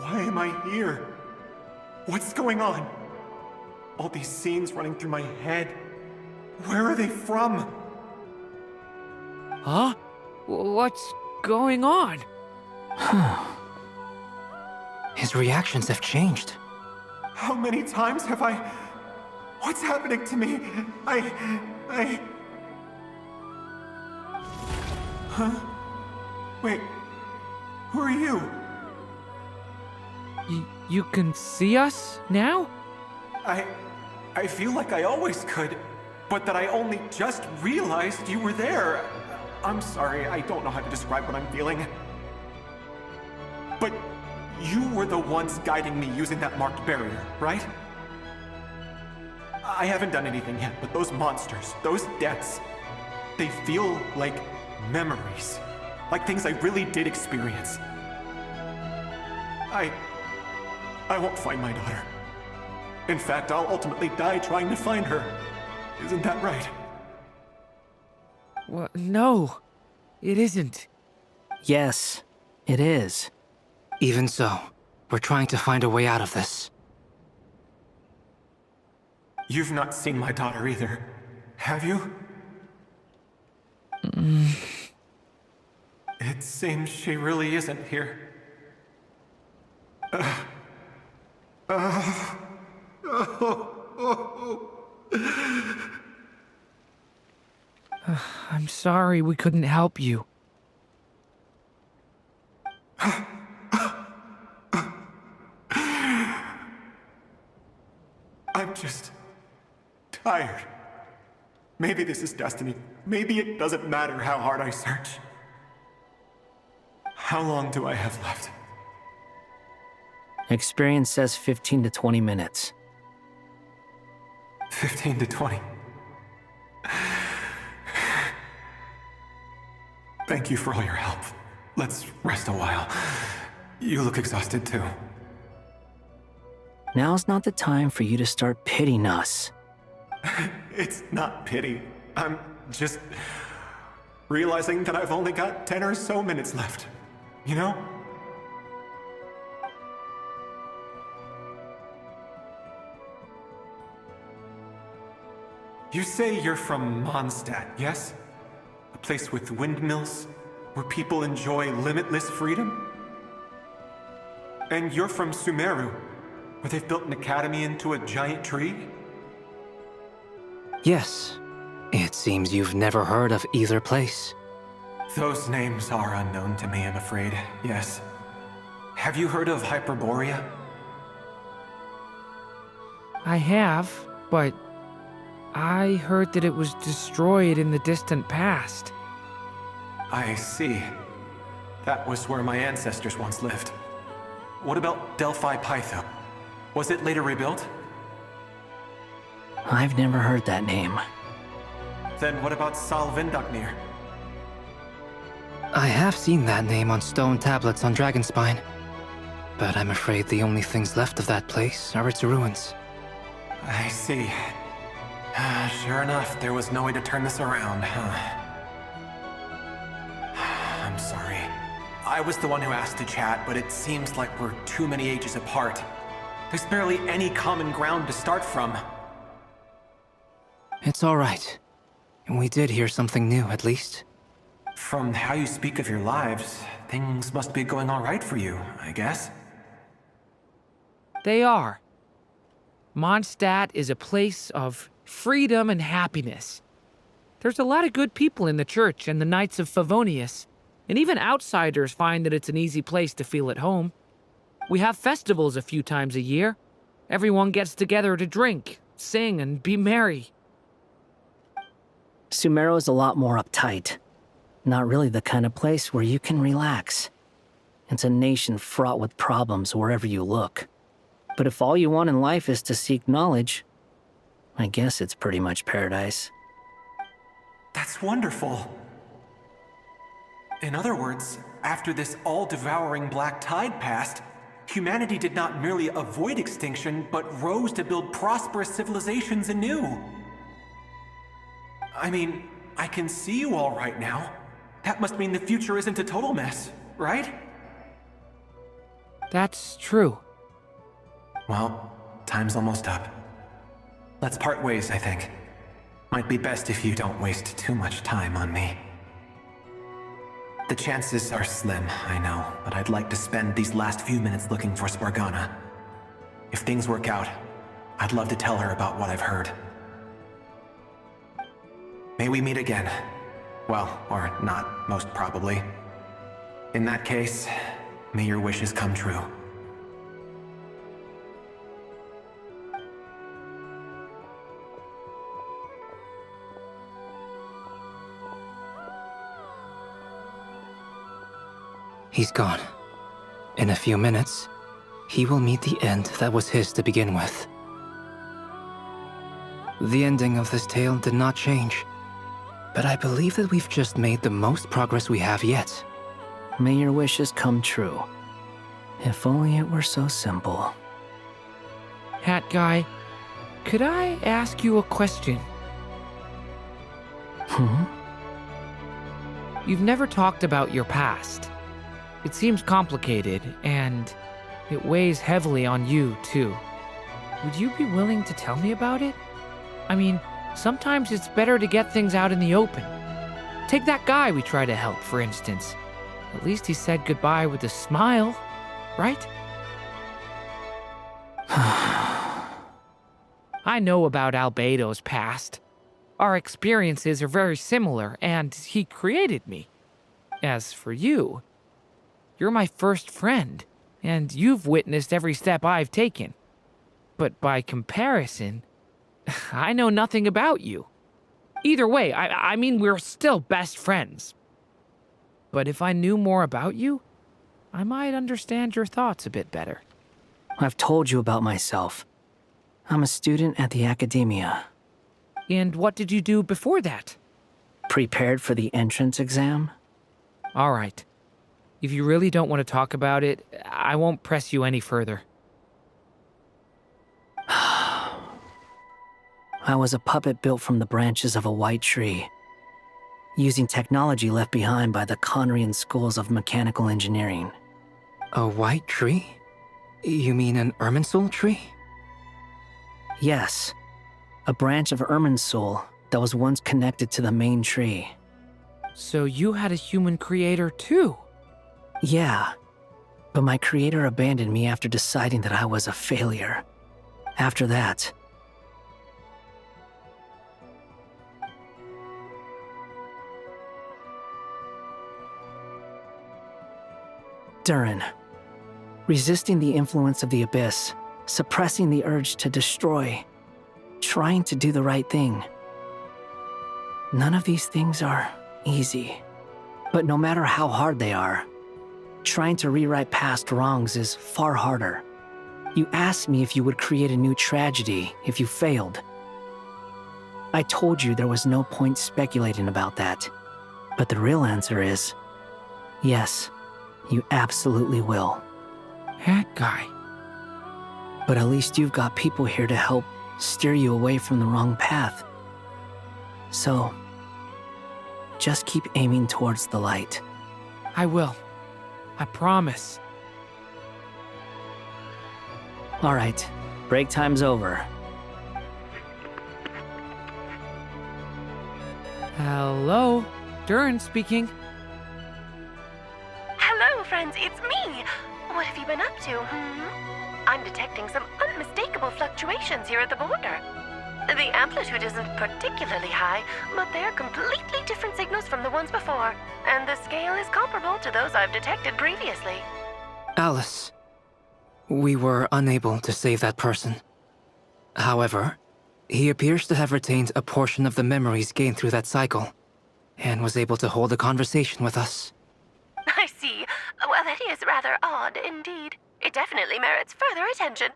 Why am I here? What's going on? All these scenes running through my head. Where are they from? Huh? What's going on? His reactions have changed. How many times have I... What's happening to me? Huh? Wait, who are you? You can see us now? I feel like I always could, but that I only just realized you were there. I'm sorry, I don't know how to describe what I'm feeling. But you were the ones guiding me using that marked barrier, right? I haven't done anything yet, but those monsters, those deaths, they feel like memories. Like things I really did experience. I won't find my daughter. In fact, I'll ultimately die trying to find her. Isn't that right? Well, no, it isn't. Yes, it is. Even so, we're trying to find a way out of this. You've not seen my daughter either, have you? It seems she really isn't here. I'm sorry we couldn't help you. I'm just tired. Maybe this is destiny. Maybe it doesn't matter how hard I search. How long do I have left? Experience says 15 to 20 minutes. 15 to 20. Thank you for all your help. Let's rest a while. You look exhausted too. Now's not the time for you to start pitying us. It's not pity. I'm just realizing that I've only got 10 or so minutes left. You know? You say you're from Mondstadt, yes? A place with windmills where people enjoy limitless freedom? And you're from Sumeru, where they've built an academy into a giant tree? Yes. It seems you've never heard of either place. Those names are unknown to me, I'm afraid. Yes. Have you heard of Hyperborea? I have, but I heard that it was destroyed in the distant past. I see. That was where my ancestors once lived. What about Delphi Pytho? Was it later rebuilt? I've never heard that name. Then what about Sal Vindaknir? I have seen that name on stone tablets on Dragonspine. But I'm afraid the only things left of that place are its ruins. I see. Sure enough, there was no way to turn this around, huh? I'm sorry. I was the one who asked to chat, but it seems like we're too many ages apart. There's barely any common ground to start from. It's all right. We did hear something new, at least. From how you speak of your lives, things must be going all right for you, I guess. They are. Mondstadt is a place of freedom and happiness. There's a lot of good people in the church and the Knights of Favonius, and even outsiders find that it's an easy place to feel at home. We have festivals a few times a year. Everyone gets together to drink, sing, and be merry. Sumeru is a lot more uptight. Not really the kind of place where you can relax. It's a nation fraught with problems wherever you look. But if all you want in life is to seek knowledge, I guess it's pretty much paradise. That's wonderful. In other words, after this all-devouring black tide passed, humanity did not merely avoid extinction, but rose to build prosperous civilizations anew. I mean, I can see you all right now. That must mean the future isn't a total mess, right? That's true. Well, time's almost up. Let's part ways, I think. Might be best if you don't waste too much time on me. The chances are slim, I know, but I'd like to spend these last few minutes looking for Spargana. If things work out, I'd love to tell her about what I've heard. May we meet again. Well, or not, most probably. In that case, may your wishes come true. He's gone. In a few minutes, he will meet the end that was his to begin with. The ending of this tale did not change, but I believe that we've just made the most progress we have yet. May your wishes come true. If only it were so simple. Hat Guy, could I ask you a question? You've never talked about your past. It seems complicated, and it weighs heavily on you, too. Would you be willing to tell me about it? I mean, sometimes it's better to get things out in the open. Take that guy we try to help, for instance. At least he said goodbye with a smile, right? I know about Albedo's past. Our experiences are very similar, and he created me. As for you, you're my first friend, and you've witnessed every step I've taken. But by comparison, I know nothing about you. Either way, I mean, we're still best friends. But if I knew more about you, I might understand your thoughts a bit better. I've told you about myself. I'm a student at the academia. And what did you do before that? Prepared for the entrance exam? All right. If you really don't want to talk about it, I won't press you any further. I was a puppet built from the branches of a white tree, using technology left behind by the Conrian schools of mechanical engineering. A white tree? You mean an Irminsul tree? Yes, a branch of Irminsul that was once connected to the main tree. So you had a human creator too? Yeah, but my creator abandoned me after deciding that I was a failure. After that, Durin. Resisting the influence of the Abyss, suppressing the urge to destroy, trying to do the right thing. None of these things are easy. But no matter how hard they are, trying to rewrite past wrongs is far harder. You asked me if you would create a new tragedy if you failed. I told you there was no point speculating about that. But the real answer is, yes, you absolutely will. That guy. But at least you've got people here to help steer you away from the wrong path. So, just keep aiming towards the light. I will. I promise. All right, break time's over. Hello? Durin speaking. Hello, friends, it's me! What have you been up to, I'm detecting some unmistakable fluctuations here at the border. The amplitude isn't particularly high, but they're completely different signals from the ones before, and the scale is comparable to those I've detected previously. Alice, we were unable to save that person. However, he appears to have retained a portion of the memories gained through that cycle, and was able to hold a conversation with us. I see. Well, that is rather odd indeed. It definitely merits further attention.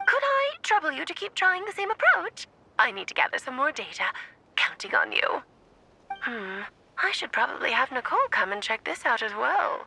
Could I trouble you to keep trying the same approach? I need to gather some more data. Counting on you. I should probably have Nicole come and check this out as well.